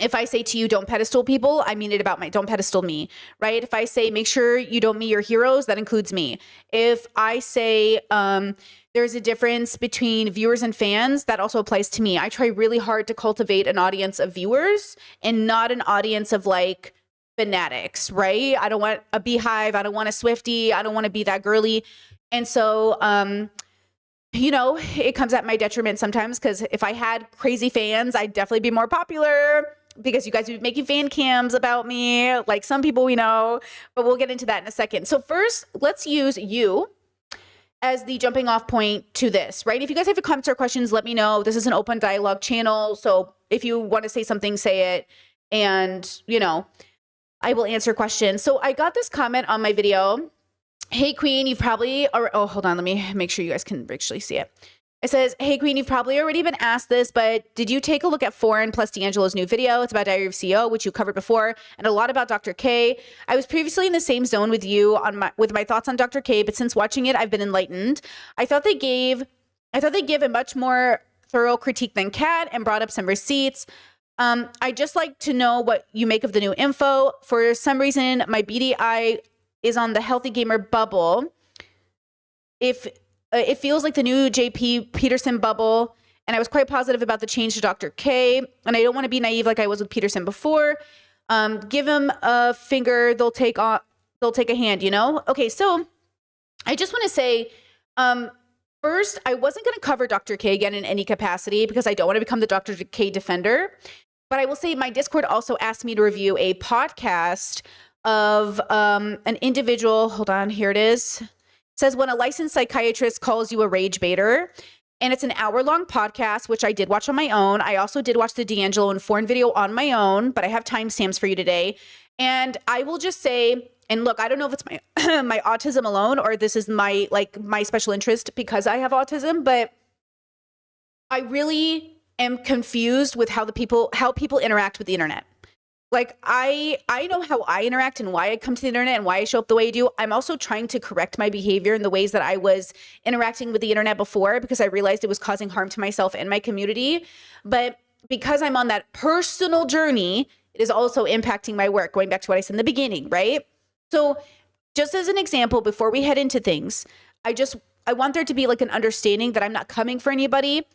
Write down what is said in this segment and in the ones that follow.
If I say to you, don't pedestal people, I mean it about don't pedestal me, right? If I say, make sure you don't meet your heroes, that includes me. If I say, there's a difference between viewers and fans, that also applies to me. I try really hard to cultivate an audience of viewers and not an audience of like fanatics, right? I don't want a beehive. I don't want a Swiftie. I don't want to be that girly. And so, you know, it comes at my detriment sometimes, because if I had crazy fans, I'd definitely be more popular, because you guys would be making fan cams about me, like some people we know, but we'll get into that in a second. So first, let's use you as the jumping off point to this, right? If you guys have comments or questions, let me know. This is an open dialogue channel. So if you want to say something, say it. And, you know, I will answer questions. So I got this comment on my video. Hey, Queen, you've probably, oh, hold on. Let me make sure you guys can actually see it. It says, hey, Queen, you've probably already been asked this, but did you take a look at Foreign plus D'Angelo's new video? It's about Diary of CEO, which you covered before, and a lot about Dr. K. I was previously in the same zone with you with my thoughts on Dr. K, but since watching it, I've been enlightened. I thought they gave a much more thorough critique than Kat and brought up some receipts. I'd just like to know what you make of the new info. For some reason, my BDI is on the healthy gamer bubble. If it feels like the new JP Peterson bubble, and I was quite positive about the change to Dr. K, and I don't want to be naive like I was with Peterson before. Give him a finger, they'll take a hand, you know? Okay, so I just want to say, first, I wasn't going to cover Dr. K again in any capacity because I don't want to become the Dr. K defender. But I will say my Discord also asked me to review a podcast of an individual. Hold on, here it is. It says, when a licensed psychiatrist calls you a rage baiter. And it's an hour-long podcast, which I did watch on my own. I also did watch the D'Angelo and Foreign video on my own, but I have timestamps for you today. And I will just say, and look, I don't know if it's my my autism alone or this is my special interest because I have autism, but I really am confused with how people interact with the internet. Like, I know how I interact and why I come to the internet and why I show up the way I do. I'm also trying to correct my behavior in the ways that I was interacting with the internet before because I realized it was causing harm to myself and my community. But because I'm on that personal journey, it is also impacting my work, going back to what I said in the beginning, right? So just as an example, before we head into things, I want there to be like an understanding that I'm not coming for anybody.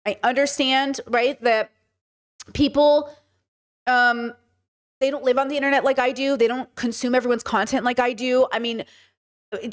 I understand, right, that people, they don't live on the internet like I do. They don't consume everyone's content like I do. I mean,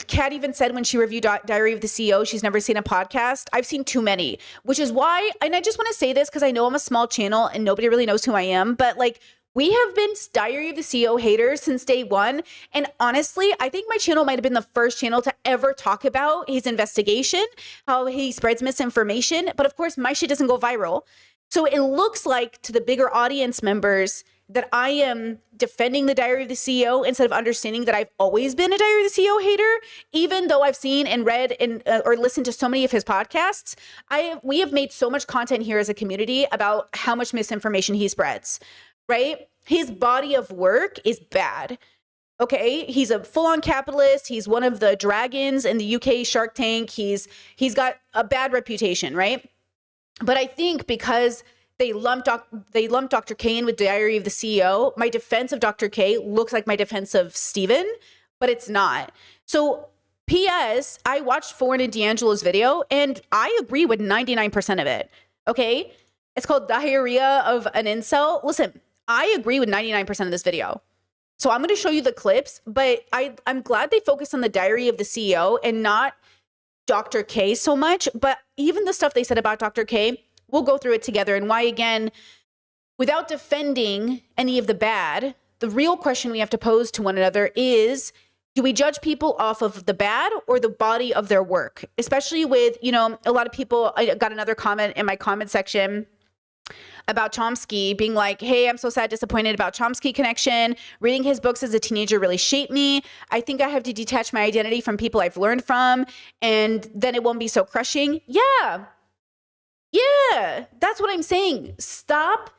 Kat even said when she reviewed Diary of the CEO, she's never seen a podcast. I've seen too many, which is why, and I just want to say this because I know I'm a small channel and nobody really knows who I am, but like, we have been Diary of the CEO haters since day one. And honestly, I think my channel might have been the first channel to ever talk about his investigation, how he spreads misinformation. But of course, my shit doesn't go viral. So it looks like to the bigger audience members that I am defending the Diary of the CEO instead of understanding that I've always been a Diary of the CEO hater, even though I've seen and read and or listened to so many of his podcasts. We have made so much content here as a community about how much misinformation he spreads, right? His body of work is bad. Okay, he's a full-on capitalist. He's one of the dragons in the UK Shark Tank. He's got a bad reputation, right? But I think because they lumped Dr. K in with Diary of the CEO, my defense of Dr. K looks like my defense of Steven, but it's not. So P.S., I watched Foreign and D'Angelo's video, and I agree with 99% of it, okay? It's called Diarrhea of an Incel. Listen, I agree with 99% of this video. So I'm going to show you the clips, but I'm glad they focused on the Diary of the CEO and not Dr. K so much. But even the stuff they said about Dr. K, we'll go through it together and why, again, without defending any of the bad, the real question we have to pose to one another is, do we judge people off of the bad or the body of their work? Especially with, you know, a lot of people, I got another comment in my comment section about Chomsky being like, hey, I'm so sad, disappointed about Chomsky connection. Reading his books as a teenager really shaped me. I think I have to detach my identity from people I've learned from, and then it won't be so crushing. Yeah, that's what I'm saying. Stop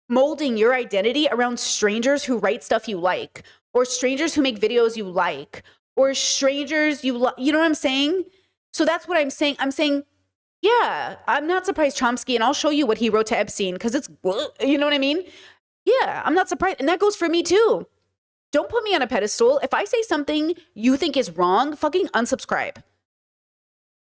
molding your identity around strangers who write stuff you like, or strangers who make videos you like, or strangers you know what I'm saying? So that's what I'm saying. I'm saying, yeah, I'm not surprised Chomsky, and I'll show you what he wrote to Epstein because it's, you know what I mean? Yeah, I'm not surprised. And that goes for me too. Don't put me on a pedestal. If I say something you think is wrong, fucking unsubscribe.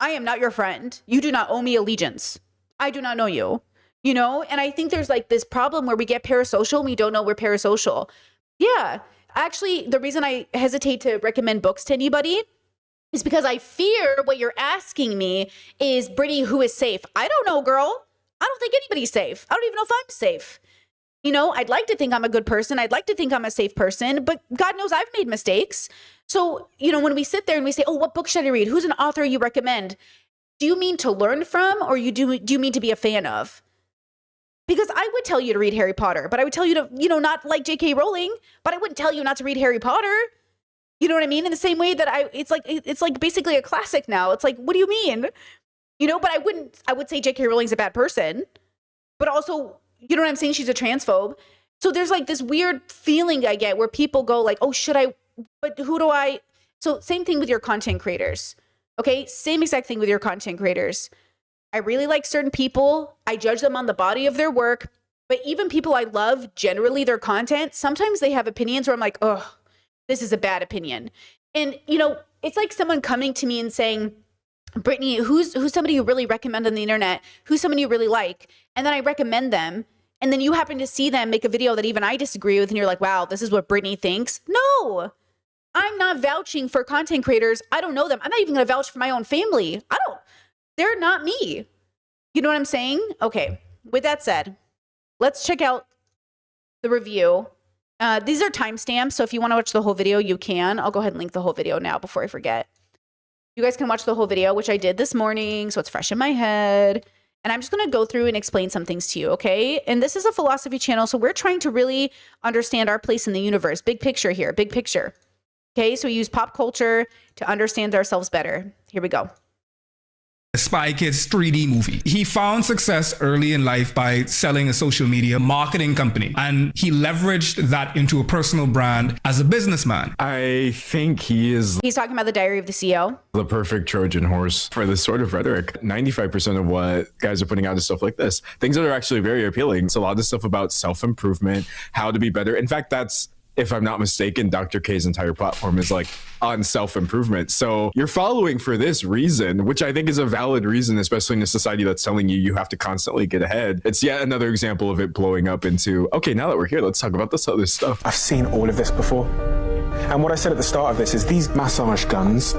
I am not your friend. You do not owe me allegiance. I do not know you. You know? And I think there's like this problem where we get parasocial and we don't know we're parasocial. Yeah. Actually, the reason I hesitate to recommend books to anybody is because I fear what you're asking me is, Brittany, who is safe? I don't know, girl. I don't think anybody's safe. I don't even know if I'm safe. You know, I'd like to think I'm a good person. I'd like to think I'm a safe person, but God knows I've made mistakes. So, you know, when we sit there and we say, oh, what book should I read? Who's an author you recommend? Do you mean to learn from, or do you mean to be a fan of? Because I would tell you to read Harry Potter, but I would tell you to, you know, not like J.K. Rowling, but I wouldn't tell you not to read Harry Potter. You know what I mean? In the same way that it's like basically a classic now. It's like, what do you mean? You know, but I would say J.K. Rowling's a bad person, but also, you know what I'm saying? She's a transphobe. So there's like this weird feeling I get where people go like, oh, should I, but who do I? So same thing with your content creators. Okay. Same exact thing with your content creators. I really like certain people. I judge them on the body of their work, but even people I love, generally their content, sometimes they have opinions where I'm like, oh, this is a bad opinion. And, you know, it's like someone coming to me and saying, Brittany, who's somebody you really recommend on the internet? Who's somebody you really like? And then I recommend them. And then you happen to see them make a video that even I disagree with. And you're like, wow, this is what Brittany thinks. No, I'm not vouching for content creators. I don't know them. I'm not even going to vouch for my own family. They're not me. You know what I'm saying? Okay. With that said, let's check out the review. These are timestamps. So if you want to watch the whole video, you can. I'll go ahead and link the whole video now before I forget. You guys can watch the whole video, which I did this morning, so it's fresh in my head. And I'm just going to go through and explain some things to you, okay? And this is a philosophy channel, so we're trying to really understand our place in the universe. Big picture here, big picture. Okay, so we use pop culture to understand ourselves better. Here we go. Spy Kids 3D movie. He found success early in life by selling a social media marketing company, and he leveraged that into a personal brand as a businessman. I think he's talking about the Diary of the CEO. The perfect Trojan horse for this sort of rhetoric. 95% of what guys are putting out is stuff like this. Things that are actually very appealing. It's a lot of stuff about self-improvement, how to be better. In fact, that's, if I'm not mistaken, Dr. K's entire platform is like on self-improvement. So you're following for this reason, which I think is a valid reason, especially in a society that's telling you you have to constantly get ahead. It's yet another example of it blowing up into, okay, now that we're here, let's talk about this other stuff. I've seen all of this before. And what I said at the start of this is these massage guns,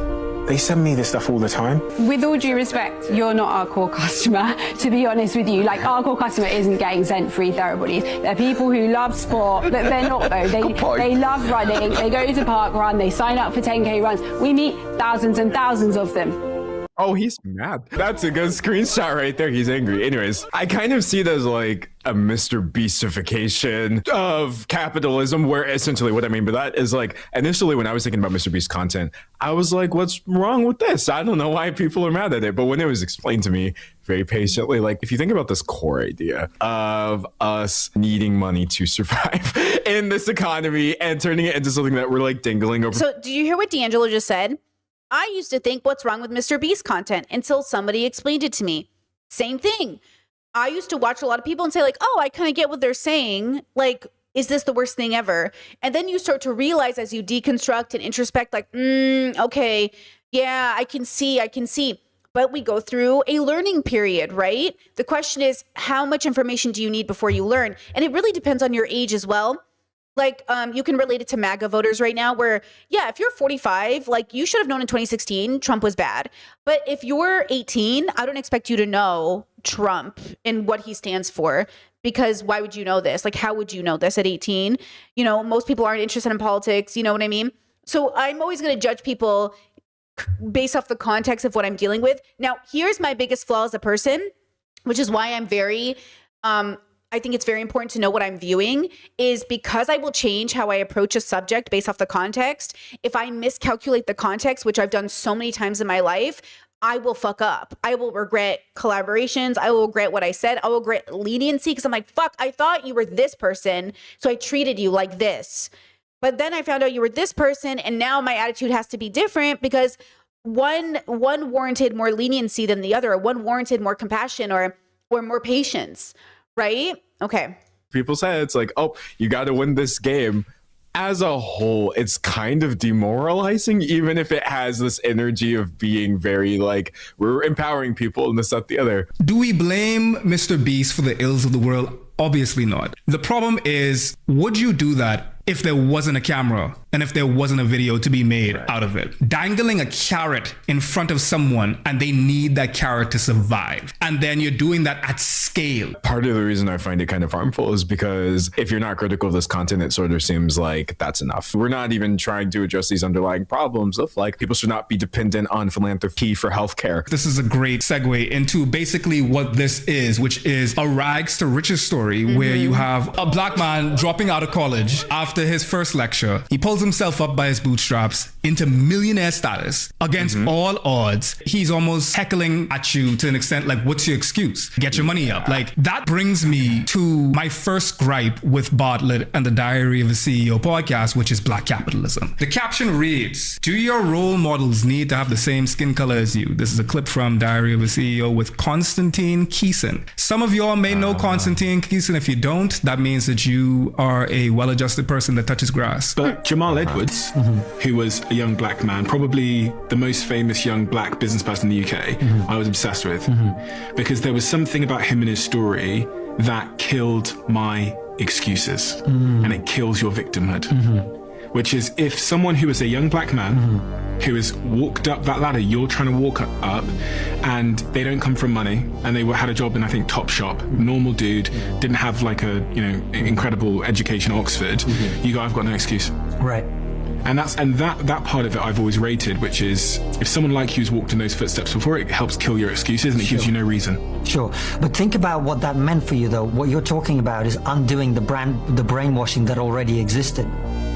they send me this stuff all the time. With all due respect, you're not our core customer, to be honest with you. Like, our core customer isn't getting sent free therapy bodies. They're people who love sport, but they're not though. They love running, they go to park run, they sign up for 10K runs. We meet thousands and thousands of them. Oh, he's mad. That's a good screenshot right there. He's angry. Anyways, I kind of see it as like a Mr. Beastification of capitalism, where essentially what I mean by that is like, initially when I was thinking about Mr. Beast content, I was like, what's wrong with this? I don't know why people are mad at it. But when it was explained to me very patiently, like if you think about this core idea of us needing money to survive in this economy and turning it into something that we're like dangling over. So did you hear what D'Angelo just said? I used to think, what's wrong with Mr. Beast content, until somebody explained it to me. Same thing. I used to watch a lot of people and say like, oh, I kind of get what they're saying. Like, is this the worst thing ever? And then you start to realize as you deconstruct and introspect, like, okay, yeah, I can see. But we go through a learning period, right? The question is, how much information do you need before you learn? And it really depends on your age as well. Like, you can relate it to MAGA voters right now where, yeah, if you're 45, like you should have known in 2016, Trump was bad. But if you're 18, I don't expect you to know Trump and what he stands for, because why would you know this? Like, how would you know this at 18? You know, most people aren't interested in politics. You know what I mean? So I'm always going to judge people based off the context of what I'm dealing with. Now, here's my biggest flaw as a person, which is why I'm very, I think it's very important to know what I'm viewing, is because I will change how I approach a subject based off the context. If I miscalculate the context, which I've done so many times in my life, I will fuck up. I will regret collaborations. I will regret what I said. I will regret leniency because I'm like, fuck, I thought you were this person, so I treated you like this. But then I found out you were this person, and now my attitude has to be different because one warranted more leniency than the other. One warranted more compassion or more patience. Right? Okay. people's heads like, oh, you got to win this game. As a whole, it's kind of demoralizing, even if it has this energy of being very like, we're empowering people and this, that, the other. Do we blame Mr. Beast for the ills of the world? Obviously not. The problem is, would you do that if there wasn't a camera and if there wasn't a video to be made out of it? Dangling a carrot in front of someone and they need that carrot to survive. And then you're doing that at scale. Part of the reason I find it kind of harmful is because if you're not critical of this content, it sort of seems like that's enough. We're not even trying to address these underlying problems of like people should not be dependent on philanthropy for healthcare. This is a great segue into basically what this is, which is a rags to riches story where you have a black man dropping out of college after his first lecture. He pulls himself up by his bootstraps into millionaire status against all odds. He's almost heckling at you to an extent like, what's your excuse? Get your money up. Like, that brings me to my first gripe with Bartlett and the Diary of a CEO podcast, which is Black capitalism. The caption reads, do your role models need to have the same skin color as you? This is a clip from Diary of a CEO with Konstantin Keeson. Some of y'all may know Konstantin Keeson. If you don't, that means that you are a well-adjusted person that touches grass. But Jamal Edwards, who was a young black man, probably the most famous young black business person in the UK, I was obsessed with because there was something about him and his story that killed my excuses and it kills your victimhood. Which is if someone who is a young black man who has walked up that ladder you're trying to walk up and they don't come from money and they had a job in, I think, Topshop, normal dude, didn't have like a, incredible education at Oxford, you go, I've got no excuse. Right. And that part of it I've always rated, which is if someone like you's walked in those footsteps before, it helps kill your excuses and it gives you no reason. Sure. But think about what that meant for you, though. What you're talking about is undoing the brainwashing that already existed.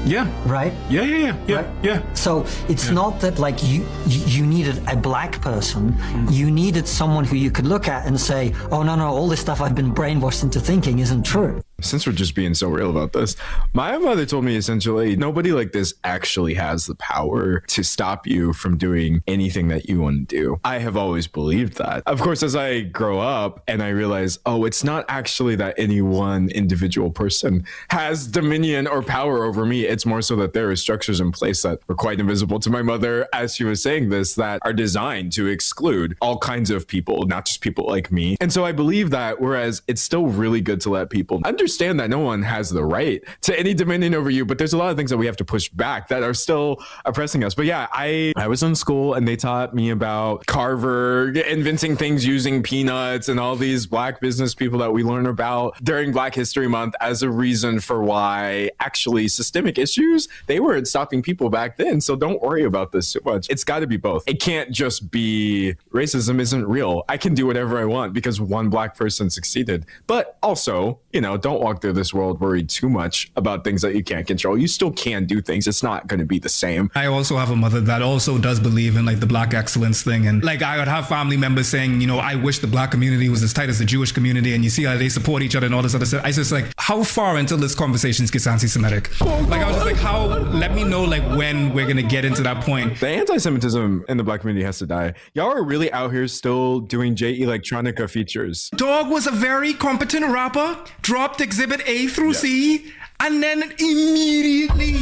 Yeah. Right? Yeah. So it's not that like you needed a black person. You needed someone who you could look at and say, oh, no, all this stuff I've been brainwashed into thinking isn't true. Since we're just being so real about this, my mother told me essentially nobody like this actually has the power to stop you from doing anything that you want to do. I have always believed that. Of course, as I grow up and I realize, oh, it's not actually that any one individual person has dominion or power over me. It's more so that there are structures in place that were quite invisible to my mother as she was saying this, that are designed to exclude all kinds of people, not just people like me. And so I believe that, whereas it's still really good to let people understand that no one has the right to any dominion over you, but there's a lot of things that we have to push back that are still oppressing us. But yeah, I was in school and they taught me about Carver inventing things using peanuts and all these black business people that we learn about during Black History Month as a reason for why actually systemic issues, they weren't stopping people back then. So don't worry about this too much. It's got to be both. It can't just be racism isn't real. I can do whatever I want because one black person succeeded. But also, don't walk through this world worried too much about things that you can't control. You still can do things. It's not going to be the same. I also have a mother that also does believe in like the black excellence thing. And like I would have family members saying, I wish the black community was as tight as the Jewish community and you see how they support each other and all this other stuff. I just like, how far until this conversation gets anti-Semitic? Like I was just like, let me know like when we're going to get into that point. The anti-Semitism in the black community has to die. Y'all are really out here still doing J Electronica features. Dog was a very competent rapper, dropped Exhibit A through C, and then immediately,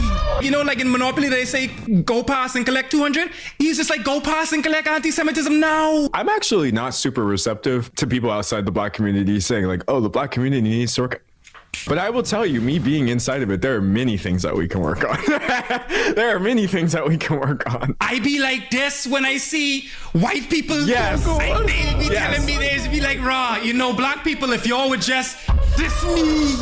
like in Monopoly, they say, go pass and collect 200. He's just like, go pass and collect anti-Semitism now. I'm actually not super receptive to people outside the black community saying like, oh, the black community needs to work. But I will tell you, me being inside of it, there are many things that we can work on. There are many things that we can work on. I be like this when I see white people. Yes. They be telling me, they be like, raw, black people, if y'all would just diss me.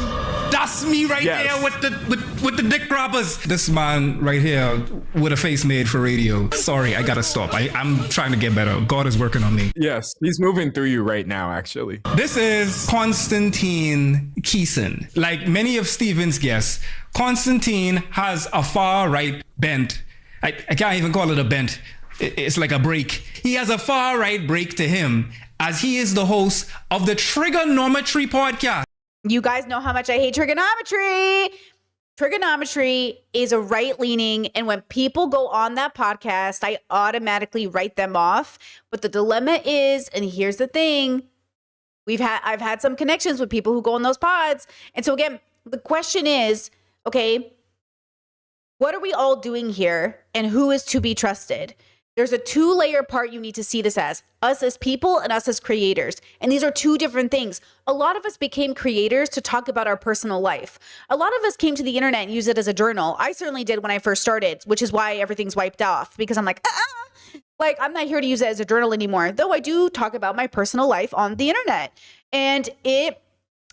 That's me right there with the dick grabbers. This man right here with a face made for radio. Sorry, I gotta stop. I'm trying to get better. God is working on me. Yes, he's moving through you right now, actually. This is Konstantin Keeson. Like many of Steven's guests, Konstantin has a far right bent. I can't even call it a bent. It's like a break. He has a far right break to him as he is the host of the Trigonometry podcast. You guys know how much I hate trigonometry. Trigonometry is a right-leaning, and when people go on that podcast, I automatically write them off. But the dilemma is, and here's the thing, I've had some connections with people who go on those pods. And so again, the question is, okay, what are we all doing here and who is to be trusted? There's a 2-layer part you need to see this as, us as people and us as creators. And these are 2 different things. A lot of us became creators to talk about our personal life. A lot of us came to the internet and used it as a journal. I certainly did when I first started, which is why everything's wiped off, because I'm like, like, I'm not here to use it as a journal anymore, though I do talk about my personal life on the internet. And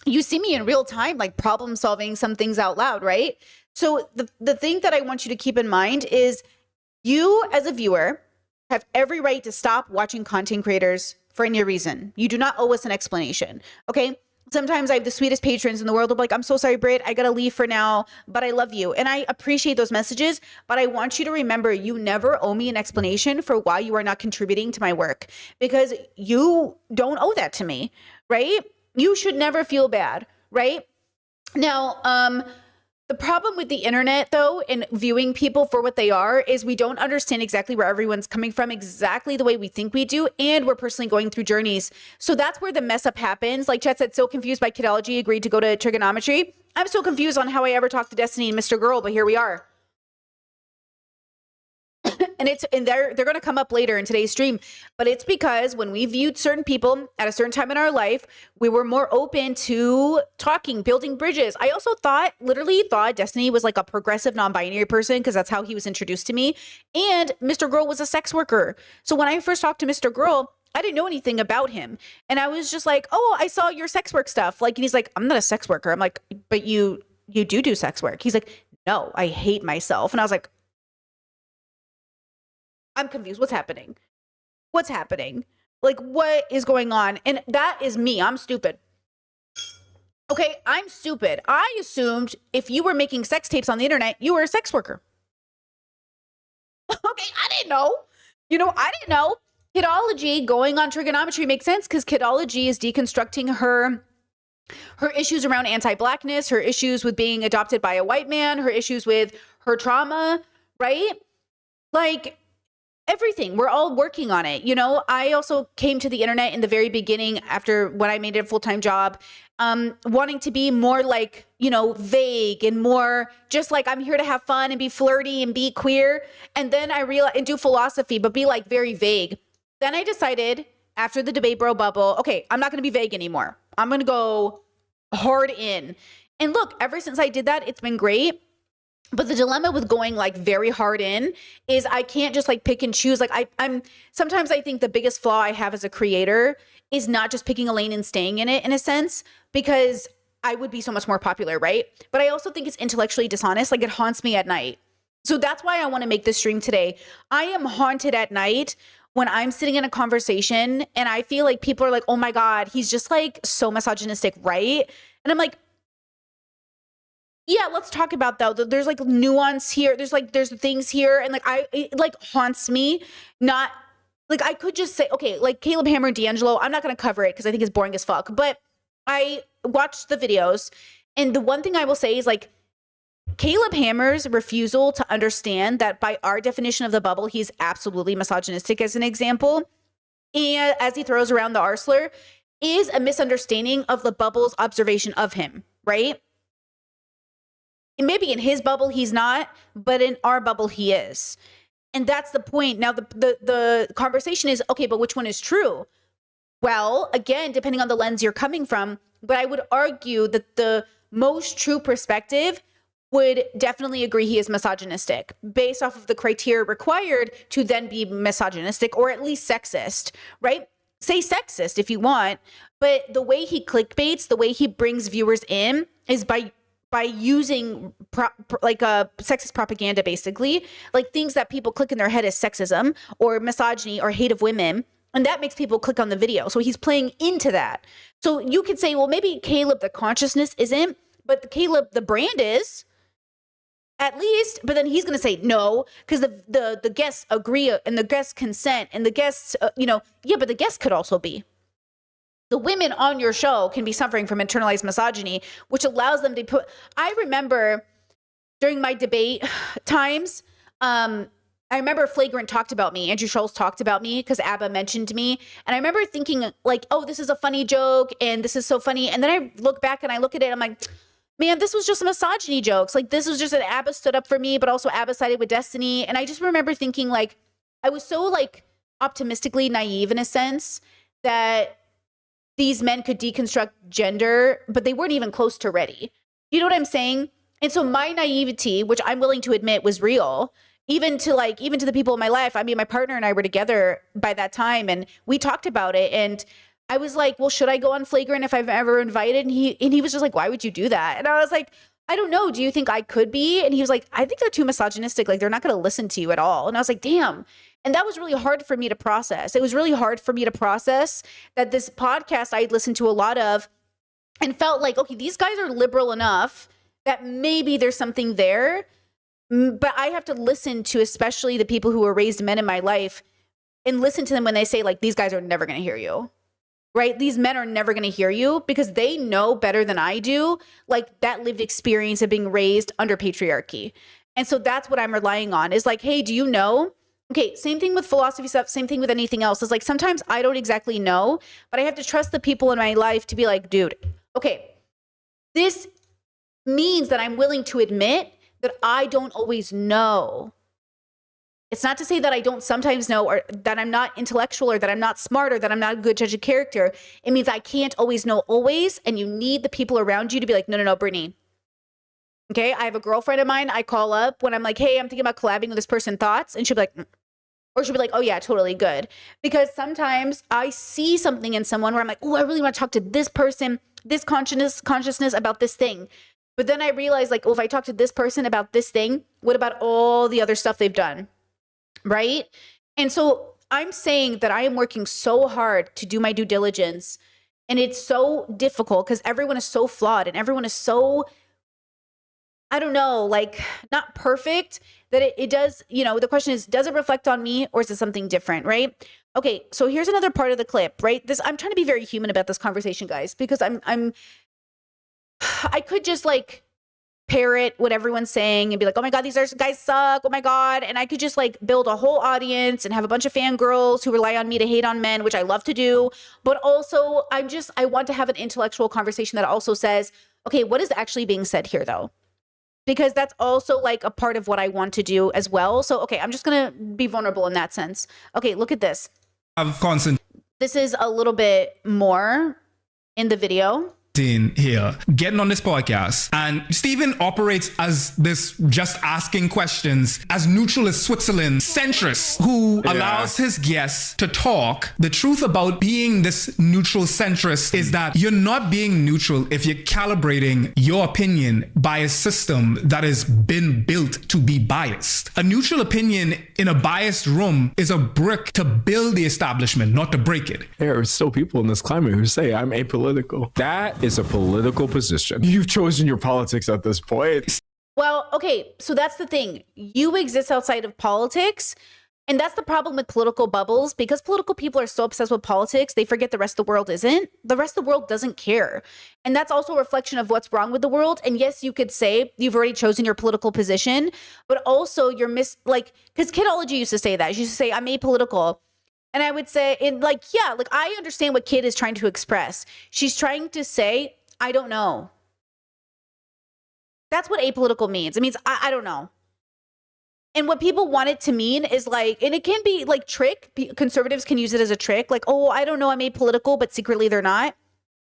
you see me in real time, like problem solving some things out loud, right? So the thing that I want you to keep in mind is you as a viewer have every right to stop watching content creators for any reason. You do not owe us an explanation, okay? Sometimes I have the sweetest patrons in the world of like, I'm so sorry, Britt, I gotta leave for now, but I love you. And I appreciate those messages, but I want you to remember you never owe me an explanation for why you are not contributing to my work, because you don't owe that to me, right? You should never feel bad, right? Now, the problem with the internet, though, and viewing people for what they are, is we don't understand exactly where everyone's coming from exactly the way we think we do, and we're personally going through journeys. So that's where the mess up happens. Like Chet said, so confused by Kidology, agreed to go to trigonometry. I'm so confused on how I ever talked to Destiny and Mr. Girl, but here we are. and they're going to come up later in today's stream, but it's because when we viewed certain people at a certain time in our life, we were more open to talking, building bridges. I also literally thought Destiny was like a progressive non-binary person because that's how he was introduced to me. And Mr. Girl was a sex worker. So when I first talked to Mr. Girl, I didn't know anything about him. And I was just like, oh, I saw your sex work stuff. Like, and he's like, I'm not a sex worker. I'm like, but you do sex work. He's like, no, I hate myself. And I was like, I'm confused. What's happening? What's happening? Like, what is going on? And that is me. I'm stupid. Okay, I'm stupid. I assumed if you were making sex tapes on the internet, you were a sex worker. Okay, I didn't know. I didn't know. Kidology going on trigonometry makes sense because Kidology is deconstructing her issues around anti-blackness, her issues with being adopted by a white man, her issues with her trauma, right? Like, everything. We're all working on it. I also came to the internet in the very beginning after when I made it a full-time job, wanting to be more like, vague and more just like I'm here to have fun and be flirty and be queer. And then I realized and do philosophy, but be like very vague. Then I decided after the debate bro bubble, okay, I'm not going to be vague anymore. I'm going to go hard in. And look, ever since I did that, it's been great. But the dilemma with going like very hard in is I can't just like pick and choose. Like I'm sometimes I think the biggest flaw I have as a creator is not just picking a lane and staying in it in a sense, because I would be so much more popular, right? But I also think it's intellectually dishonest. Like it haunts me at night. So that's why I want to make this stream today. I am haunted at night when I'm sitting in a conversation and I feel like people are like, oh my God, he's just like so misogynistic, right? And I'm like, yeah, let's talk about that. There's like nuance here. There's things here. And like, it like haunts me. Not like I could just say, okay, like Caleb Hammer and D'Angelo, I'm not going to cover it because I think it's boring as fuck. But I watched the videos. And the one thing I will say is like Caleb Hammer's refusal to understand that by our definition of the bubble, he's absolutely misogynistic as an example. And as he throws around the R slur is a misunderstanding of the bubble's observation of him, right? Maybe in his bubble he's not, but in our bubble he is. And that's the point. Now the conversation is, okay, but which one is true? Well, again, depending on the lens you're coming from, but I would argue that the most true perspective would definitely agree he is misogynistic based off of the criteria required to then be misogynistic or at least sexist, right? Say sexist if you want, but the way he clickbaits, the way he brings viewers in is by using sexist propaganda, basically, like things that people click in their head as sexism or misogyny or hate of women. And that makes people click on the video. So he's playing into that. So you could say, well, maybe Caleb, the consciousness isn't, but Caleb, the brand is at least. But then he's going to say no, because the guests agree and the guests consent and the guests, yeah, but the guests could also be. The women on your show can be suffering from internalized misogyny, which allows them to put. I remember during my debate times, I remember Flagrant talked about me. Andrew Schulz talked about me because ABBA mentioned me. And I remember thinking like, oh, this is a funny joke and this is so funny. And then I look back and I look at it, I'm like, man, this was just misogyny jokes. Like this was just an ABBA stood up for me, but also ABBA sided with Destiny. And I just remember thinking like, I was so like optimistically naive in a sense that these men could deconstruct gender, but they weren't even close to ready. You know what I'm saying? And so my naivety, which I'm willing to admit was real, even to the people in my life. I mean, my partner and I were together by that time and we talked about it. And I was like, well, should I go on Flagrant if I've ever invited? And he was just like, why would you do that? And I was like, I don't know. Do you think I could be? And he was like, I think they're too misogynistic. Like they're not going to listen to you at all. And I was like, damn. And that was really hard for me to process. It was really hard for me to process that this podcast I'd listened to a lot of and felt like, okay, these guys are liberal enough that maybe there's something there. But I have to listen to especially the people who were raised men in my life and listen to them when they say like, these guys are never going to hear you, right? These men are never going to hear you because they know better than I do, like that lived experience of being raised under patriarchy. And so that's what I'm relying on is like, hey, do you know? Okay, same thing with philosophy stuff, same thing with anything else. Is like sometimes I don't exactly know, but I have to trust the people in my life to be like, dude, okay, this means that I'm willing to admit that I don't always know. It's not to say that I don't sometimes know or that I'm not intellectual or that I'm not smart or that I'm not a good judge of character. It means I can't always know always. And you need the people around you to be like, no, Brittany. Okay, I have a girlfriend of mine I call up when I'm like, hey, I'm thinking about collabing with this person, thoughts? And she'll be like, or she'll be like, oh yeah, totally good. Because sometimes I see something in someone where I'm like, oh, I really want to talk to this person, this consciousness about this thing. But then I realize like, oh, if I talk to this person about this thing, what about all the other stuff they've done? Right? And so I'm saying that I am working so hard to do my due diligence. And it's so difficult because everyone is so flawed and everyone is so, I don't know, like not perfect that it does, you know, the question is, does it reflect on me or is it something different? Right? Okay. So here's another part of the clip, right? I'm trying to be very human about this conversation, guys, because I could just like parrot what everyone's saying and be like, oh my God, these guys suck. Oh my God. And I could just like build a whole audience and have a bunch of fangirls who rely on me to hate on men, which I love to do. But also I want to have an intellectual conversation that also says, okay, what is actually being said here though? Because that's also like a part of what I want to do as well. So, okay, I'm just going to be vulnerable in that sense. Okay, look at this. This is a little bit more in the video. Here getting on this podcast, and Stephen operates as this just asking questions as neutral as Switzerland centrist who allows his guests to talk. The truth about being this neutral centrist is that you're not being neutral if you're calibrating your opinion by a system that has been built to be biased. A neutral opinion in a biased room is a brick to build the establishment, not to break it. There are still people in this climate who say I'm apolitical. That is a political position. You've chosen your politics at this point. Well, okay, so that's the thing. You exist outside of politics, and that's the problem with political bubbles. Because political people are so obsessed with politics, they forget the rest of the world isn't. The rest of the world doesn't care. And that's also a reflection of what's wrong with the world. And yes, you could say you've already chosen your political position, but also you're because Kidology used to say that. She used to say, I'm apolitical. And I would say, I understand what Kid is trying to express. She's trying to say, I don't know. That's what apolitical means. It means, I don't know. And what people want it to mean is like, and it can be like trick. Conservatives can use it as a trick. Like, oh, I don't know, I'm apolitical, but secretly they're not.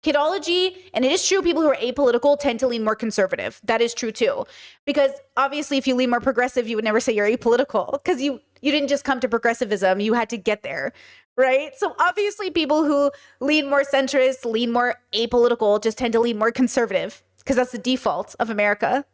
Kidology, and it is true, people who are apolitical tend to lean more conservative. That is true too. Because obviously if you lean more progressive, you would never say you're apolitical because you didn't just come to progressivism, you had to get there, right? So obviously people who lean more centrist, lean more apolitical, just tend to lean more conservative because that's the default of America,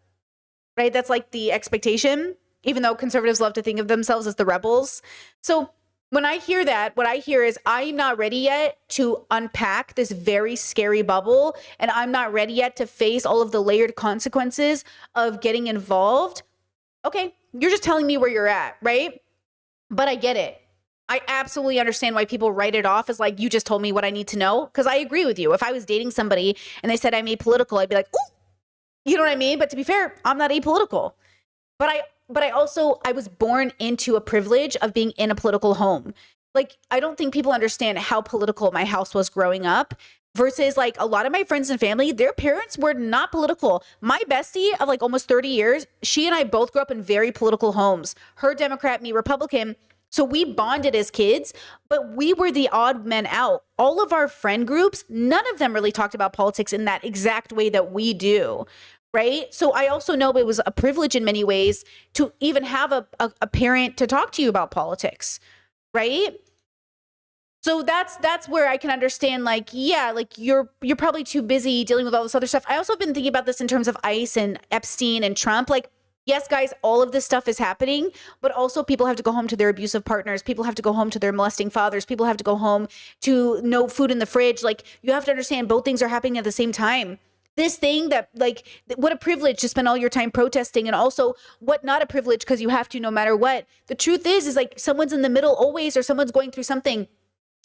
right? That's like the expectation, even though conservatives love to think of themselves as the rebels. So when I hear that, what I hear is I'm not ready yet to unpack this very scary bubble, and I'm not ready yet to face all of the layered consequences of getting involved. Okay, you're just telling me where you're at, right? But I get it. I absolutely understand why people write it off as like, you just told me what I need to know. Because I agree with you. If I was dating somebody and they said I'm apolitical, I'd be like, ooh, you know what I mean? But to be fair, I'm not apolitical. But but I was born into a privilege of being in a political home. Like, I don't think people understand how political my house was growing up versus like a lot of my friends and family, their parents were not political. My bestie of like almost 30 years, she and I both grew up in very political homes. Her Democrat, me Republican. So we bonded as kids, but we were the odd men out. All of our friend groups, none of them really talked about politics in that exact way that we do. Right. So I also know it was a privilege in many ways to even have a parent to talk to you about politics. Right. So that's where I can understand, like, yeah, like you're probably too busy dealing with all this other stuff. I also have been thinking about this in terms of ICE and Epstein and Trump. Like, yes, guys, all of this stuff is happening, but also people have to go home to their abusive partners. People have to go home to their molesting fathers. People have to go home to no food in the fridge. Like, you have to understand both things are happening at the same time. This thing that, like, what a privilege to spend all your time protesting, and also what not a privilege because you have to no matter what. The truth is like someone's in the middle always, or someone's going through something.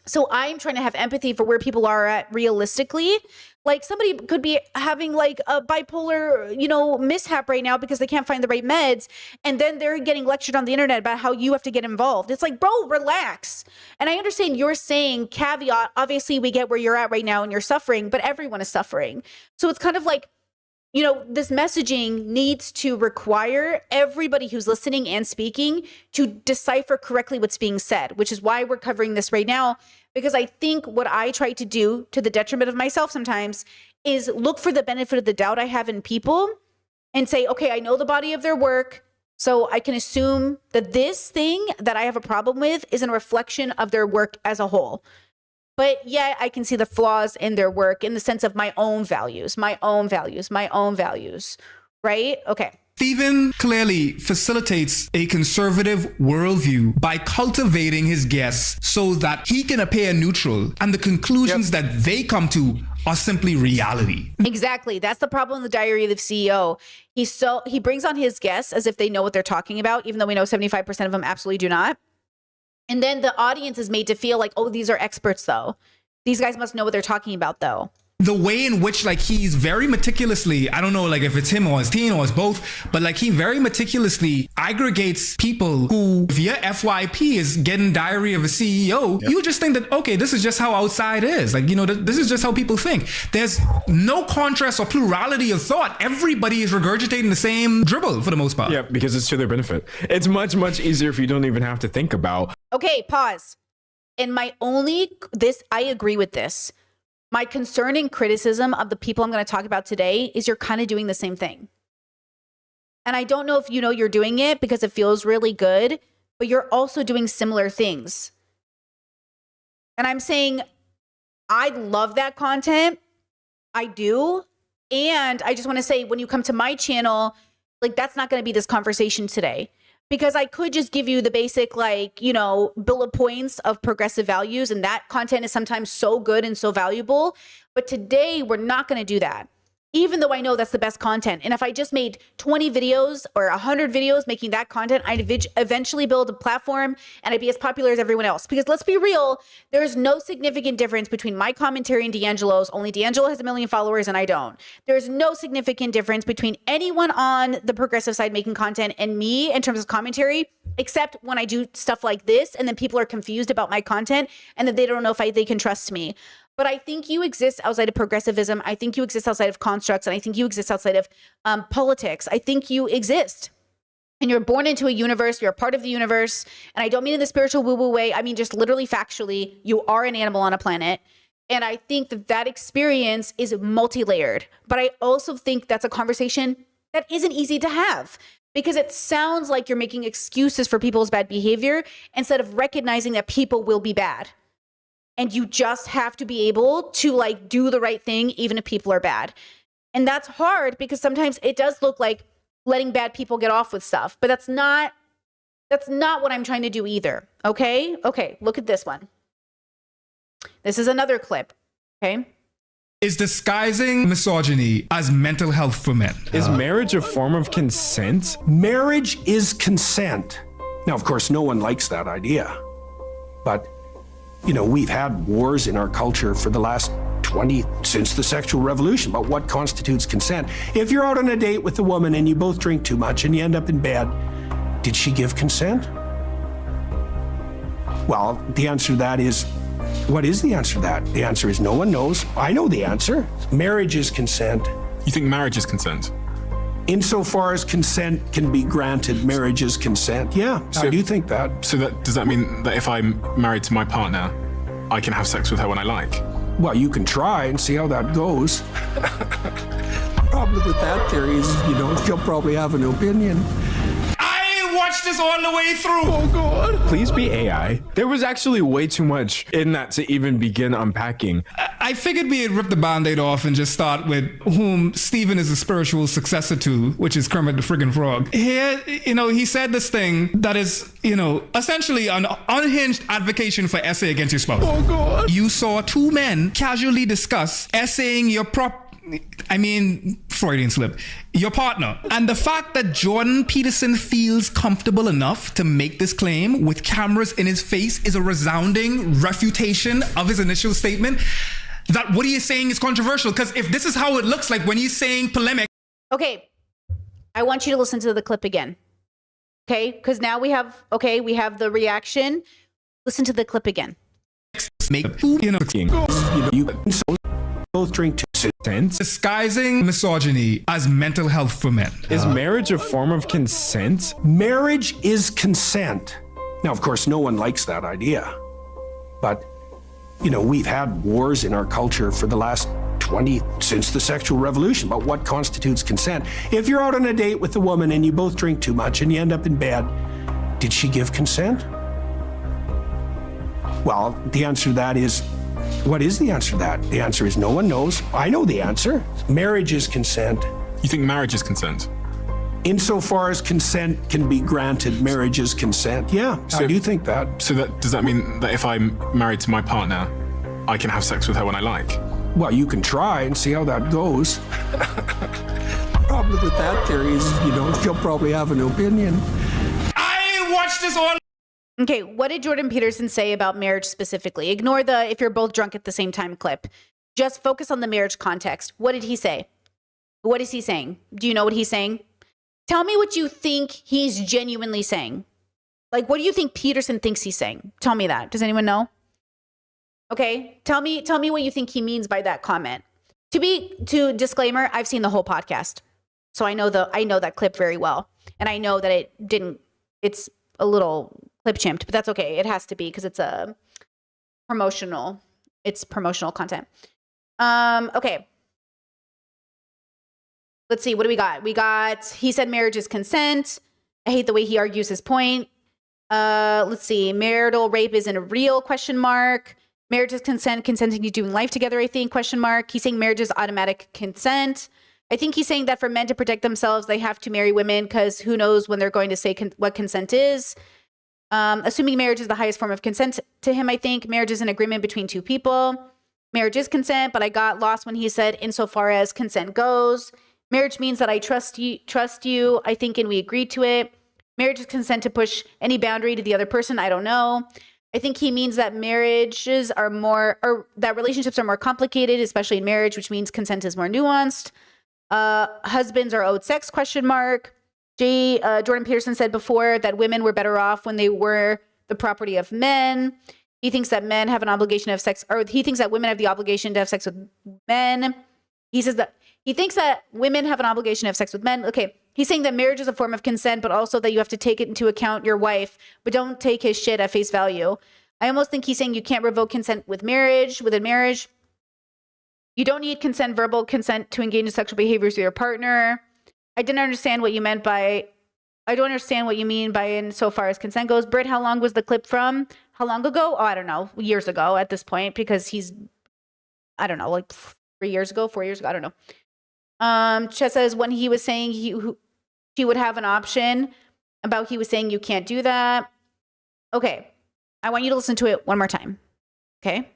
So I'm trying to have empathy for where people are at realistically. Like, somebody could be having like a bipolar, mishap right now because they can't find the right meds. And then they're getting lectured on the internet about how you have to get involved. It's like, bro, relax. And I understand you're saying caveat. Obviously, we get where you're at right now and you're suffering, but everyone is suffering. So it's kind of like, this messaging needs to require everybody who's listening and speaking to decipher correctly what's being said, which is why we're covering this right now. Because I think what I try to do, to the detriment of myself sometimes, is look for the benefit of the doubt I have in people and say, okay, I know the body of their work, so I can assume that this thing that I have a problem with is a reflection of their work as a whole. But yet I can see the flaws in their work in the sense of my own values, right? Okay. Stephen clearly facilitates a conservative worldview by cultivating his guests so that he can appear neutral and the conclusions that they come to are simply reality. Exactly. That's the problem in the Diary of the CEO. He brings on his guests as if they know what they're talking about, even though we know 75% of them absolutely do not. And then the audience is made to feel like, oh, these are experts, though. These guys must know what they're talking about, though. The way in which, like, he's very meticulously, I don't know, like, if it's him or his team or it's both, but, like, he very meticulously aggregates people who, via FYP is getting Diary of a CEO, you just think that, okay, this is just how outside is. Like, this is just how people think. There's no contrast or plurality of thought. Everybody is regurgitating the same dribble for the most part. Yeah, because it's to their benefit. It's much, much easier if you don't even have to think about. Okay, pause. And I agree with this. My concern and criticism of the people I'm going to talk about today is you're kind of doing the same thing. And I don't know if you're doing it because it feels really good, but you're also doing similar things. And I'm saying, I love that content. I do. And I just want to say, when you come to my channel, like, that's not going to be this conversation today. Because I could just give you the basic, bullet points of progressive values. And that content is sometimes so good and so valuable. But today, we're not going to do that. Even though I know that's the best content. And if I just made 20 videos or 100 videos making that content, I'd eventually build a platform and I'd be as popular as everyone else. Because let's be real, there's no significant difference between my commentary and D'Angelo's. Only D'Angelo has 1 million followers and I don't. There's no significant difference between anyone on the progressive side making content and me in terms of commentary, except when I do stuff like this and then people are confused about my content and that they don't know if they can trust me. But I think you exist outside of progressivism. I think you exist outside of constructs. And I think you exist outside of politics. I think you exist. And you're born into a universe. You're a part of the universe. And I don't mean in the spiritual woo-woo way. I mean just literally factually, you are an animal on a planet. And I think that experience is multi-layered. But I also think that's a conversation that isn't easy to have. Because it sounds like you're making excuses for people's bad behavior instead of recognizing that people will be bad. And you just have to be able to do the right thing, even if people are bad. And that's hard because sometimes it does look like letting bad people get off with stuff, but that's not what I'm trying to do either. Okay, look at this one. This is another clip. Okay. Is disguising misogyny as mental health for men. Is marriage a form of consent? Marriage is consent. Now, of course, no one likes that idea, but we've had wars in our culture for the last since the sexual revolution about what constitutes consent. If you're out on a date with a woman and you both drink too much and you end up in bed, did she give consent? Well, the answer to that is, what is the answer to that? The answer is no one knows. I know the answer. Marriage is consent. You think marriage is consent? Insofar as consent can be granted, marriage is consent. Yeah, I do think that. So does that mean that if I'm married to my partner, I can have sex with her when I like? Well, you can try and see how that goes. Problem with that theory is, you'll probably have an opinion. I watched this all the way through. Oh God! Please be AI. There was actually way too much in that to even begin unpacking. I figured we'd rip the band-aid off and just start with whom Stephen is a spiritual successor to, which is Kermit the friggin' Frog. Here, he said this thing that is, essentially an unhinged advocation for essay against your spouse. Oh God! You saw two men casually discuss essaying your Freudian slip, your partner. And the fact that Jordan Peterson feels comfortable enough to make this claim with cameras in his face is a resounding refutation of his initial statement that what he is saying is controversial. Because if this is how it looks like when he's saying polemic. Okay, I want you to listen to the clip again. Okay, because now we have the reaction. Listen to the clip again. You both drink consent. Disguising misogyny as mental health for men. Is marriage a form of consent? Marriage is consent. Now, of course, no one likes that idea. But, we've had wars in our culture for the last since the sexual revolution about what constitutes consent. If you're out on a date with a woman and you both drink too much and you end up in bed, did she give consent? Well, the answer to that is, what is the answer to that? The answer is no one knows. I know the answer. Marriage is consent. You think marriage is consent? Insofar as consent can be granted, marriage is consent. Yeah, I do think that. So does that mean that if I'm married to my partner, I can have sex with her when I like? Well, you can try and see how that goes. Problem with that theory is, you'll probably have an opinion. I watched this all. Okay, what did Jordan Peterson say about marriage specifically? Ignore the if you're both drunk at the same time clip. Just focus on the marriage context. What did he say? What is he saying? Do you know what he's saying? Tell me what you think he's genuinely saying. Like, what do you think Peterson thinks he's saying? Tell me that. Does anyone know? Okay, tell me what you think he means by that comment. To disclaimer, I've seen the whole podcast. So I know that clip very well. And I know that it's a little clip chimped, but that's okay. It has to be because it's promotional content. Okay. Let's see. What do we got? He said marriage is consent. I hate the way he argues his point. Let's see. Marital rape isn't a real ? Marriage is consent, consenting to doing life together, I think, ? He's saying marriage is automatic consent. I think he's saying that for men to protect themselves, they have to marry women because who knows when they're going to say what consent is. Assuming marriage is the highest form of consent to him, I think. Marriage is an agreement between two people. Marriage is consent, but I got lost when he said insofar as consent goes. Marriage means that I trust you, I think, and we agreed to it. Marriage is consent to push any boundary to the other person. I don't know. I think he means that relationships are more complicated, especially in marriage, which means consent is more nuanced. Husbands are owed sex ? Jordan Peterson said before that women were better off when they were the property of men. He thinks that men have an obligation to have sex, or he thinks that women have the obligation to have sex with men. He says that he thinks that women have an obligation to have sex with men. Okay, he's saying that marriage is a form of consent, but also that you have to take it into account your wife, but don't take his shit at face value. I almost think he's saying you can't revoke consent within marriage. You don't need verbal consent to engage in sexual behaviors with your partner. I don't understand what you mean by insofar as consent goes. Britt, how long was the clip from? How long ago? Oh, I don't know. Years ago at this point, because like 4 years ago. I don't know. Chet says when he was saying she would have an option about he was saying you can't do that. Okay. I want you to listen to it one more time. Okay?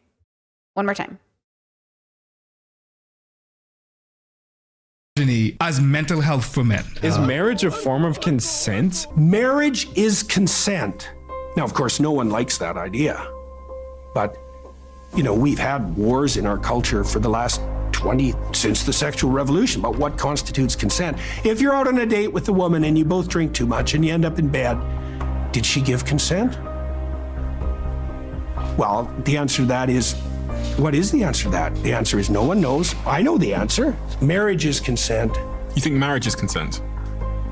One more time. As mental health for men. Is marriage a form of consent? Marriage is consent. Now, of course, no one likes that idea. But, we've had wars in our culture for the last since the sexual revolution about what constitutes consent. If you're out on a date with a woman and you both drink too much and you end up in bed, did she give consent? Well, the answer to that is, what is the answer to that? The answer is no one knows. I know the answer. Marriage is consent. You think marriage is consent?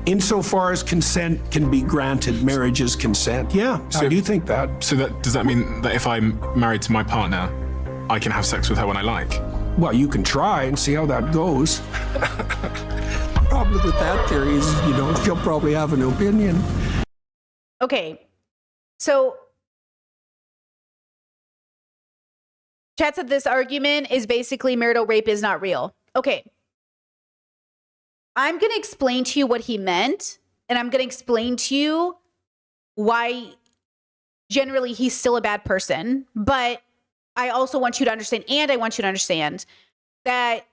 Insofar as consent can be granted, marriage is consent. Yeah, I do think that. So does that mean that if I'm married to my partner, I can have sex with her when I like? Well, you can try and see how that goes. Problem with that theory is, you'll probably have an opinion. Okay, so Chad said this argument is basically marital rape is not real. Okay. I'm going to explain to you what he meant, and I'm going to explain to you why generally he's still a bad person. But I also want you to understand, and I want you to understand that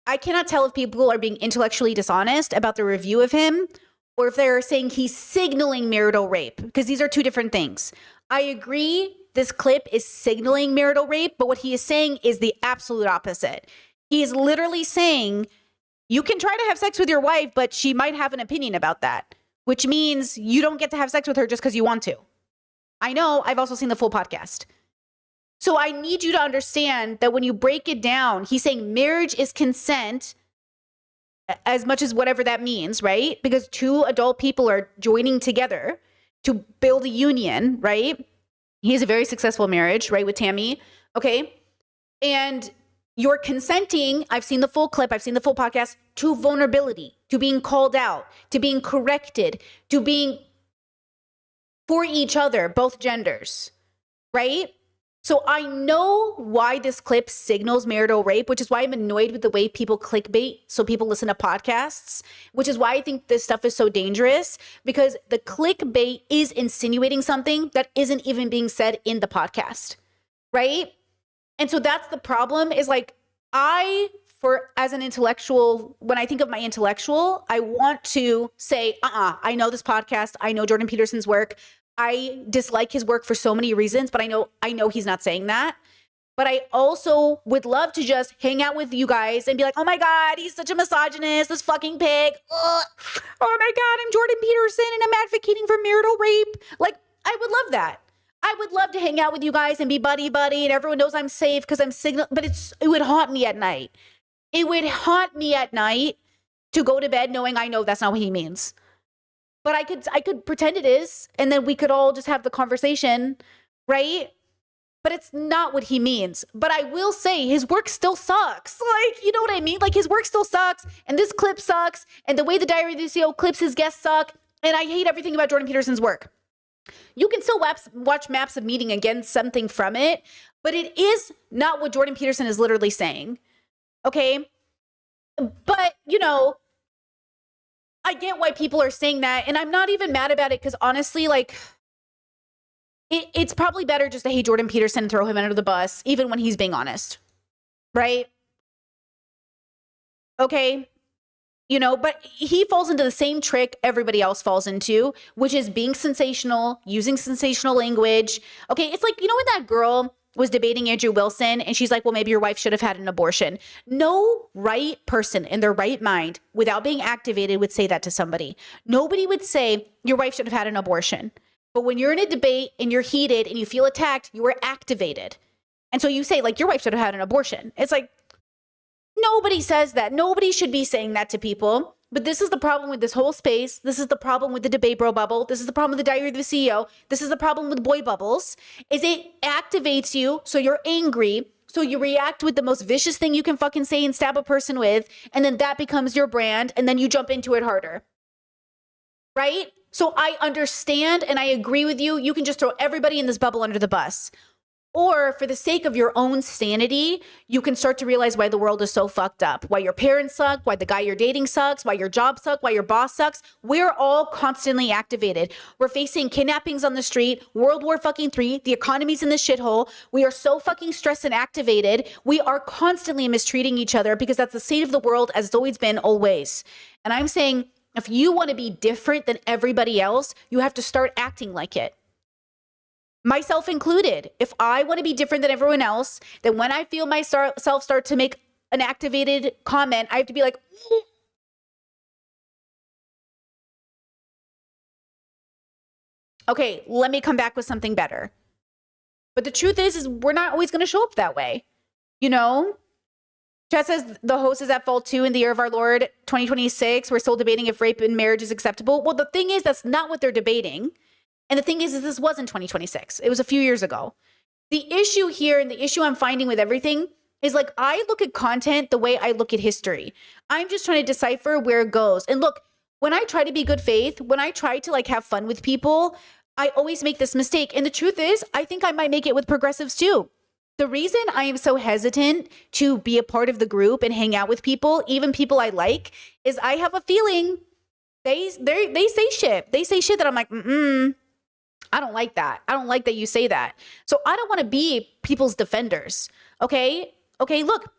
I cannot tell if people are being intellectually dishonest about the review of him or if they're saying he's signaling marital rape, because these are two different things. I agree this clip is signaling marital rape, but what he is saying is the absolute opposite. He is literally saying, you can try to have sex with your wife, but she might have an opinion about that, which means you don't get to have sex with her just because you want to. I know, I've also seen the full podcast. So I need you to understand that when you break it down, he's saying marriage is consent as much as whatever that means, right? Because two adult people are joining together to build a union, right? He has a very successful marriage, right, with Tammy, okay? And you're consenting, I've seen the full clip, I've seen the full podcast, to vulnerability, to being called out, to being corrected, to being for each other, both genders, right? So I know why this clip signals marital rape, which is why I'm annoyed with the way people clickbait so people listen to podcasts, which is why I think this stuff is so dangerous, because the clickbait is insinuating something that isn't even being said in the podcast, right? And so that's the problem is like, as an intellectual, when I think of my intellectual, I want to say, I know this podcast. I know Jordan Peterson's work. I dislike his work for so many reasons, but I know he's not saying that. But I also would love to just hang out with you guys and be like, oh my God, he's such a misogynist, this fucking pig. Ugh. Oh my God, I'm Jordan Peterson and I'm advocating for marital rape. Like, I would love that. I would love to hang out with you guys and be buddy-buddy and everyone knows I'm safe because I'm signal, but it would haunt me at night. It would haunt me at night to go to bed knowing I know that's not what he means. But I could pretend it is, and then we could all just have the conversation, right? But it's not what he means. But I will say his work still sucks. Like, you know what I mean? Like his work still sucks, and this clip sucks, and the way the Diary of the CEO clips his guests suck, and I hate everything about Jordan Peterson's work. You can still watch Maps of Meaning and get something from it, but it is not what Jordan Peterson is literally saying, okay? But, I get why people are saying that, and I'm not even mad about it because honestly, like, it's probably better just to hate Jordan Peterson and throw him under the bus, even when he's being honest, right? Okay, but he falls into the same trick everybody else falls into, which is being sensational, using sensational language. Okay, it's like, when that girl was debating Andrew Wilson and she's like, well, maybe your wife should have had an abortion. No right person in their right mind without being activated would say that to somebody. Nobody would say your wife should have had an abortion. But when you're in a debate and you're heated and you feel attacked, you are activated. And so you say like, your wife should have had an abortion. It's like, nobody says that. Nobody should be saying that to people. But this is the problem with this whole space. This is the problem with the debate bro bubble. This is the problem with the Diary of the CEO. This is the problem with boy bubbles, is it activates you so you're angry. So you react with the most vicious thing you can fucking say and stab a person with. And then that becomes your brand. And then you jump into it harder. Right? So I understand and I agree with you. You can just throw everybody in this bubble under the bus. Or for the sake of your own sanity, you can start to realize why the world is so fucked up, why your parents suck, why the guy you're dating sucks, why your job sucks, why your boss sucks. We're all constantly activated. We're facing kidnappings on the street, World War fucking III, the economy's in the shithole. We are so fucking stressed and activated. We are constantly mistreating each other because that's the state of the world as it's always been, always. And I'm saying, if you want to be different than everybody else, you have to start acting like it. myself included. If I want to be different than everyone else, then when I feel myself start to make an activated comment, I have to be like, "Ooh." Okay, let me come back with something better. But the truth is we're not always going to show up that way. You know? Chat says the host is at fault too in the year of our Lord 2026. We're still debating if rape in marriage is acceptable. Well, the thing is, that's not what they're debating. And the thing is this wasn't 2026. It was a few years ago. The issue here and the issue I'm finding with everything is like, I look at content the way I look at history. I'm just trying to decipher where it goes. And look, when I try to be good faith, when I try to like have fun with people, I always make this mistake. And the truth is, I think I might make it with progressives too. The reason I am so hesitant to be a part of the group and hang out with people, even people I like, is I have a feeling they say shit. They say shit that I'm like, I don't like that. I don't like that you say that. So I don't want to be people's defenders. Okay, look,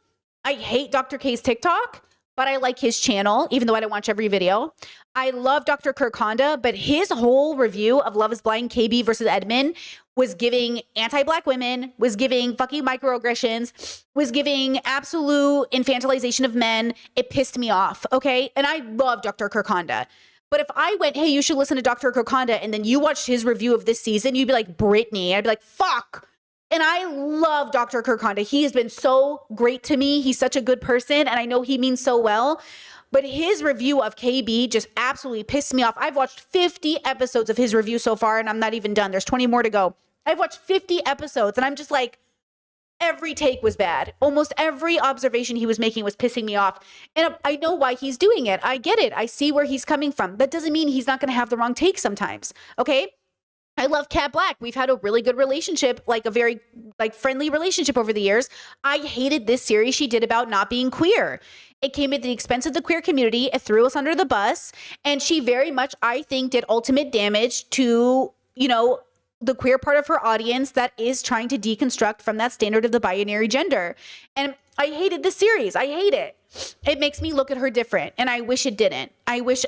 I hate Dr. K's TikTok, but I like his channel, even though I don't watch every video. I love Dr. Kirk Honda, but his whole review of Love is Blind, KB versus Edmund was giving anti-Black women, was giving fucking microaggressions, was giving absolute infantilization of men. It pissed me off, okay? And I love Dr. Kirk Honda. But if I went, hey, you should listen to Dr. Kirk Honda, and then you watched his review of this season, you'd be like, Brittany. I'd be like, fuck. And I love Dr. Kirk Honda. He has been so great to me. He's such a good person, and I know he means so well. But his review of KB just absolutely pissed me off. I've watched 50 episodes of his review so far, and I'm not even done. There's 20 more to go. I've watched 50 episodes, and I'm just like, every take was bad. Almost every observation he was making was pissing me off. And I know why he's doing it. I get it. I see where he's coming from. That doesn't mean he's not going to have the wrong take sometimes. Okay? I love Kat Black. We've had a really good relationship, like a very friendly relationship over the years. I hated this series she did about not being queer. It came at the expense of the queer community. It threw us under the bus. And she very much, I think, did ultimate damage to, the queer part of her audience that is trying to deconstruct from that standard of the binary gender. And I hated this series. I hate it. It makes me look at her different. And I wish it didn't. I wish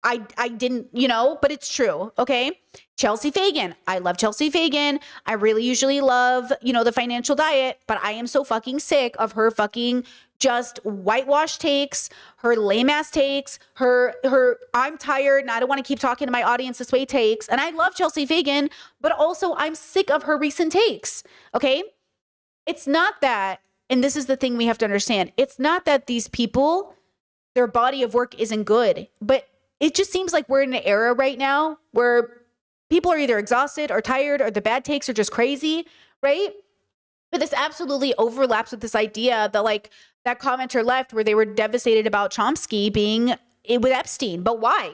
I didn't, but it's true. Okay. Chelsea Fagan. I love Chelsea Fagan. I really usually love, the financial diet, but I am so fucking sick of her fucking just whitewash takes, her lame ass takes, her I'm tired and I don't want to keep talking to my audience this way takes. And I love Chelsea Fagan, but also I'm sick of her recent takes. Okay. It's not that, and this is the thing we have to understand. It's not that these people, their body of work isn't good, but it just seems like we're in an era right now where people are either exhausted or tired or the bad takes are just crazy, right? But this absolutely overlaps with this idea that that commenter left where they were devastated about Chomsky being with Epstein. But why?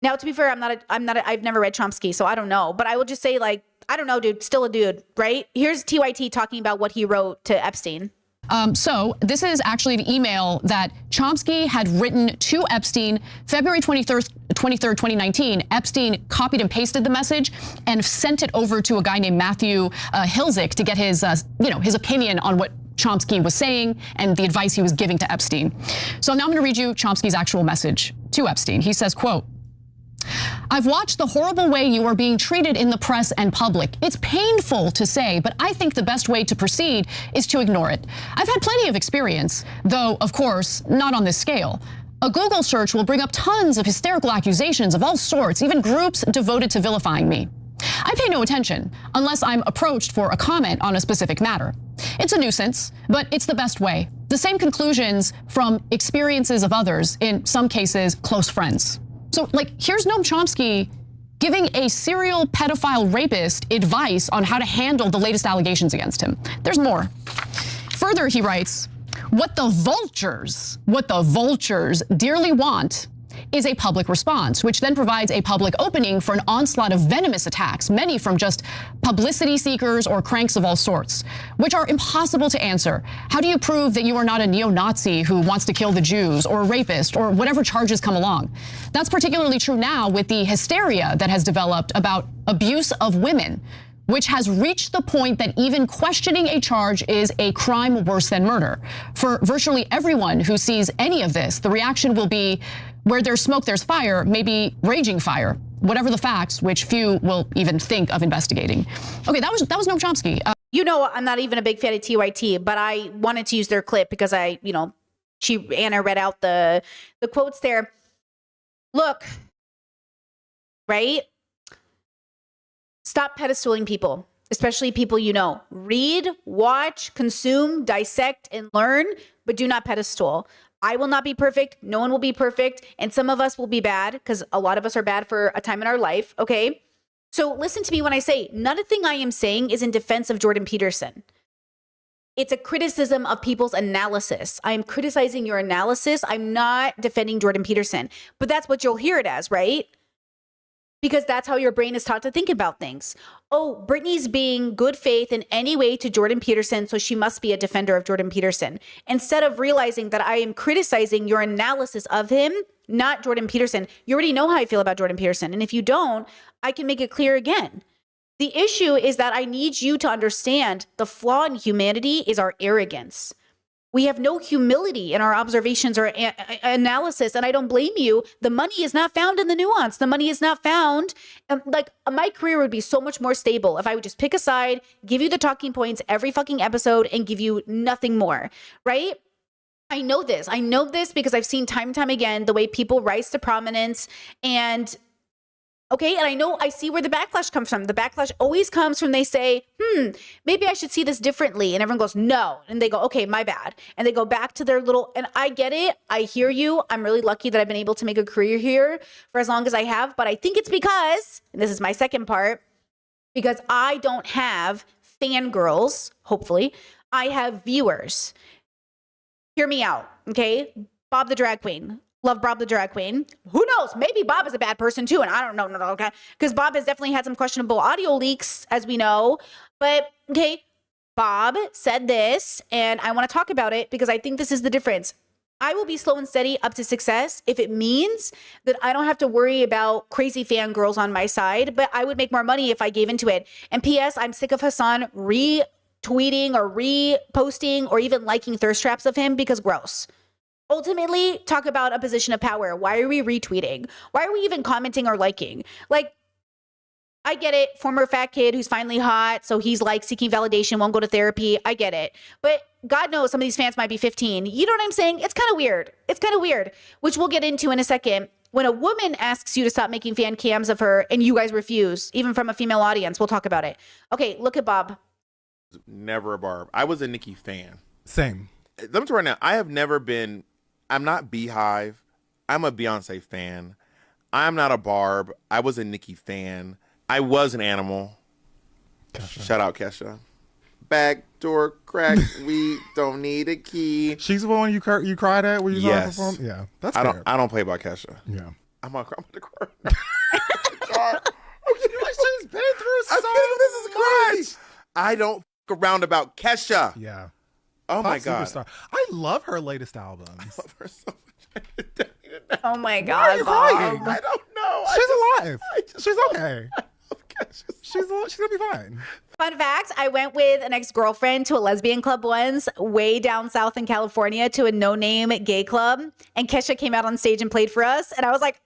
Now, to be fair, I've never read Chomsky, so I don't know. But I will just say, I don't know, dude, still a dude, right? Here's TYT talking about what he wrote to Epstein. So this is actually an email that Chomsky had written to Epstein February 23rd, 2019. Epstein copied and pasted the message and sent it over to a guy named Matthew Hilzik to get his, his opinion on what Chomsky was saying and the advice he was giving to Epstein. So now I'm going to read you Chomsky's actual message to Epstein. He says, quote, I've watched the horrible way you are being treated in the press and public. It's painful to say, but I think the best way to proceed is to ignore it. I've had plenty of experience, though, of course, not on this scale. A Google search will bring up tons of hysterical accusations of all sorts, even groups devoted to vilifying me. I pay no attention unless I'm approached for a comment on a specific matter. It's a nuisance, but it's the best way. The same conclusions from experiences of others, in some cases, close friends. So, here's Noam Chomsky giving a serial pedophile rapist advice on how to handle the latest allegations against him. There's more. Further, he writes, what the vultures dearly want is a public response, which then provides a public opening for an onslaught of venomous attacks, many from just publicity seekers or cranks of all sorts, which are impossible to answer. How do you prove that you are not a neo-Nazi who wants to kill the Jews or a rapist or whatever charges come along? That's particularly true now with the hysteria that has developed about abuse of women, which has reached the point that even questioning a charge is a crime worse than murder. For virtually everyone who sees any of this, the reaction will be, where there's smoke, there's fire, maybe raging fire. whatever the facts, which few will even think of investigating. Okay, that was Noam Chomsky. You know, I'm not even a big fan of TYT, but I wanted to use their clip because Anna read out the quotes there. Look, right? Stop pedestaling people, especially people you know. Read, watch, consume, dissect, and learn, but do not pedestal. I will not be perfect. No one will be perfect. And some of us will be bad because a lot of us are bad for a time in our life. Okay. So listen to me when I say nothing I am saying is in defense of Jordan Peterson. It's a criticism of people's analysis. I'm criticizing your analysis. I'm not defending Jordan Peterson, but that's what you'll hear it as, right? Because that's how your brain is taught to think about things. Oh, Britney's being good faith in any way to Jordan Peterson, so she must be a defender of Jordan Peterson. Instead of realizing that I am criticizing your analysis of him, not Jordan Peterson. You already know how I feel about Jordan Peterson. And if you don't, I can make it clear again. The issue is that I need you to understand the flaw in humanity is our arrogance. We have no humility in our observations or analysis, and I don't blame you. The money is not found in the nuance. The money is not found. My career would be so much more stable if I would just pick a side, give you the talking points every fucking episode, and give you nothing more, right? I know this. I know this because I've seen time and time again the way people rise to prominence and okay, and I see where the backlash comes from. The backlash always comes from they say, maybe I should see this differently. And everyone goes, no. And they go, okay, my bad. And they go back to their little, and I get it. I hear you. I'm really lucky that I've been able to make a career here for as long as I have. But I think it's because, and this is my second part, because I don't have fangirls, hopefully. I have viewers. Hear me out, okay? Bob the drag queen. Love Bob the drag queen. Who knows? Maybe Bob is a bad person too. And I don't know. No, okay. Because Bob has definitely had some questionable audio leaks, as we know. But okay, Bob said this, and I want to talk about it because I think this is the difference. I will be slow and steady up to success if it means that I don't have to worry about crazy fangirls on my side, but I would make more money if I gave into it. And P.S., I'm sick of Hassan retweeting or reposting or even liking thirst traps of him because gross. Ultimately, talk about a position of power. Why are we retweeting? Why are we even commenting or liking? Like, I get it. Former fat kid who's finally hot. So he's like seeking validation, won't go to therapy. I get it. But God knows some of these fans might be 15. You know what I'm saying? It's kind of weird. It's kind of weird, which we'll get into in a second. When a woman asks you to stop making fan cams of her and you guys refuse, even from a female audience, we'll talk about it. Okay, look at Bob. Never a Barb. I was a Nicki fan. Same. Let me tell you right now, I have never been... I'm not Beehive. I'm a Beyonce fan. I'm not a Barb. I was a Nicki fan. I was an animal. Kesha. Shout out Kesha. Back door crack. We don't need a key. She's the one you cried at when you yes. saw her perform? Yeah, that's I fair. I don't play by Kesha. Yeah. I'm gonna cry. She's been through so this is crazy. much. I don't f around about Kesha. Yeah. Oh my Pop God. superstar. I love her latest albums. I love her so much. Oh my Why God, are you Bob. crying? I don't know. She's alive. She's okay. I love Kesha. She's gonna be fine. Fun fact, I went with an ex-girlfriend to a lesbian club once, way down south in California, to a no-name gay club. And Kesha came out on stage and played for us. And I was like,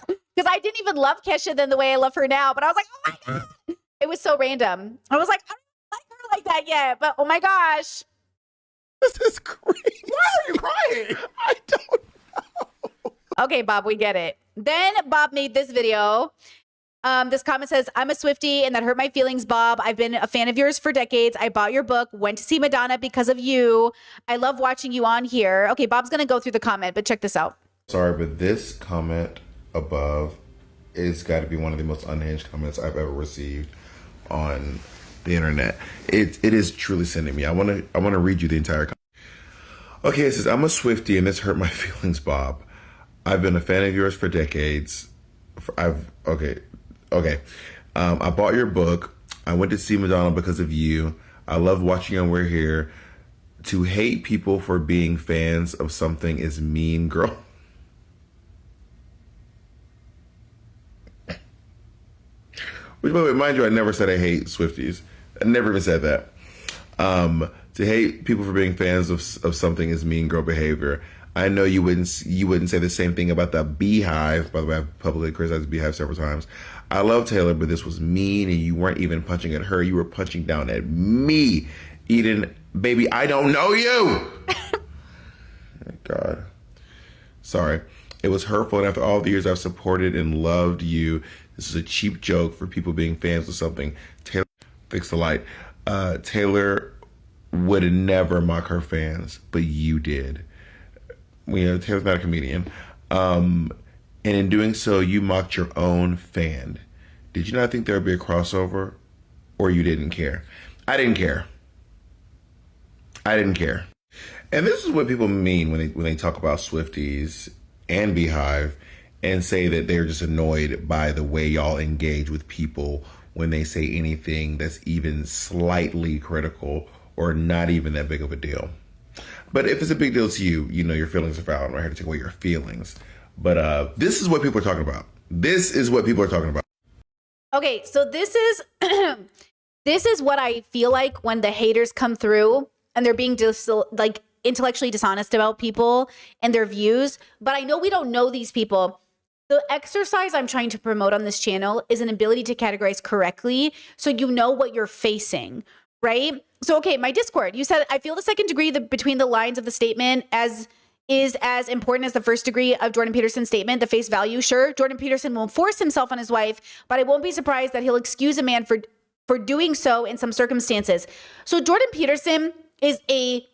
because I didn't even love Kesha then the way I love her now. But I was like, oh my God. It was so random. I was like, I don't like her like that yet. But oh my gosh. This is crazy. Why are you crying? I don't know. Okay, Bob, we get it. Then Bob made this video. This comment says, I'm a Swiftie and that hurt my feelings, Bob. I've been a fan of yours for decades. I bought your book, went to see Madonna because of you. I love watching you on here. Okay, Bob's going to go through the comment, but check this out. Sorry, but this comment above is got to be one of the most unhinged comments I've ever received on the internet. It is truly sending me. I want to read you the entire comment. Okay, it says, I'm a Swiftie and this hurt my feelings, Bob. I've been a fan of yours for decades. I bought your book. I went to see Madonna because of you. I love watching you on We're Here. To hate people for being fans of something is mean, girl. Which, by the way, mind you, I never said I hate Swifties. I never even said that. To hate people for being fans of something is mean girl behavior. I know you wouldn't say the same thing about the Beehive. By the way, I've publicly criticized the Beehive several times. I love Taylor, but this was mean, and you weren't even punching at her. You were punching down at me. Eden, baby, I don't know you. Oh, God. Sorry. It was hurtful, and after all the years I've supported and loved you, this is a cheap joke for people being fans of something. Taylor, fix the light. Taylor would never mock her fans, but you did. Taylor's not a comedian. And in doing so, you mocked your own fan. Did you not think there would be a crossover? Or you didn't care? I didn't care. I didn't care. And this is what people mean when they talk about Swifties and Beehive and say that they're just annoyed by the way y'all engage with people when they say anything that's even slightly critical or not even that big of a deal. But if it's a big deal to you, you know your feelings are valid. I'm not here to take away your feelings. But this is what people are talking about. This is what people are talking about. Okay, so this is this is what I feel like when the haters come through and they're being intellectually dishonest about people and their views. But I know we don't know these people. The exercise I'm trying to promote on this channel is an ability to categorize correctly so you know what you're facing, right? So, okay, my Discord, you said, I feel the second degree between the lines of the statement is as important as the first degree of Jordan Peterson's statement, the face value. Sure, Jordan Peterson will force himself on his wife, but I won't be surprised that he'll excuse a man for doing so in some circumstances. So Jordan Peterson is a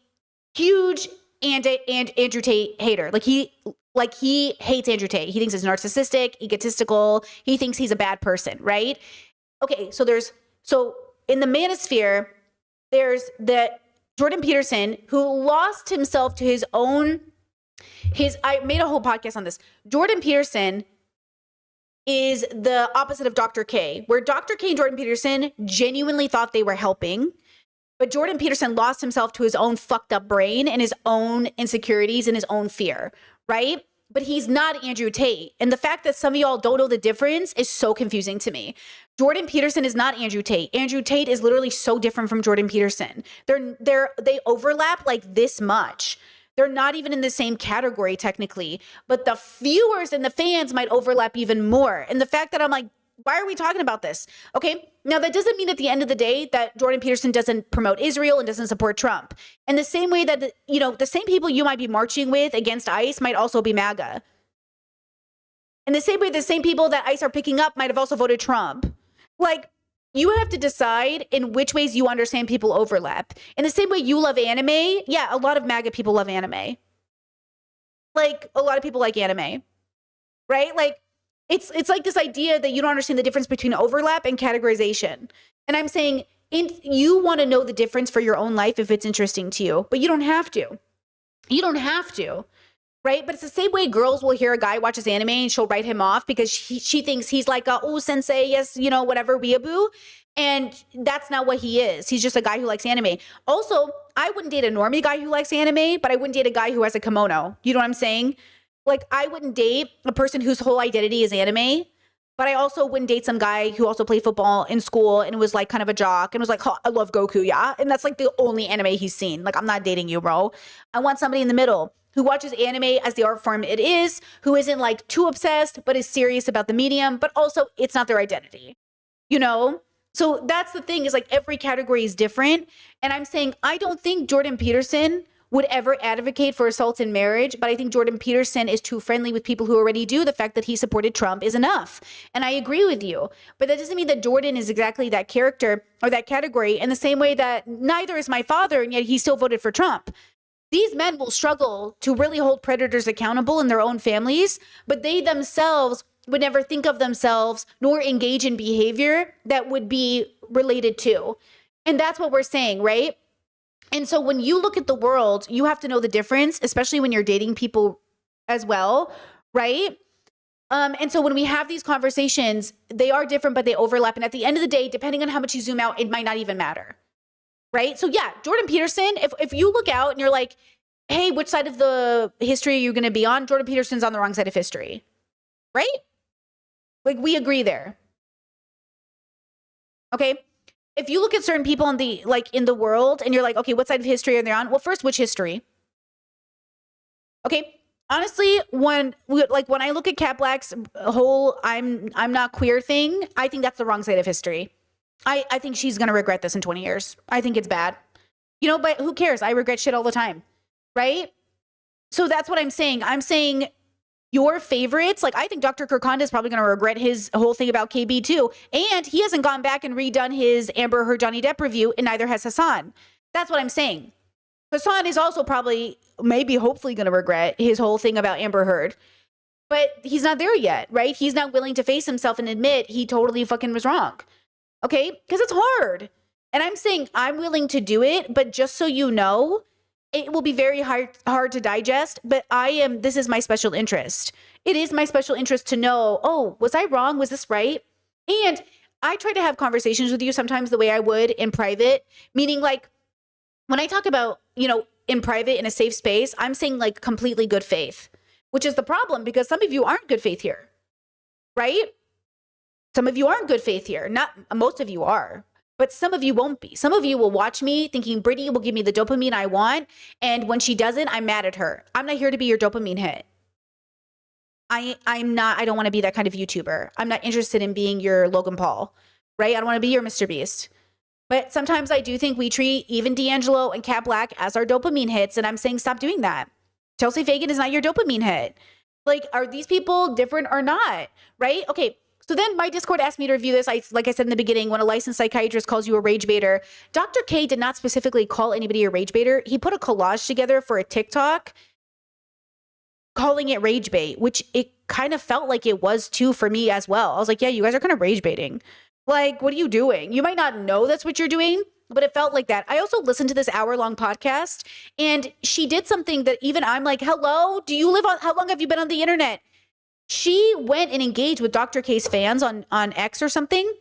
huge Andrew Tate hater. Like he hates Andrew Tate. He thinks he's narcissistic, egotistical. He thinks he's a bad person, right? Okay, so in the manosphere, there's the Jordan Peterson who lost himself to I made a whole podcast on this. Jordan Peterson is the opposite of Dr. K, where Dr. K and Jordan Peterson genuinely thought they were helping. But Jordan Peterson lost himself to his own fucked up brain and his own insecurities and his own fear, right? But he's not Andrew Tate. And the fact that some of y'all don't know the difference is so confusing to me. Jordan Peterson is not Andrew Tate. Andrew Tate is literally so different from Jordan Peterson. They overlap like this much. They're not even in the same category technically, but the viewers and the fans might overlap even more. And the fact that I'm like, why are we talking about this? Okay, now that doesn't mean at the end of the day that Jordan Peterson doesn't promote Israel and doesn't support Trump. In the same way that, the same people you might be marching with against ICE might also be MAGA. In the same way, the same people that ICE are picking up might have also voted Trump. Like, you have to decide in which ways you understand people overlap. In the same way you love anime, yeah, a lot of MAGA people love anime. Like, a lot of people like anime, right? Like, it's like this idea that you don't understand the difference between overlap and categorization. And I'm saying you want to know the difference for your own life if it's interesting to you, but you don't have to. You don't have to, right? But it's the same way girls will hear a guy watches anime and she'll write him off because she thinks he's like, oh, sensei, yes, whatever, weeaboo. And that's not what he is. He's just a guy who likes anime. Also, I wouldn't date a normie guy who likes anime, but I wouldn't date a guy who has a kimono. You know what I'm saying? Like, I wouldn't date a person whose whole identity is anime, but I also wouldn't date some guy who also played football in school and was like kind of a jock and was like, oh, I love Goku, yeah? And that's like the only anime he's seen. Like, I'm not dating you, bro. I want somebody in the middle who watches anime as the art form it is, who isn't like too obsessed, but is serious about the medium, but also it's not their identity, So that's the thing, is like every category is different. And I'm saying, I don't think Jordan Peterson would ever advocate for assault in marriage, but I think Jordan Peterson is too friendly with people who already do. The fact that he supported Trump is enough. And I agree with you. But that doesn't mean that Jordan is exactly that character or that category, in the same way that neither is my father, and yet he still voted for Trump. These men will struggle to really hold predators accountable in their own families, but they themselves would never think of themselves nor engage in behavior that would be related to. And that's what we're saying, right? And so when you look at the world, you have to know the difference, especially when you're dating people as well, right? And so when we have these conversations, they are different, but they overlap. And at the end of the day, depending on how much you zoom out, it might not even matter, right? So yeah, Jordan Peterson, if you look out and you're like, hey, which side of the history are you going to be on? Jordan Peterson's on the wrong side of history, right? Like, we agree there. Okay? If you look at certain people in the world and you're like, okay, what side of history are they on? Well, first, which history? Okay. Honestly, when I look at Cat Black's whole I'm not queer thing, I think that's the wrong side of history. I think she's gonna regret this in 20 years. I think it's bad. But who cares? I regret shit all the time. Right? So that's what I'm saying. I'm saying your favorites, like I think Dr. Kirkanda is probably going to regret his whole thing about KB too. And he hasn't gone back and redone his Amber Heard Johnny Depp review, and neither has Hassan. That's what I'm saying. Hassan is also probably, maybe, hopefully going to regret his whole thing about Amber Heard. But he's not there yet, right? He's not willing to face himself and admit he totally fucking was wrong. Okay? Because it's hard. And I'm saying I'm willing to do it, but just so you know, it will be very hard to digest, but this is my special interest. It is my special interest to know, oh, was I wrong? Was this right? And I try to have conversations with you sometimes the way I would in private, meaning like when I talk about, in private in a safe space, I'm saying like completely good faith, which is the problem because some of you aren't good faith here, right? Some of you aren't good faith here. Not most of you are. But some of you won't be. Some of you will watch me thinking Brittany will give me the dopamine I want. And when she doesn't, I'm mad at her. I'm not here to be your dopamine hit. I don't want to be that kind of YouTuber. I'm not interested in being your Logan Paul, right? I don't want to be your Mr. Beast. But sometimes I do think we treat even D'Angelo and Cat Black as our dopamine hits. And I'm saying, stop doing that. Chelsea Fagan is not your dopamine hit. Like, are these people different or not? Right? Okay. So then my Discord asked me to review this. Like I said in the beginning, when a licensed psychiatrist calls you a rage baiter, Dr. K did not specifically call anybody a rage baiter. He put a collage together for a TikTok calling it rage bait, which it kind of felt like it was too for me as well. I was like, yeah, you guys are kind of rage baiting. Like, what are you doing? You might not know that's what you're doing, but it felt like that. I also listened to this hour-long podcast, and she did something that even I'm like, hello, how long have you been on the internet? She went and engaged with Dr. K's fans on X or something.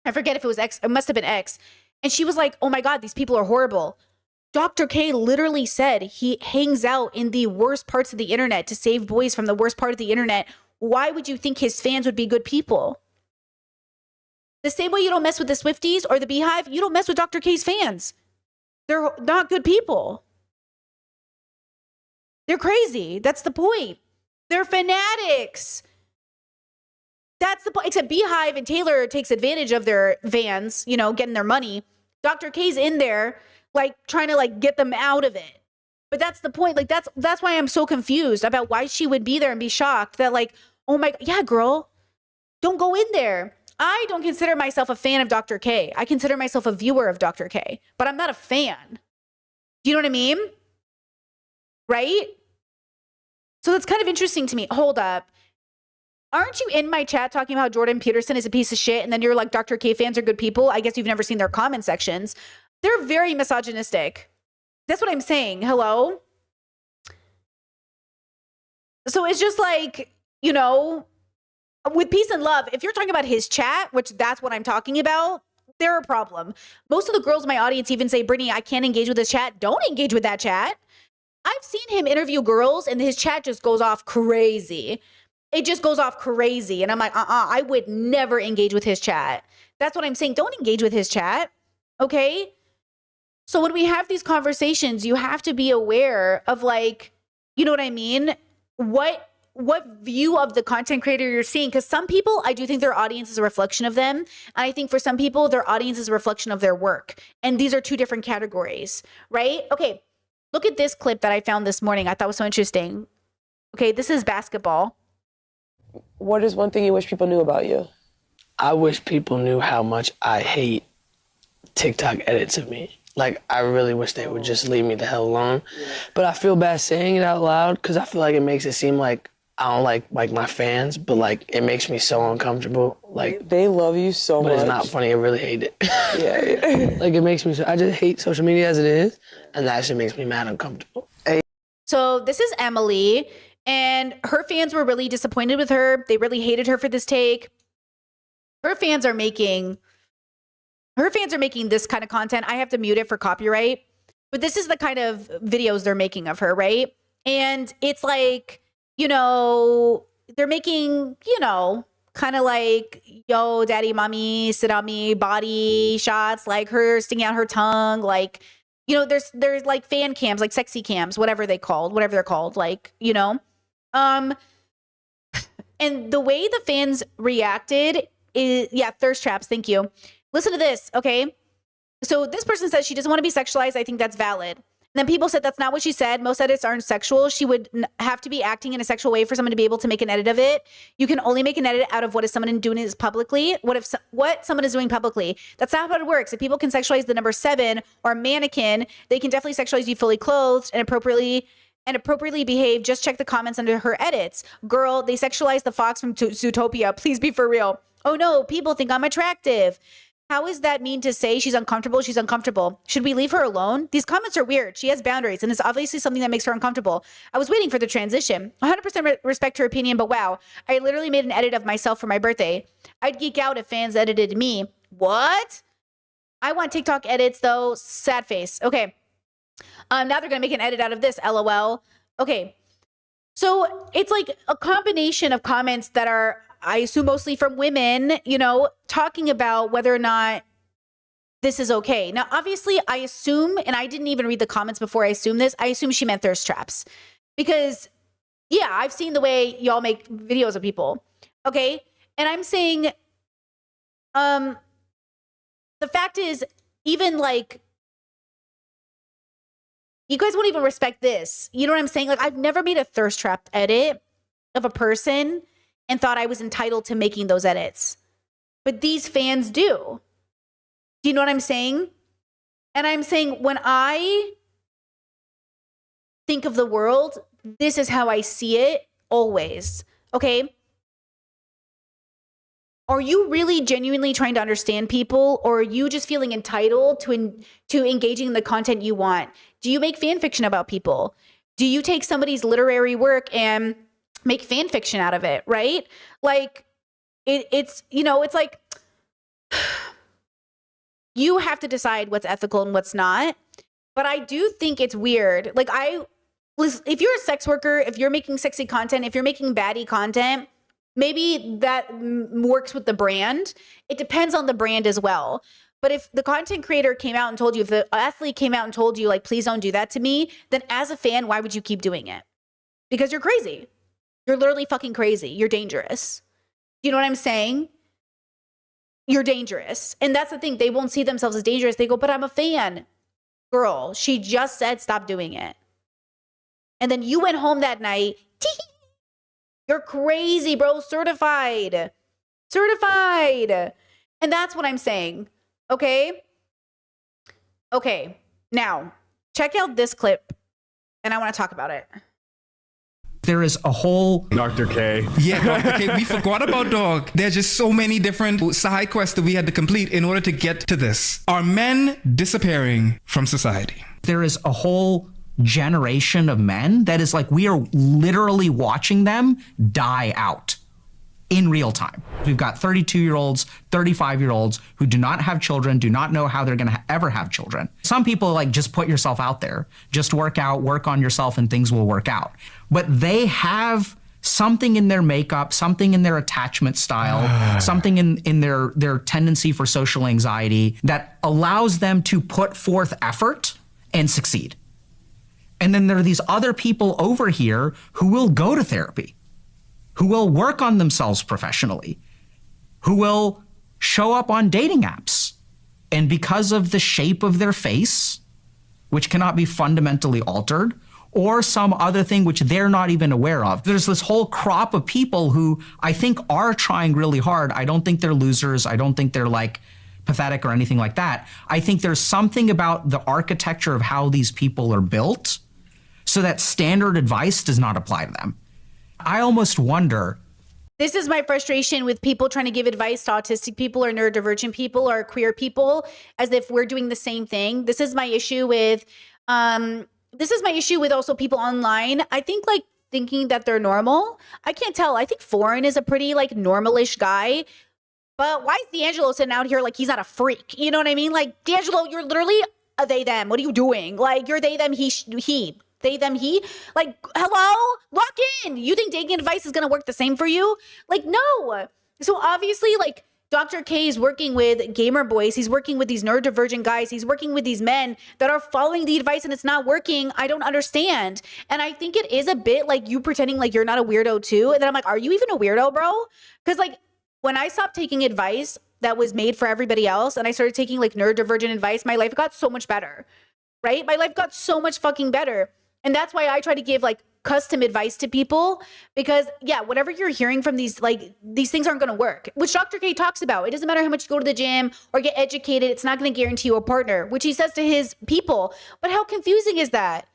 I forget if it was X. It must have been X. And she was like, oh my God, these people are horrible. Dr. K literally said he hangs out in the worst parts of the internet to save boys from the worst part of the internet. Why would you think his fans would be good people? The same way you don't mess with the Swifties or the Beehive, you don't mess with Dr. K's fans. They're not good people. They're crazy. That's the point. They're fanatics. That's the point. Except Beehive and Taylor takes advantage of their fans, getting their money. Dr. K's in there, like, trying to, like, get them out of it. But that's the point. Like, that's why I'm so confused about why she would be there and be shocked that, like, oh my, yeah, girl, don't go in there. I don't consider myself a fan of Dr. K. I consider myself a viewer of Dr. K, but I'm not a fan. Do you know what I mean? Right? So that's kind of interesting to me. Hold up. Aren't you in my chat talking about Jordan Peterson is a piece of shit? And then you're like, Dr. K fans are good people. I guess you've never seen their comment sections. They're very misogynistic. That's what I'm saying. Hello? So it's just like, with peace and love, if you're talking about his chat, which that's what I'm talking about, they're a problem. Most of the girls in my audience even say, Brittany, I can't engage with this chat. Don't engage with that chat. I've seen him interview girls and his chat just goes off crazy. It just goes off crazy. And I'm like, I would never engage with his chat. That's what I'm saying. Don't engage with his chat. Okay? So when we have these conversations, you have to be aware of, like, you know what I mean? What view of the content creator you're seeing. Because some people, I do think their audience is a reflection of them. And I think for some people, their audience is a reflection of their work. And these are two different categories, right? Okay. Look at this clip that I found this morning. I thought was so interesting. Okay, this is basketball. What is one thing you wish people knew about you? I wish people knew how much I hate TikTok edits of me. Like, I really wish they would just leave me the hell alone. But I feel bad saying it out loud because I feel like it makes it seem like I don't like my fans, but, like, it makes me so uncomfortable. Like, they love you so much. But it's not funny. I really hate it. Yeah. Like, it makes me I just hate social media as it is, and that actually makes me mad uncomfortable. So this is Emily, and her fans were really disappointed with her. They really hated her for this take. Her fans are making this kind of content. I have to mute it for copyright, but this is the kind of videos they're making of her, right? And it's like, they're making, kind of like, yo, daddy, mommy, sit on me, body shots, like her sticking out her tongue, like You know, there's like fan cams, like sexy cams, whatever they're called, like, you know. And the way the fans reacted is, yeah, thirst traps. Thank you. Listen to this, okay? So this person says she doesn't want to be sexualized. I think that's valid. And then people said that's not what she said. Most edits aren't sexual. She would have to be acting in a sexual way for someone to be able to make an edit of it. You can only make an edit out of what is someone doing is publicly. What someone is doing publicly. That's not how it works. If people can sexualize the number 7 or a mannequin, they can definitely sexualize you fully clothed and appropriately behave. Just check the comments under her edits. Girl, they sexualized the fox from Zootopia. Please be for real. Oh no, people think I'm attractive. How is that mean to say she's uncomfortable? She's uncomfortable. Should we leave her alone? These comments are weird. She has boundaries, and it's obviously something that makes her uncomfortable. I was waiting for the transition. 100% respect her opinion, but wow, I literally made an edit of myself for my birthday. I'd geek out if fans edited me. What? I want TikTok edits, though. Sad face. Okay. Now they're going to make an edit out of this, LOL. Okay. So it's like a combination of comments that are, I assume, mostly from women, you know, talking about whether or not this is okay. Now, obviously, I assume, and I didn't even read the comments before I assumed this, I assume she meant thirst traps. Because, yeah, I've seen the way y'all make videos of people. Okay? And I'm saying, the fact is, even like, you guys won't even respect this. You know what I'm saying? Like, I've never made a thirst trap edit of a person and thought I was entitled to making those edits. But these fans do. Do you know what I'm saying? And I'm saying when I think of the world, this is how I see it always. Okay? Are you really genuinely trying to understand people, or are you just feeling entitled to engaging in the content you want? Do you make fan fiction about people? Do you take somebody's literary work and make fan fiction out of it, right? Like, it's, you know, it's like, you have to decide what's ethical and what's not. But I do think it's weird. Like, if you're a sex worker, if you're making sexy content, if you're making baddie content, maybe that works with the brand. It depends on the brand as well. But if the content creator came out and told you, if the athlete came out and told you, like, please don't do that to me, then as a fan, why would you keep doing it? Because you're crazy. You're literally fucking crazy. You're dangerous. You know what I'm saying? You're dangerous. And that's the thing. They won't see themselves as dangerous. They go, but I'm a fan. Girl, she just said stop doing it. And then you went home that night. You're crazy, bro. Certified. Certified. And that's what I'm saying. Okay? Okay. Now, check out this clip. And I want to talk about it. There is a whole Dr. K. Yeah, Dr. K. We forgot about dog. There's just so many different side quests that we had to complete in order to get to this. Are men disappearing from society? There is a whole generation of men that is like, we are literally watching them die out in real time. We've got 32-year-olds, 35-year-olds who do not have children, do not know how they're going to ever have children. Some people like, just put yourself out there, just work on yourself and things will work out. But they have something in their makeup, something in their attachment style, something in their tendency for social anxiety that allows them to put forth effort and succeed. And then there are these other people over here who will go to therapy, who will work on themselves professionally, who will show up on dating apps. And because of the shape of their face, which cannot be fundamentally altered, or some other thing which they're not even aware of, there's this whole crop of people who I think are trying really hard. I don't think they're losers. I don't think they're like pathetic or anything like that. I think there's something about the architecture of how these people are built so that standard advice does not apply to them. I almost wonder. This is my frustration with people trying to give advice to autistic people or neurodivergent people or queer people as if we're doing the same thing. This is my issue with also people online. I think like thinking that they're normal. I can't tell. I think Foreign is a pretty like normalish guy. But why is D'Angelo sitting out here like he's not a freak? You know what I mean? Like, D'Angelo, you're literally a they, them. What are you doing? Like, you're they, them, he. They, them, he. Like, hello? Lock in. You think dating advice is going to work the same for you? Like, no. So obviously, like, Dr. K is working with gamer boys. He's working with these neurodivergent guys. He's working with these men that are following the advice and it's not working. I don't understand. And I think it is a bit like you pretending like you're not a weirdo too. And then I'm like, are you even a weirdo, bro? Because like when I stopped taking advice that was made for everybody else and I started taking like neurodivergent advice, my life got so much better, right? My life got so much fucking better. And that's why I try to give like custom advice to people, because yeah, whatever you're hearing from these things aren't going to work, which Dr. K talks about. It doesn't matter how much you go to the gym or get educated. It's not going to guarantee you a partner, which he says to his people. But how confusing is that?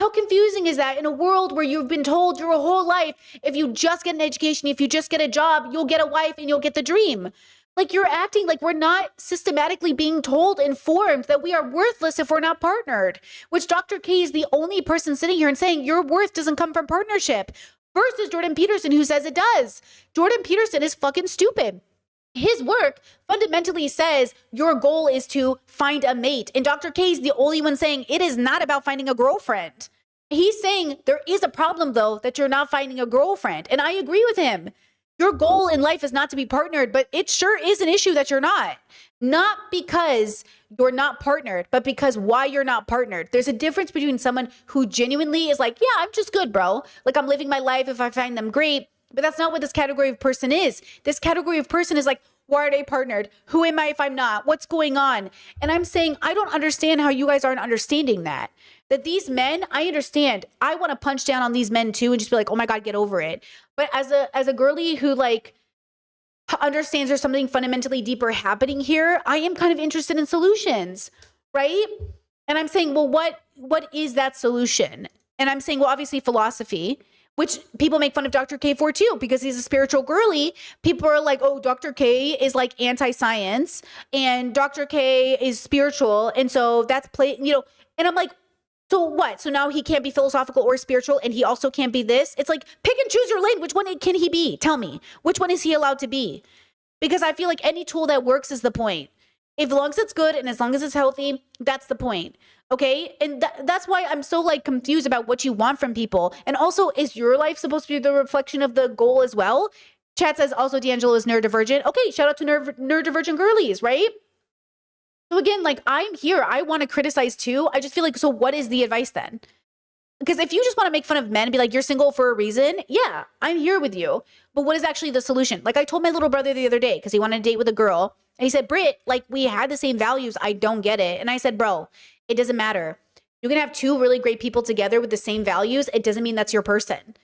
How confusing is that in a world where you've been told your whole life, if you just get an education, if you just get a job, you'll get a wife and you'll get the dream. Like you're acting like we're not systematically being told, informed that we are worthless if we're not partnered, which Dr. K is the only person sitting here and saying your worth doesn't come from partnership versus Jordan Peterson, who says it does. Jordan Peterson is fucking stupid. His work fundamentally says your goal is to find a mate. And Dr. K is the only one saying it is not about finding a girlfriend. He's saying there is a problem though, that you're not finding a girlfriend. And I agree with him. Your goal in life is not to be partnered, but it sure is an issue that you're not. Not because you're not partnered, but because why you're not partnered. There's a difference between someone who genuinely is like, yeah, I'm just good, bro. Like I'm living my life if I find them great. But that's not what this category of person is. This category of person is like, why are they partnered? Who am I if I'm not? What's going on? And I'm saying, I don't understand how you guys aren't understanding that. That these men, I understand. I want to punch down on these men too and just be like, oh my God, get over it. But as a girly who like understands there's something fundamentally deeper happening here, I am kind of interested in solutions, right? And I'm saying, well, what is that solution? And I'm saying, well, obviously philosophy, which people make fun of Dr. K for too, because he's a spiritual girly. People are like, oh, Dr. K is like anti-science and Dr. K is spiritual. And so that's and I'm like, so what? So now he can't be philosophical or spiritual and he also can't be this? It's like, pick and choose your lane. Which one can he be? Tell me. Which one is he allowed to be? Because I feel like any tool that works is the point. As long as it's good and as long as it's healthy, that's the point. Okay? And that's why I'm so like confused about what you want from people. And also, is your life supposed to be the reflection of the goal as well? Chat says also D'Angelo is neurodivergent. Okay, shout out to neurodivergent girlies, right? So again, like I'm here, I want to criticize too. I just feel like, so what is the advice then? Because if you just want to make fun of men and be like, you're single for a reason, yeah, I'm here with you. But what is actually the solution? Like I told my little brother the other day, because he wanted to date with a girl. And he said, Britt, like we had the same values. I don't get it. And I said, bro, it doesn't matter. You can have two really great people together with the same values. It doesn't mean that's your person.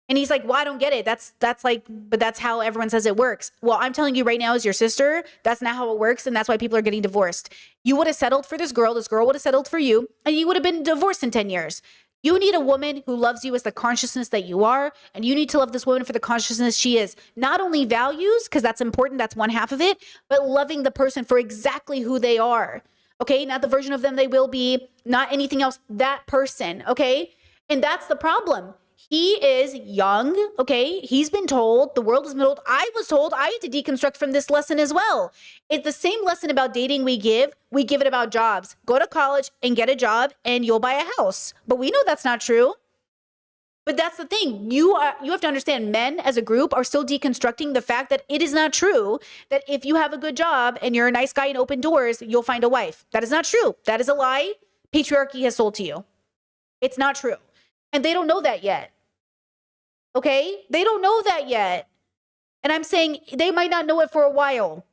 And he's like, well, I don't get it. That's like, but that's how everyone says it works. Well, I'm telling you right now as your sister, that's not how it works. And that's why people are getting divorced. You would have settled for this girl would have settled for you, and you would have been divorced in 10 years. You need a woman who loves you as the consciousness that you are. And you need to love this woman for the consciousness she is. Not only values, because that's important, that's one half of it, but loving the person for exactly who they are. Okay, not the version of them they will be, not anything else, that person, okay? And that's the problem. He is young, okay? He's been told, the world has been told, I was told I had to deconstruct from this lesson as well. It's the same lesson about dating we give it about jobs. Go to college and get a job and you'll buy a house. But we know that's not true. But that's the thing. You have to understand, men as a group are still deconstructing the fact that it is not true that if you have a good job and you're a nice guy and open doors, you'll find a wife. That is not true. That is a lie patriarchy has sold to you. It's not true. And they don't know that yet. Okay? They don't know that yet. And I'm saying they might not know it for a while.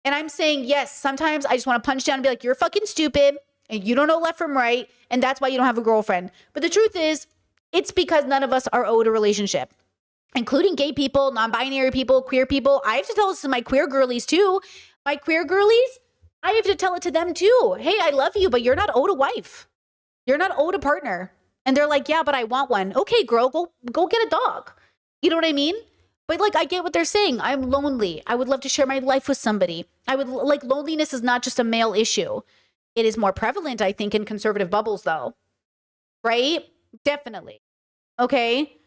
And I'm saying, yes, sometimes I just want to punch down and be like, you're fucking stupid and you don't know left from right. And that's why you don't have a girlfriend. But the truth is, it's because none of us are owed a relationship, including gay people, non-binary people, queer people. I have to tell this to my queer girlies too. My queer girlies, I have to tell it to them too. Hey, I love you, but you're not owed a wife. You're not owed a partner. And they're like, yeah, but I want one. Okay, girl, go get a dog. You know what I mean? But like, I get what they're saying. I'm lonely. I would love to share my life with somebody. Loneliness is not just a male issue. It is more prevalent, I think, in conservative bubbles though. Right? Definitely. Okay?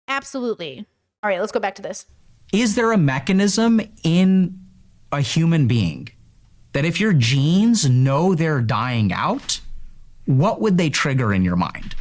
Absolutely. All right, let's go back to this. Is there a mechanism in a human being that if your genes know they're dying out, what would they trigger in your mind?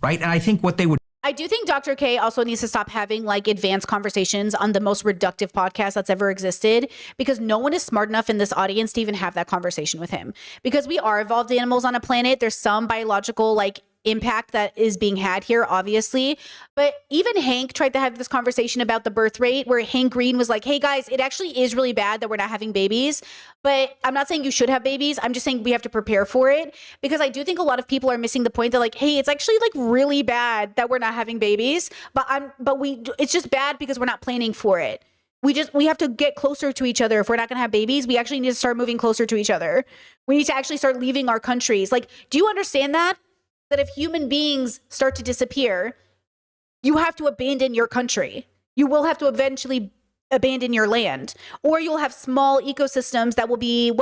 Right? And I think what they would I do think Dr. K also needs to stop having like advanced conversations on the most reductive podcast that's ever existed, because no one is smart enough in this audience to even have that conversation with him. Because we are evolved animals on a planet. There's some biological like impact that is being had here, obviously. But even Hank tried to have this conversation about the birth rate, where Hank Green was like, hey guys, it actually is really bad that we're not having babies. But I'm not saying you should have babies. I'm just saying we have to prepare for it, because I do think a lot of people are missing the point that like, hey, it's actually like really bad that we're not having babies, it's just bad because we're not planning for it. We have to get closer to each other. If we're not going to have babies, we actually need to start moving closer to each other. We need to actually start leaving our countries. Like, do you understand that if human beings start to disappear, you have to abandon your country? You will have to eventually abandon your land, or you'll have small ecosystems that will be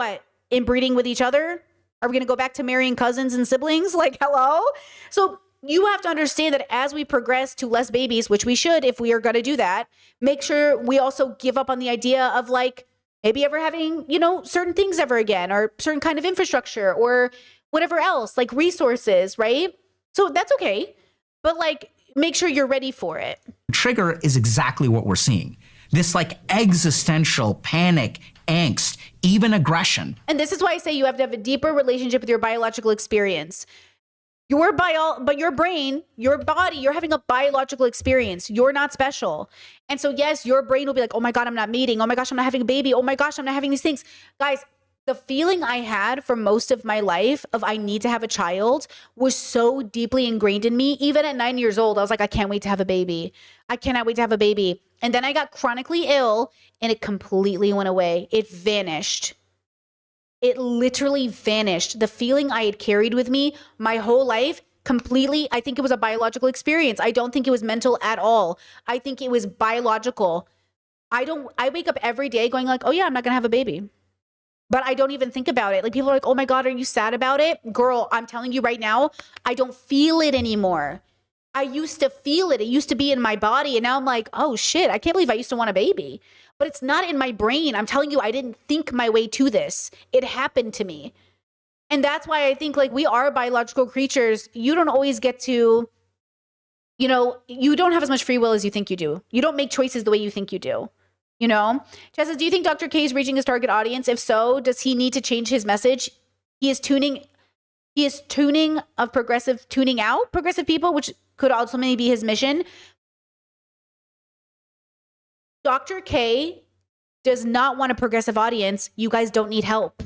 inbreeding with each other. Are we going to go back to marrying cousins and siblings? Like, hello? So you have to understand that as we progress to less babies, which we should, if we are going to do that, make sure we also give up on the idea of like maybe ever having, certain things ever again, or certain kind of infrastructure, or whatever else, like resources, right? So that's okay. But like, make sure you're ready for it. Trigger is exactly what we're seeing. This like existential panic, angst, even aggression. And this is why I say you have to have a deeper relationship with your biological experience. But your brain, your body, you're having a biological experience. You're not special. And so yes, your brain will be like, oh my God, I'm not mating. Oh my gosh, I'm not having a baby. Oh my gosh, I'm not having these things. Guys, the feeling I had for most of my life of I need to have a child was so deeply ingrained in me. Even at 9 years old, I was like, I can't wait to have a baby. I cannot wait to have a baby. And then I got chronically ill and it completely went away. It vanished. It literally vanished. The feeling I had carried with me my whole life completely, I think it was a biological experience. I don't think it was mental at all. I think it was biological. I wake up every day going like, oh yeah, I'm not gonna have a baby. But I don't even think about it. Like people are like, oh my God, are you sad about it? Girl, I'm telling you right now, I don't feel it anymore. I used to feel it. It used to be in my body. And now I'm like, oh shit, I can't believe I used to want a baby. But it's not in my brain. I'm telling you, I didn't think my way to this. It happened to me. And that's why I think like we are biological creatures. You don't always get to, you don't have as much free will as you think you do. You don't make choices the way you think you do. Chess says, do you think Dr. K is reaching his target audience? If so, does he need to change his message? He is tuning out progressive people, which could ultimately be his mission. Dr. K does not want a progressive audience. You guys don't need help.